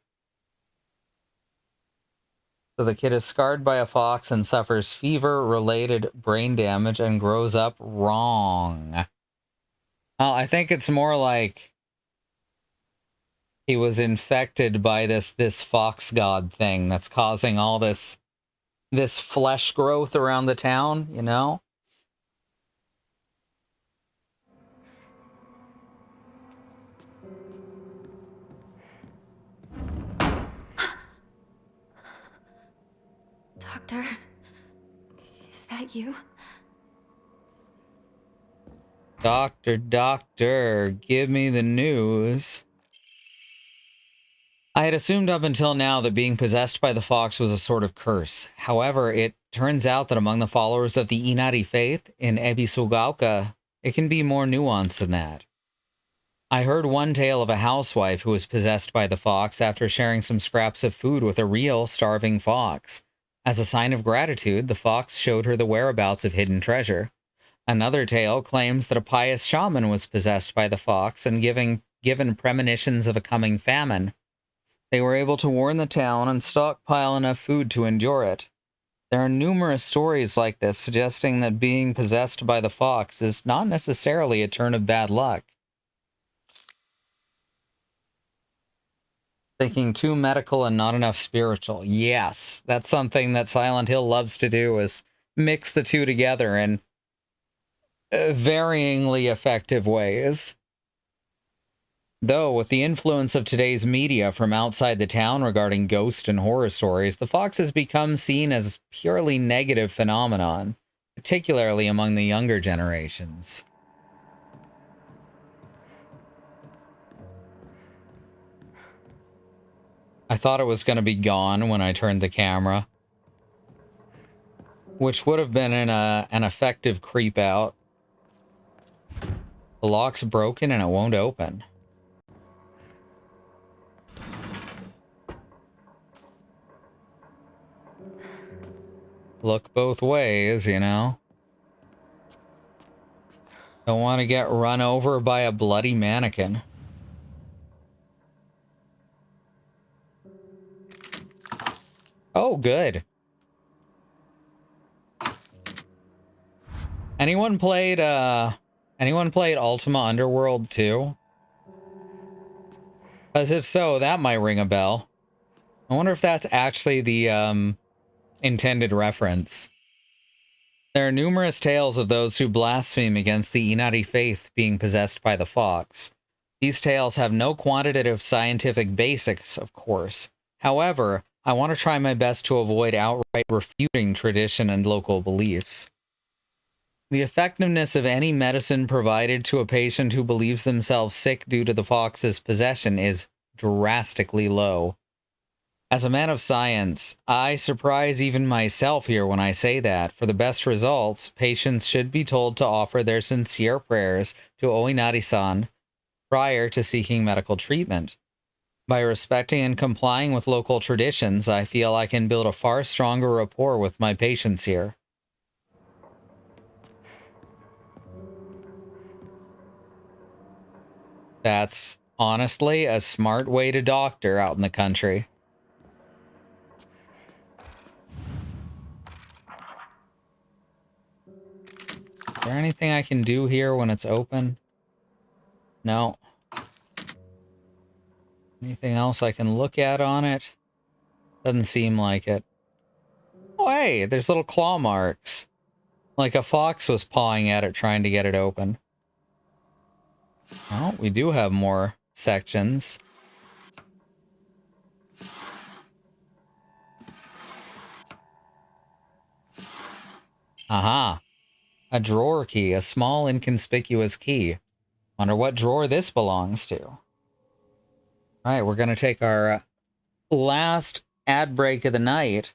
Speaker 1: So the kid is scarred by a fox and suffers fever-related brain damage and grows up wrong. Well, I think it's more like He was infected by this fox god thing that's causing all this flesh growth around the town, you know?
Speaker 4: Doctor, is that you?
Speaker 1: Doctor, give me the news. I had assumed up until now that being possessed by the fox was a sort of curse. However, it turns out that among the followers of the Inari faith in Ebisugaoka, it can be more nuanced than that. I heard one tale of a housewife who was possessed by the fox after sharing some scraps of food with a real starving fox. As a sign of gratitude, the fox showed her the whereabouts of hidden treasure. Another tale claims that a pious shaman was possessed by the fox and given premonitions of a coming famine. They were able to warn the town and stockpile enough food to endure it. There are numerous stories like this suggesting that being possessed by the fox is not necessarily a turn of bad luck. Thinking too medical and not enough spiritual. Yes, that's something that Silent Hill loves to do, is mix the two together in varyingly effective ways. Though, with the influence of today's media from outside the town regarding ghost and horror stories, the fox has become seen as a purely negative phenomenon, particularly among the younger generations. I thought it was going to be gone when I turned the camera, which would have been an effective creep out. The lock's broken and it won't open. Look both ways, you know? Don't want to get run over by a bloody mannequin. Oh, good. Anyone played Ultima Underworld 2? Because if so, that might ring a bell. I wonder if that's actually the intended reference. There are numerous tales of those who blaspheme against the Inari faith being possessed by the fox. These tales have no quantitative scientific basics, of course. However, I want to try my best to avoid outright refuting tradition and local beliefs. The effectiveness of any medicine provided to a patient who believes themselves sick due to the fox's possession is drastically low. As a man of science, I surprise even myself here when I say that, for the best results, patients should be told to offer their sincere prayers to Oinari-san prior to seeking medical treatment. By respecting and complying with local traditions, I feel I can build a far stronger rapport with my patients here. That's honestly a smart way to doctor out in the country. Is there anything I can do here when it's open? No. Anything else I can look at on it? Doesn't seem like it. Oh, hey, there's little claw marks. Like a fox was pawing at it trying to get it open. Oh, we do have more sections. Aha. A drawer key, a small inconspicuous key. Wonder what drawer this belongs to. All right, we're going to take our last ad break of the night.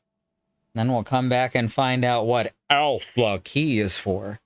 Speaker 1: Then we'll come back and find out what Alpha Key is for.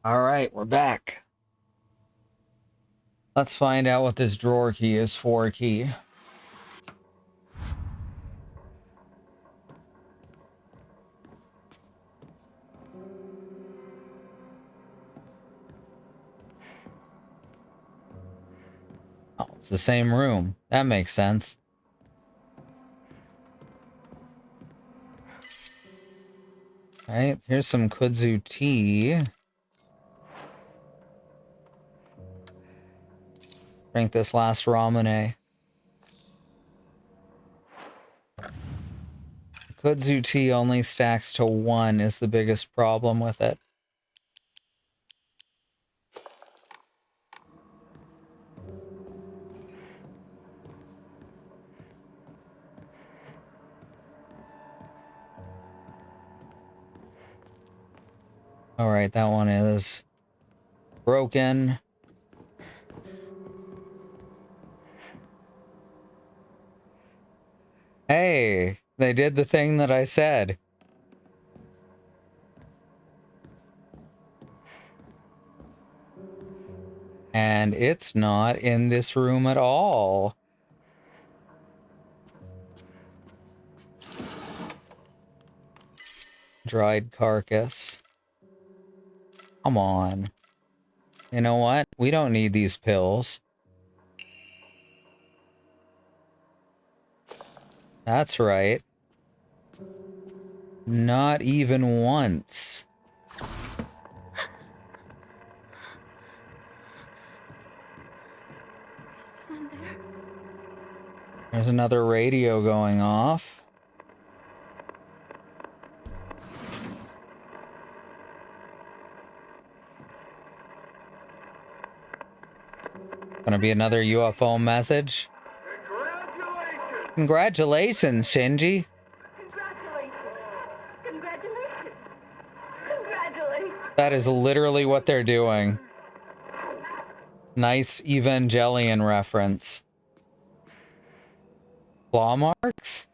Speaker 1: All right, we're back. Let's find out what this drawer key is for key. Oh, it's the same room. That makes sense. All right, here's some kudzu tea. Drink this last ramune. Kudzu tea only stacks to 1 is the biggest problem with it. All right, that one is broken. Hey, they did the thing that I said. And it's not in this room at all. Dried carcass. Come on. You know what? We don't need these pills. That's right. Not even once.
Speaker 4: Is someone there?
Speaker 1: There's another radio going off. Gonna be another UFO message. Congratulations, Shinji.
Speaker 6: Congratulations. Congratulations.
Speaker 1: That is literally what they're doing. Nice Evangelion reference. Claw marks?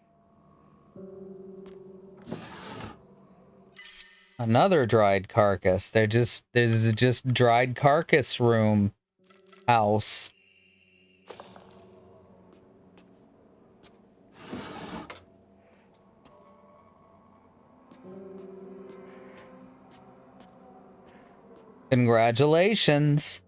Speaker 1: Another dried carcass. There's just dried carcass room house. Congratulations.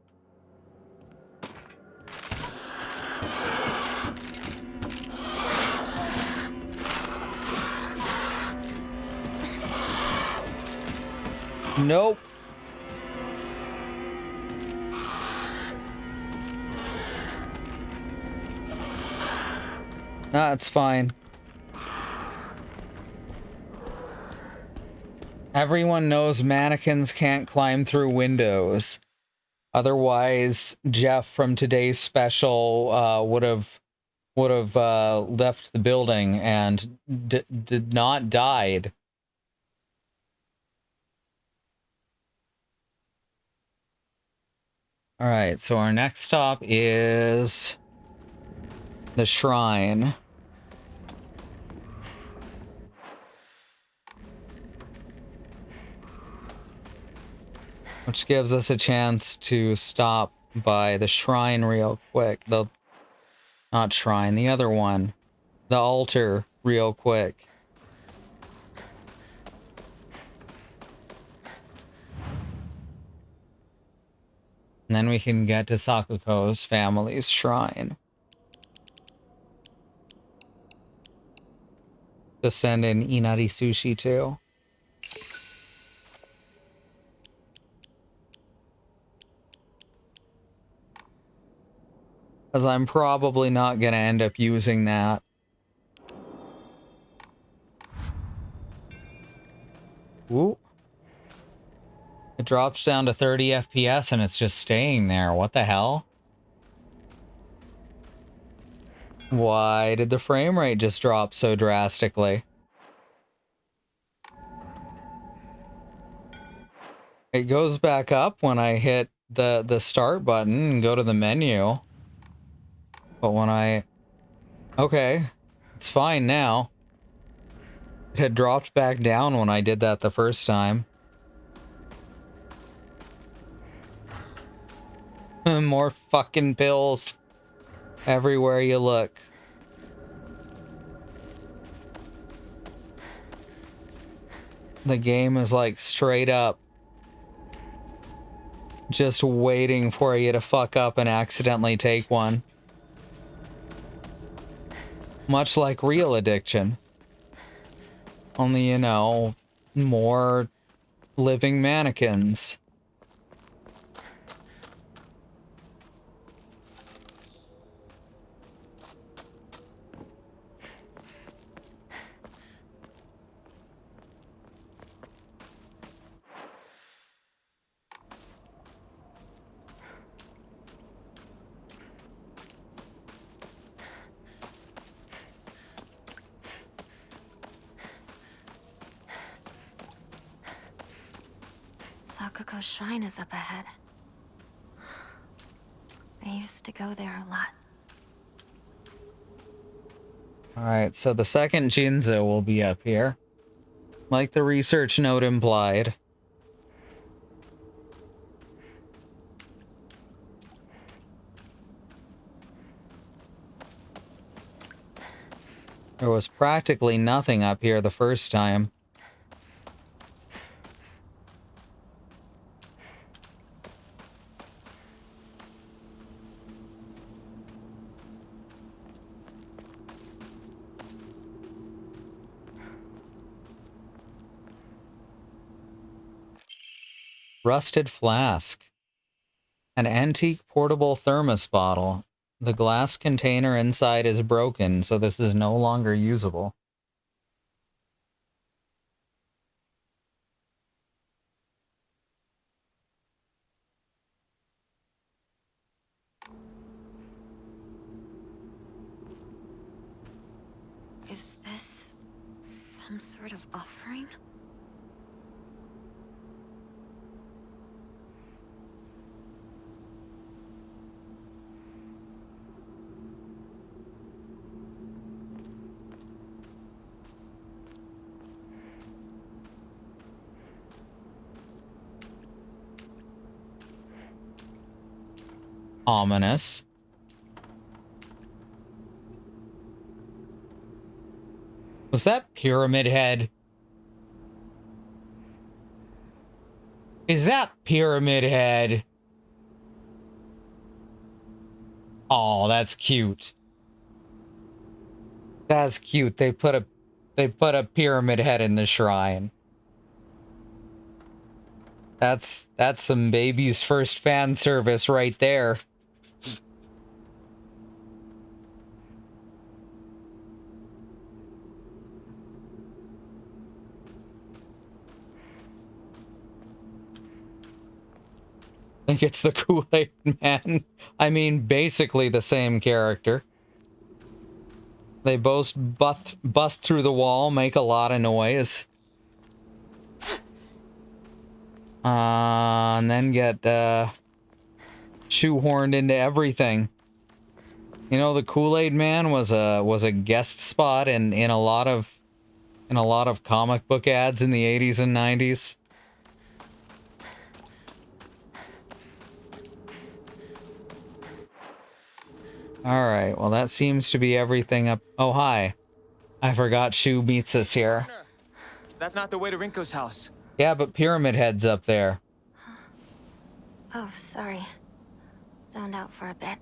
Speaker 1: Nope. Nah, it's fine. Everyone knows mannequins can't climb through windows. Otherwise, Jeff from today's special would have left the building and did not died. All right, so our next stop is the shrine. Which gives us a chance to stop by the shrine real quick. Not shrine, the other one. The altar real quick. And then we can get to Sakuko's family's shrine. To send in Inari Sushi too. Because I'm probably not going to end up using that. Ooh. It drops down to 30 FPS and it's just staying there. What the hell? Why did the frame rate just drop so drastically? It goes back up when I hit the start button and go to the menu. But when I... Okay. It's fine now. It had dropped back down when I did that the first time. More fucking pills everywhere you look. The game is like straight up just waiting for you to fuck up and accidentally take one. Much like real addiction. Only, you know, more living mannequins.
Speaker 4: Sakuko's shrine is up ahead. I used to go there a lot.
Speaker 1: Alright, so the second Jinzo will be up here. Like the research note implied. There was practically nothing up here the first time. Rusted flask. An antique portable thermos bottle. The glass container inside is broken, so this is no longer usable.
Speaker 4: Is this some sort of offering?
Speaker 1: Ominous. Was that Pyramid Head? Is that Pyramid Head? Oh, that's cute. That's cute. They put a Pyramid Head in the shrine. That's some baby's first fan service right there. I think it's the Kool-Aid Man. I mean, basically the same character. They both bust through the wall, make a lot of noise. And then get shoehorned into everything. You know, the Kool-Aid Man was a guest spot in a lot of comic book ads in the 80s and 90s. Alright, well that seems to be everything up. Oh, hi. I forgot Shu meets us here.
Speaker 10: That's not the way to Rinko's house.
Speaker 1: Yeah, but Pyramid Head's up there.
Speaker 4: Oh, sorry. Zoned out for a bit.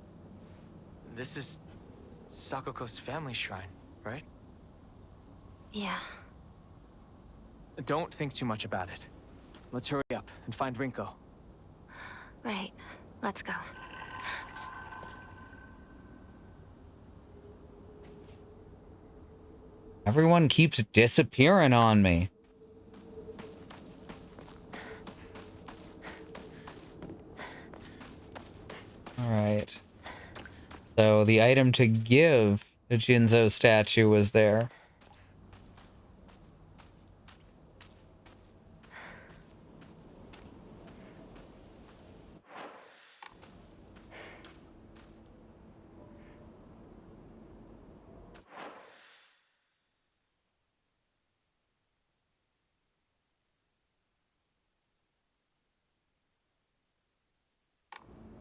Speaker 10: This is Sakuko's family shrine, right?
Speaker 4: Yeah.
Speaker 10: Don't think too much about it. Let's hurry up and find Rinko.
Speaker 4: Right. Let's go.
Speaker 1: Everyone keeps disappearing on me. Alright. So the item to give the Jinzo statue was there.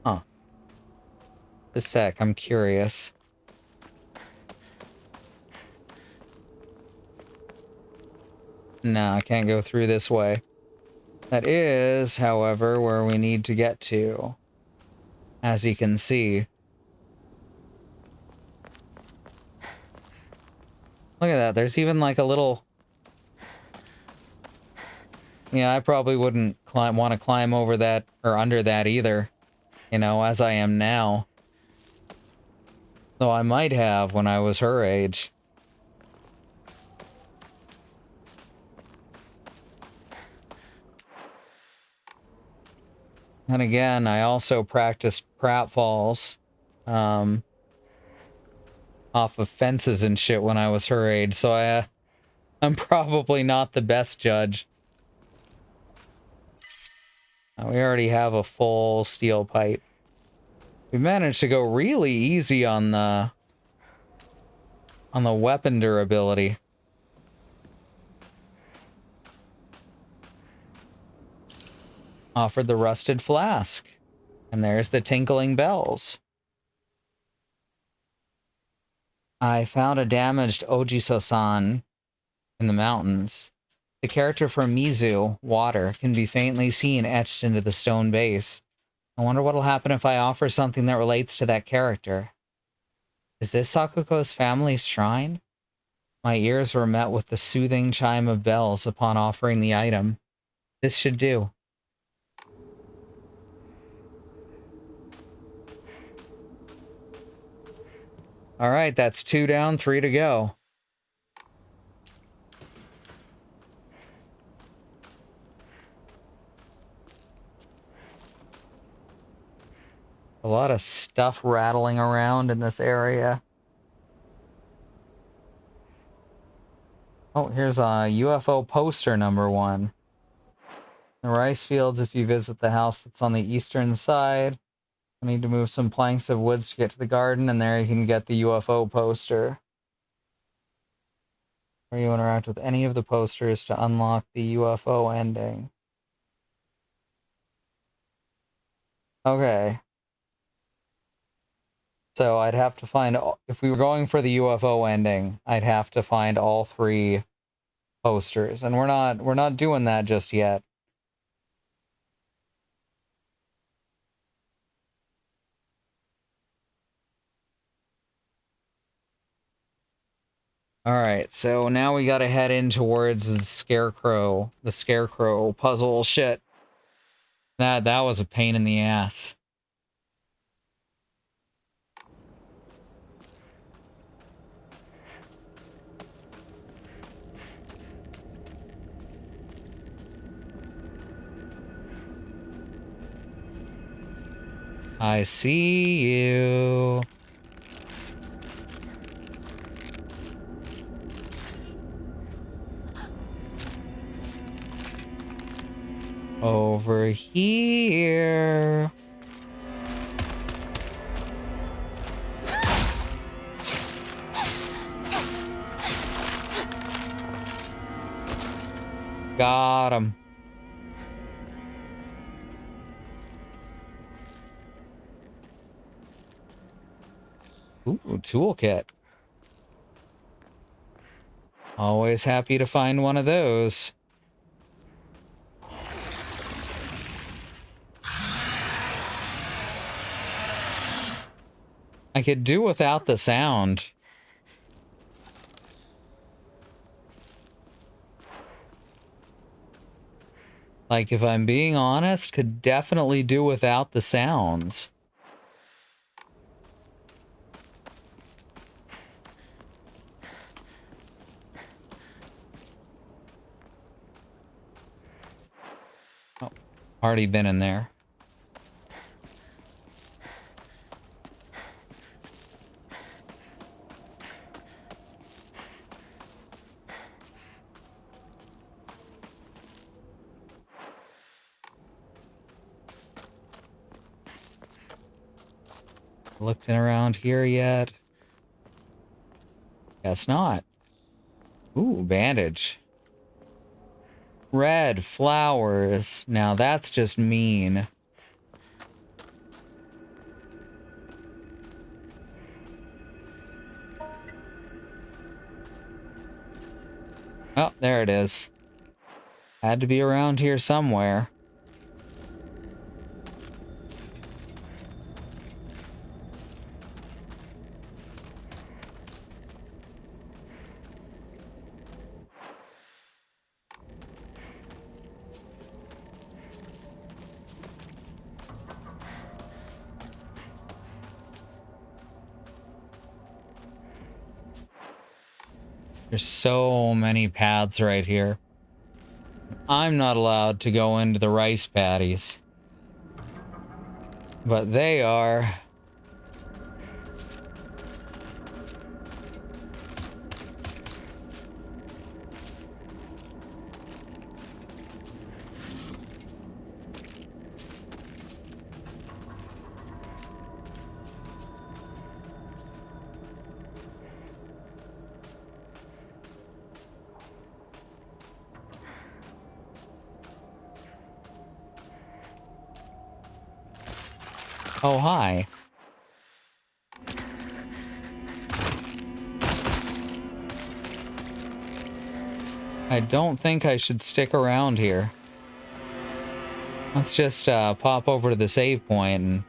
Speaker 1: Huh. A sec, I'm curious. No, I can't go through this way. That is, however, where we need to get to. As you can see. Look at that, there's even like a little... Yeah, I probably wouldn't want to climb over that or under that either. You know, as I am now. Though I might have when I was her age. And again, I also practiced pratfalls off of fences and shit when I was her age, so I'm probably not the best judge. We already have a full steel pipe. We managed to go really easy on the weapon durability. Offered the rusted flask. And there's the tinkling bells. I found a damaged Ojiso-san in the mountains. The character from Mizu, water, can be faintly seen etched into the stone base. I wonder what'll happen if I offer something that relates to that character. Is this Sakuko's family's shrine? My ears were met with the soothing chime of bells upon offering the item. This should do. All right, that's 2 down, 3 to go. A lot of stuff rattling around in this area. Oh, here's a UFO poster #1. The rice fields, if you visit the house that's on the eastern side. I need to move some planks of woods to get to the garden, and there you can get the UFO poster. Or you interact with any of the posters to unlock the UFO ending. Okay. So I'd have to find, if we were going for the UFO ending, I'd have to find all 3 posters, and we're not doing that just yet. All right, so now we gotta head in towards the scarecrow puzzle shit. That was a pain in the ass. I see you. Over here. Got him. Ooh, toolkit. Always happy to find one of those. I could do without the sound. Like, if I'm being honest, could definitely do without the sounds. Oh, already been in there. Looked in around here yet? Guess not. Ooh, bandage. Red flowers. Now that's just mean. Oh, there it is. Had to be around here somewhere. There's so many paths right here. I'm not allowed to go into the rice paddies. But they are. Oh, hi. I don't think I should stick around here. Let's just pop over to the save point and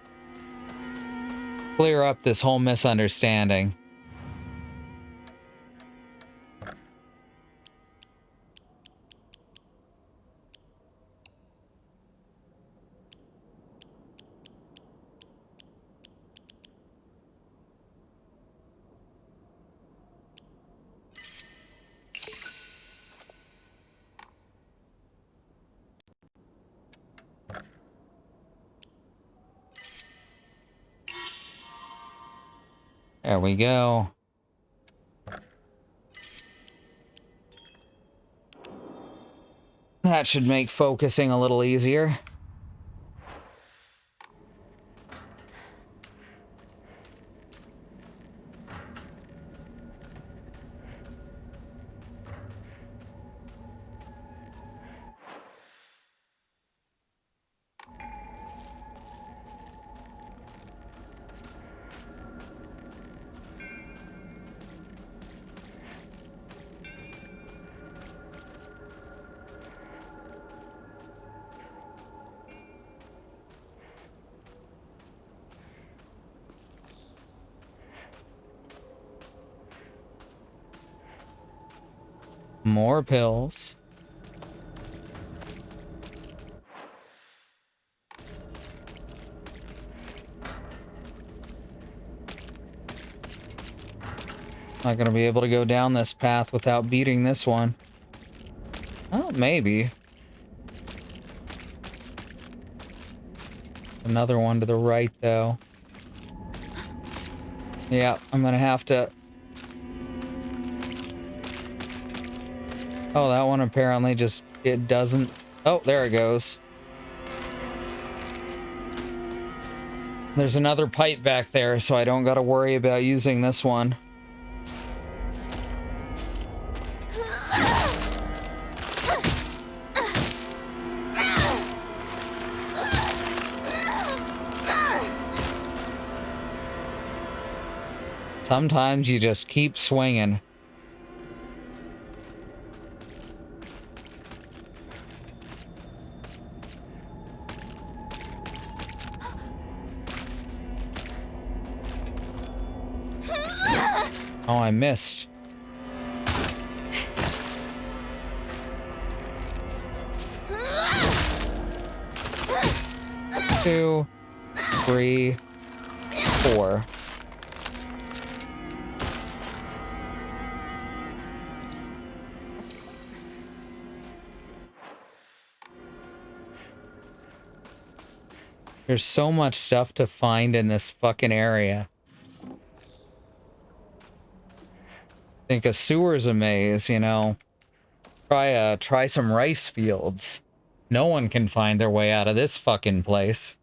Speaker 1: clear up this whole misunderstanding. There we go. That should make focusing a little easier. More pills. Not gonna be able to go down this path without beating this one. Oh, maybe. Another one to the right, though. Yeah, I'm gonna have to... Oh, that one apparently just... It doesn't... Oh, there it goes. There's another pipe back there, so I don't gotta worry about using this one. Sometimes you just keep swinging. Oh, I missed. Two, three, four. There's so much stuff to find in this fucking area. Think a sewer's a maze, you know. Try some rice fields. No one can find their way out of this fucking place.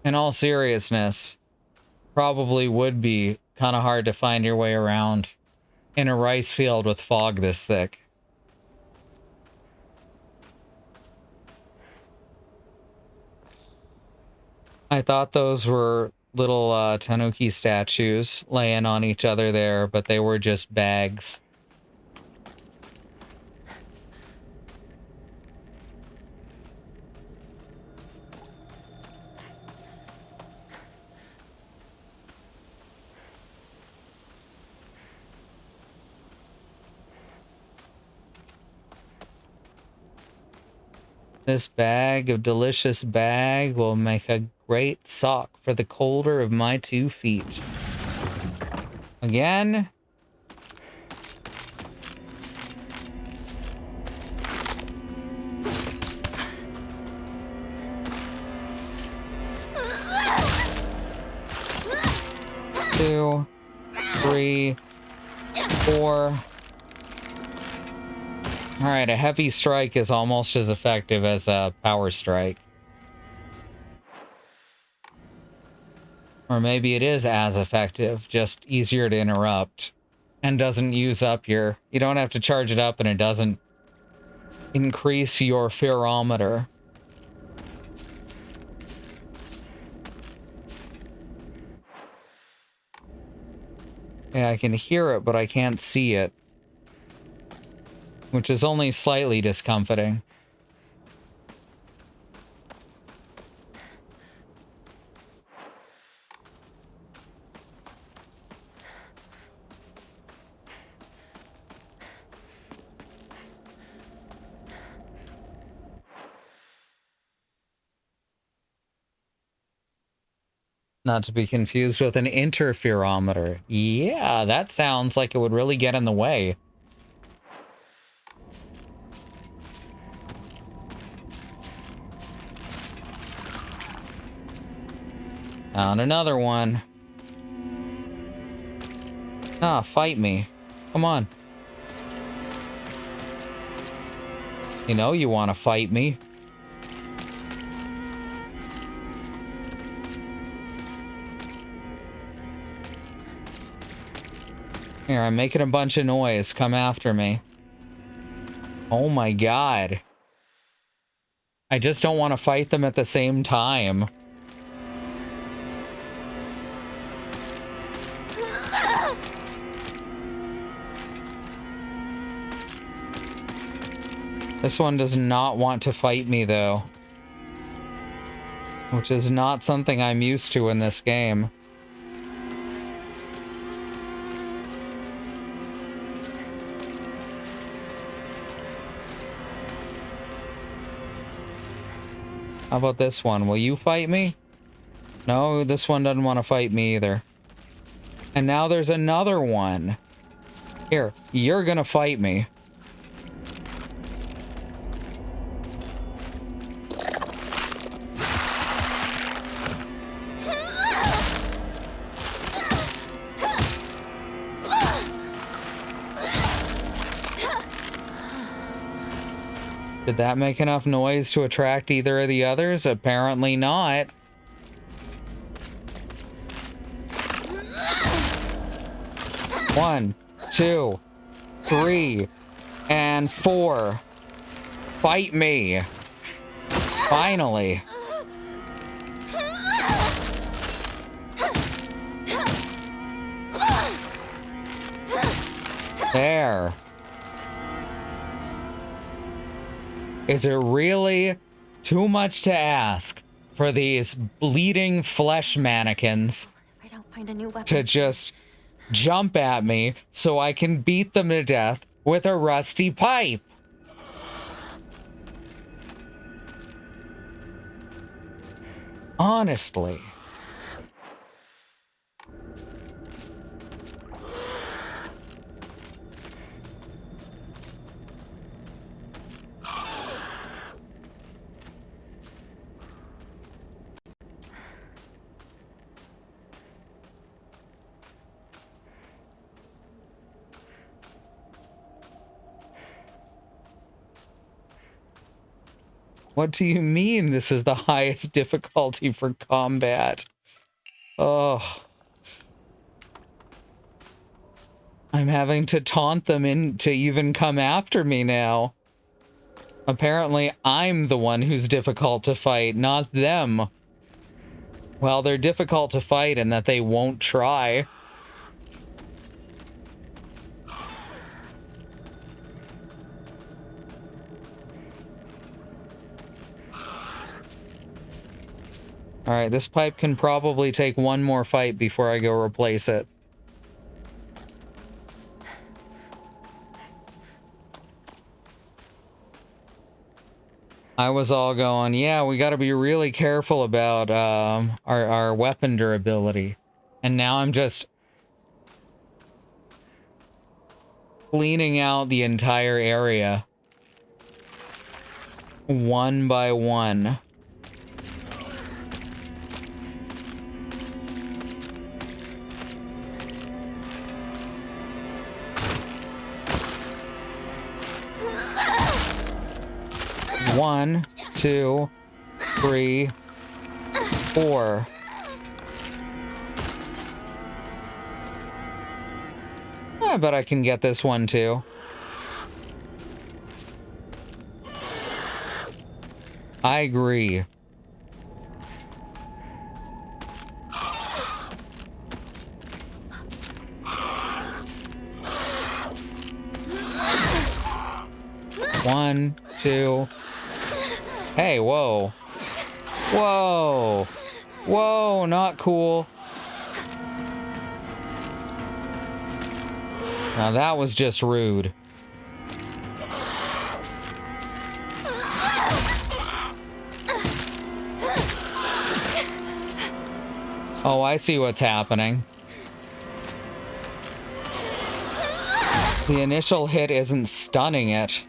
Speaker 1: In all seriousness, probably would be kind of hard to find your way around in a rice field with fog this thick. I thought those were little tanuki statues laying on each other there, but they were just bags. This bag of delicious bag will make a great sock for the colder of my 2 feet. Again? Two, 3, 4. All right, a heavy strike is almost as effective as a power strike. Or maybe it is as effective, just easier to interrupt. And doesn't use up your... You don't have to charge it up and it doesn't increase your fearometer. Yeah, I can hear it, but I can't see it. Which is only slightly discomforting. Not to be confused with an interferometer. Yeah, that sounds like it would really get in the way. Found another one. Ah, fight me. Come on. You know you want to fight me. Here, I'm making a bunch of noise. Come after me. Oh my god. I just don't want to fight them at the same time. This one does not want to fight me, though. Which is not something I'm used to in this game. How about this one? Will you fight me? No, this one doesn't want to fight me either. And now there's another one. Here, you're gonna fight me. Did that make enough noise to attract either of the others? Apparently not. One, 2, 3, and 4. Fight me. Finally. There. Is it really too much to ask for these bleeding flesh mannequins
Speaker 4: I don't find a new weapon
Speaker 1: to just jump at me so I can beat them to death with a rusty pipe? Honestly. What do you mean this is the highest difficulty for combat? Oh. I'm having to taunt them in to even come after me now. Apparently, I'm the one who's difficult to fight, not them. Well, they're difficult to fight in that they won't try. All right, this pipe can probably take one more fight before I go replace it. I was all going, yeah, we got to be really careful about our weapon durability. And now I'm just cleaning out the entire area. One by one. One, two, three, four. I bet I can get this one too. I agree. One, two. Hey, whoa. Whoa. Whoa, not cool. Now that was just rude. Oh, I see what's happening. The initial hit isn't stunning it.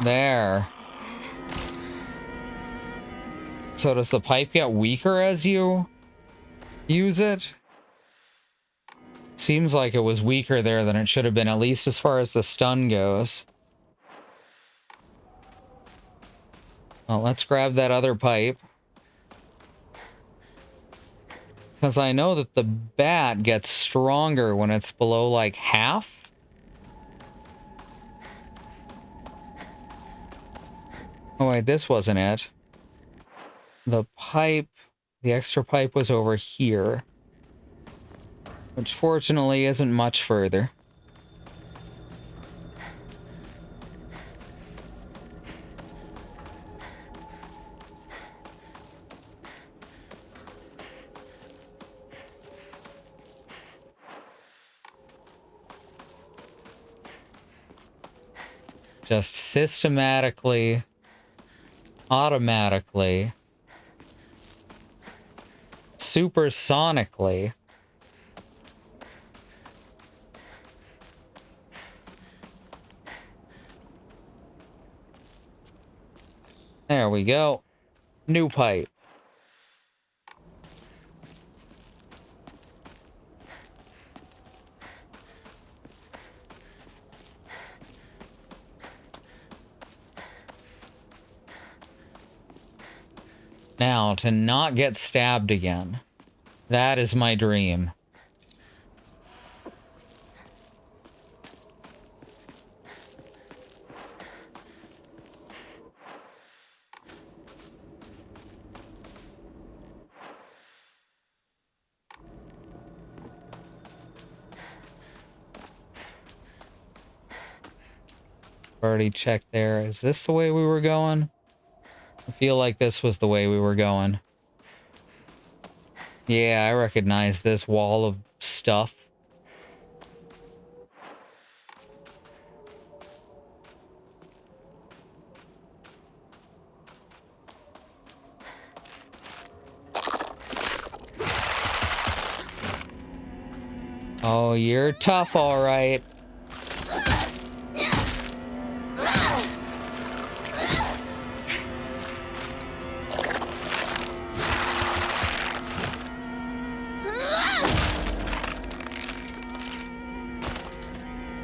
Speaker 1: There. So does the pipe get weaker as you use it? Seems like it was weaker there than it should have been, at least as far as the stun goes. Well, let's grab that other pipe. Because I know that the bat gets stronger when it's below like half. Oh wait, this wasn't it. The pipe, the extra pipe was over here. Which fortunately isn't much further. Just systematically, automatically, supersonically. There we go. New pipe. Now, to not get stabbed again. That is my dream. Already checked there. Is this the way we were going? I feel like this was the way we were going. Yeah, I recognize this wall of stuff. Oh, you're tough, all right.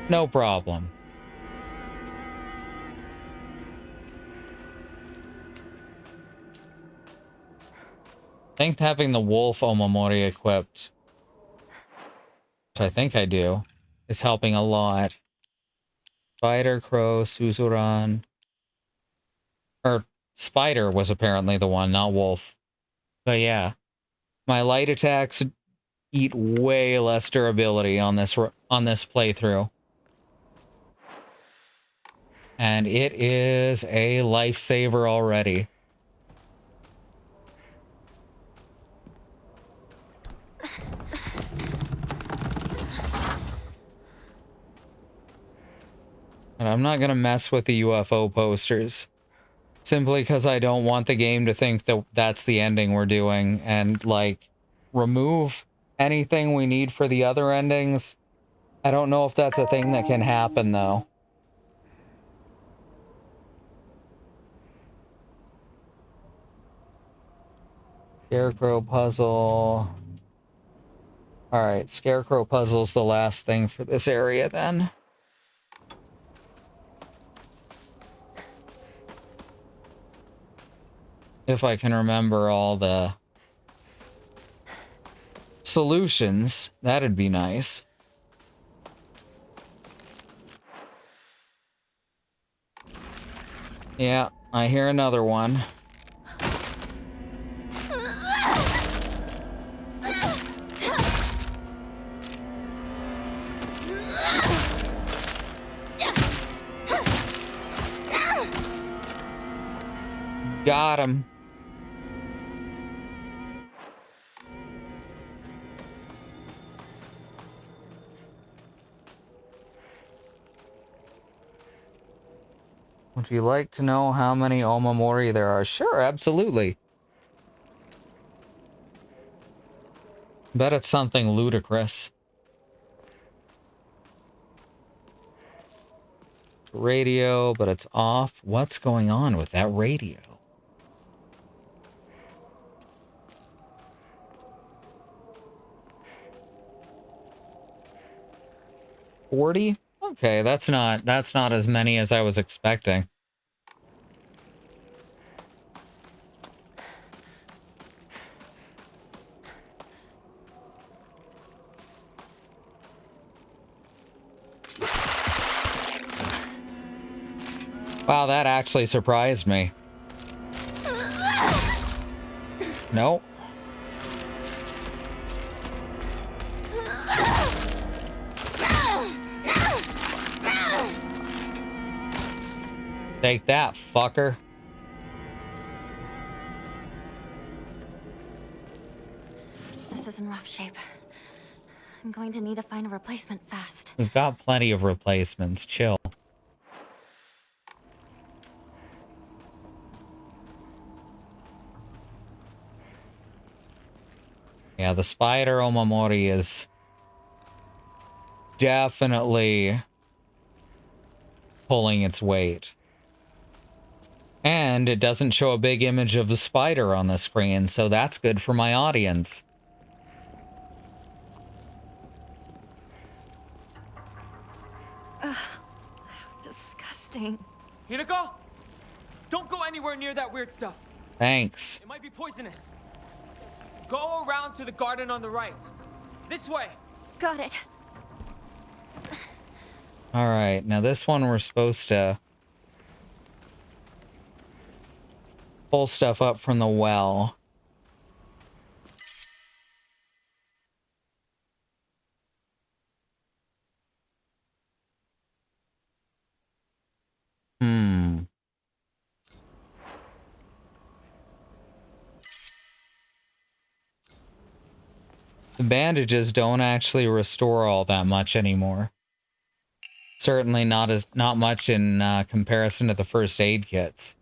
Speaker 1: No problem. I think having the wolf Omamori equipped, which I think I do, is helping a lot. Spider, crow, Suzuran. Or Spider was apparently the one, not wolf. But yeah, my light attacks eat way less durability on this playthrough. And it is a lifesaver already. And I'm not going to mess with the UFO posters. Simply because I don't want the game to think that that's the ending we're doing. And, like, remove anything we need for the other endings. I don't know if that's a thing that can happen, though. Scarecrow puzzle. Alright, Scarecrow puzzle's the last thing for this area, then. If I can remember all the solutions, that'd be nice. Yeah, I hear another one. Got him. Would you like to know how many Omamori there are? Sure, absolutely. Bet it's something ludicrous. Radio, but it's off. What's going on with that radio? $40? Okay, that's not as many as I was expecting. Wow, that actually surprised me. Nope. Take that, fucker.
Speaker 4: This is in rough shape. I'm going to need to find a replacement fast.
Speaker 1: We've got plenty of replacements. Chill. Yeah, the spider Omamori is definitely pulling its weight. And it doesn't show a big image of the spider on the screen, so that's good for my audience.
Speaker 4: Ugh, disgusting.
Speaker 10: Hinako? Don't go anywhere near that weird stuff.
Speaker 1: Thanks.
Speaker 10: It might be poisonous. Go around to the garden on the right. This way.
Speaker 4: Got it.
Speaker 1: All right, now this one we're supposed to pull stuff up from the well. The bandages don't actually restore all that much anymore. Certainly not much in comparison to the first aid kits.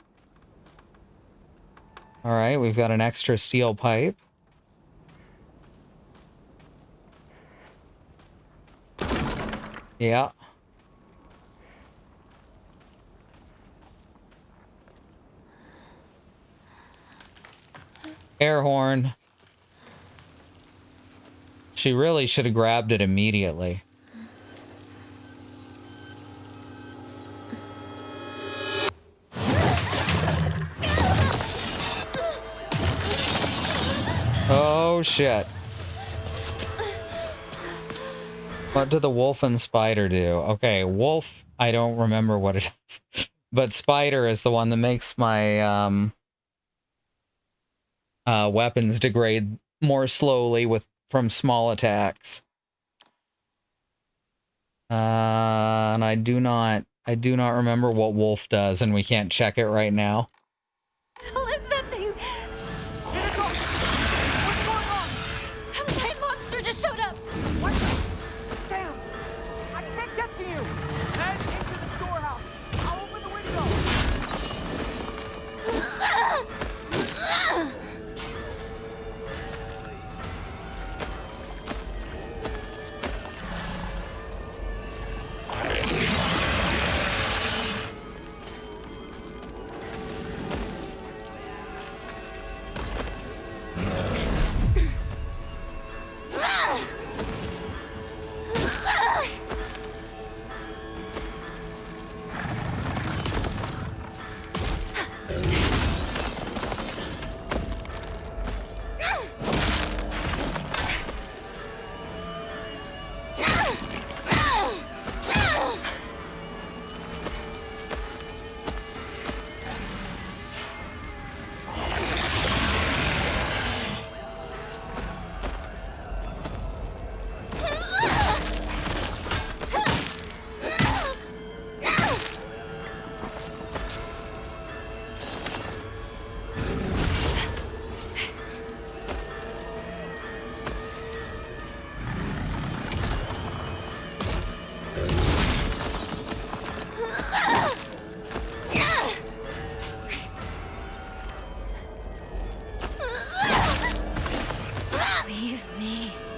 Speaker 1: All right, we've got an extra steel pipe. Yeah. Air horn. She really should have grabbed it immediately. Oh, shit. What did the wolf and spider do? Okay, wolf, I don't remember what it is. But Spider is the one that makes my weapons degrade more slowly from small attacks. And I do not remember what Wolf does, and we can't check it right now.
Speaker 6: Hell is that thing? What's going on? Some giant monster just showed up.
Speaker 9: What? Damn! I can't get to you! Head into the storehouse. I'll open the window.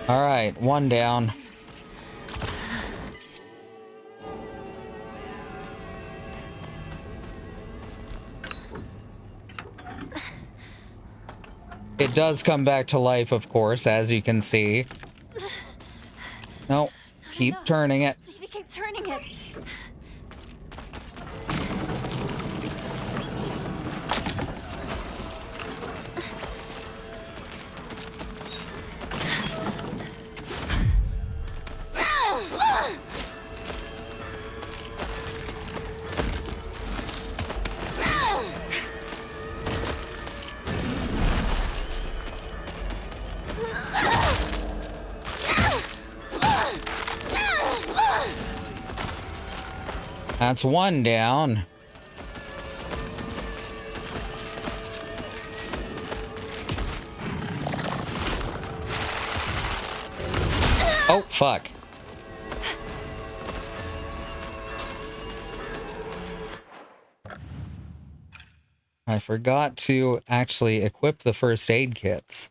Speaker 1: All right, one down. It does come back to life, of course, as you can see. No, keep turning it.
Speaker 6: I need to keep turning it.
Speaker 1: That's one down. Oh, fuck. I forgot to actually equip the first aid kits.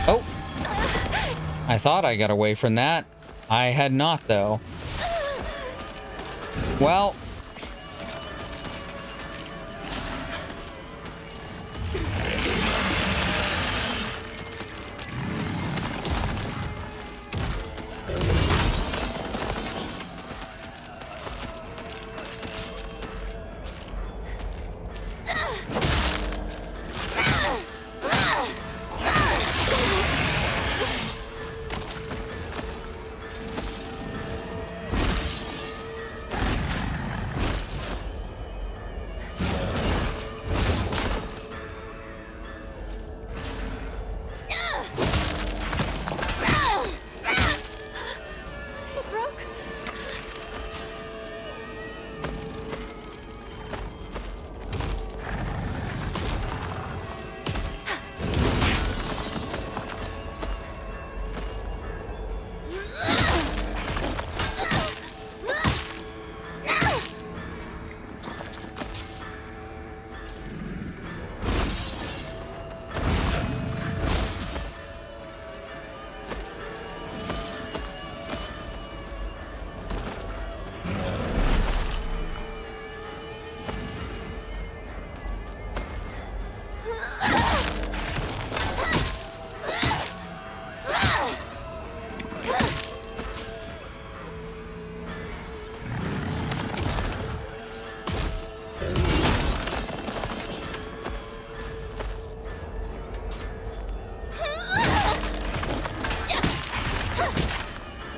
Speaker 1: Oh! I thought I got away from that. I had not, though. Well...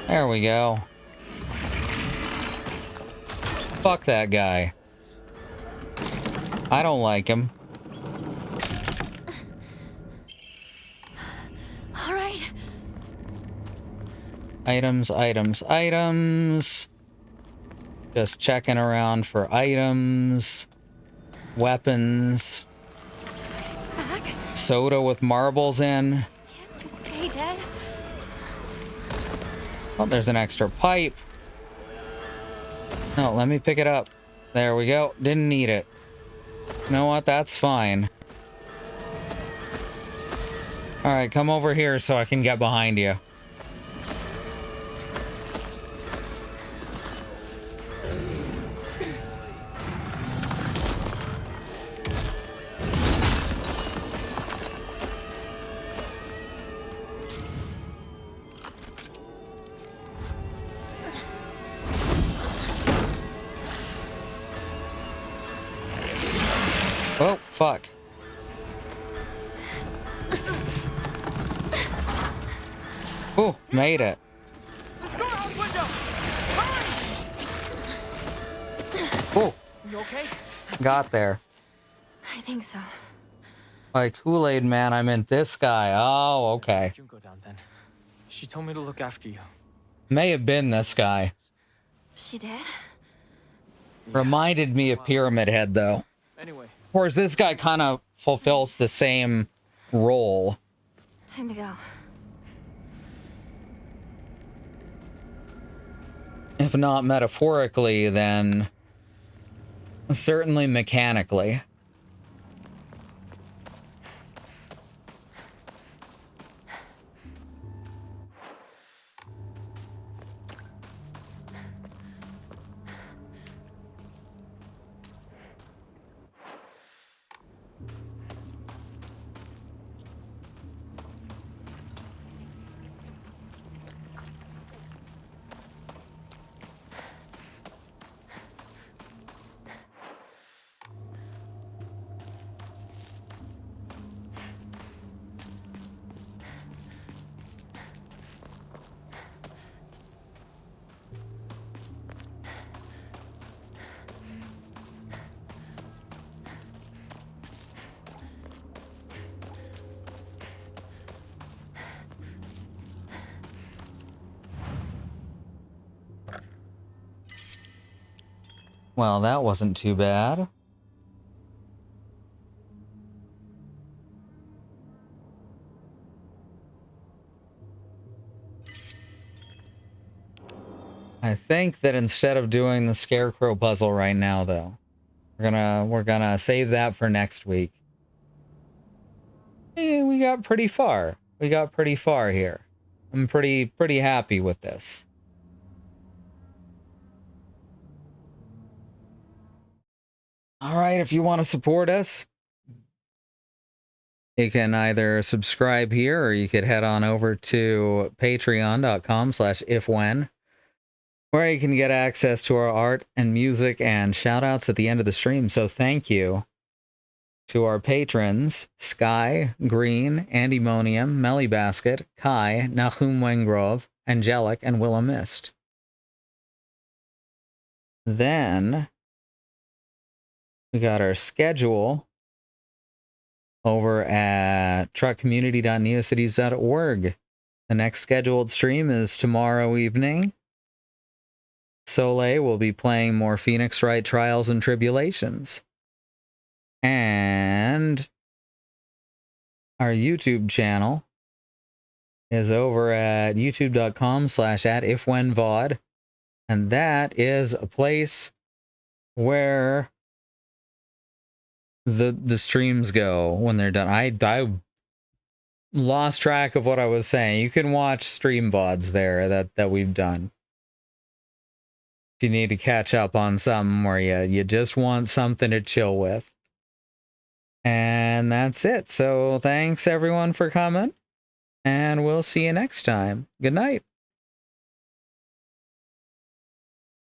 Speaker 1: There we go. Fuck that guy. I don't like him.
Speaker 4: All right.
Speaker 1: Items, items, items. Just checking around for items. Weapons.
Speaker 4: It's back.
Speaker 1: Soda with marbles in.
Speaker 4: Can't you stay dead?
Speaker 1: Oh, there's an extra pipe. No, let me pick it up. There we go. Didn't need it. You know what? That's fine. Alright, come over here so I can get behind you. Oh, fuck. Oh, made it.
Speaker 9: The storehouse window! Hurry!
Speaker 1: Oh,
Speaker 9: You okay?
Speaker 1: got there.
Speaker 4: I think so.
Speaker 1: By Kool-Aid Man, I meant this guy. Oh, okay.
Speaker 10: Junko down then. She told me to look after you.
Speaker 1: May have been this guy.
Speaker 4: She did?
Speaker 1: Reminded me of Pyramid Head, though.
Speaker 10: Anyway,
Speaker 1: Of course, this guy kind of fulfills the same role.
Speaker 4: Time to go.
Speaker 1: If not metaphorically, then certainly mechanically. Well, that wasn't too bad. I think that instead of doing the scarecrow puzzle right now, though, we're gonna save that for next week. We got pretty far. We got pretty far here. I'm pretty happy with this. All right, if you want to support us, you can either subscribe here or you could head on over to patreon.com/ifwhen, where you can get access to our art and music and shout outs at the end of the stream. So thank you to our patrons, Sky, Green, Andymonium, Melly Basket, Kai, Nahum Wengrove, Angelic, and Willa Mist. Then we got our schedule over at truckcommunity.neocities.org. The next scheduled stream is tomorrow evening. Soleil will be playing more Phoenix Wright Trials and Tribulations. And our YouTube channel is over at youtube.com/@ifwhenvod. And that is a place where the streams go when they're done. I lost track of what I was saying. You can watch stream VODs there that we've done. If you need to catch up on something where you just want something to chill with. And that's it. So thanks everyone for coming, and we'll see you next time. Good night.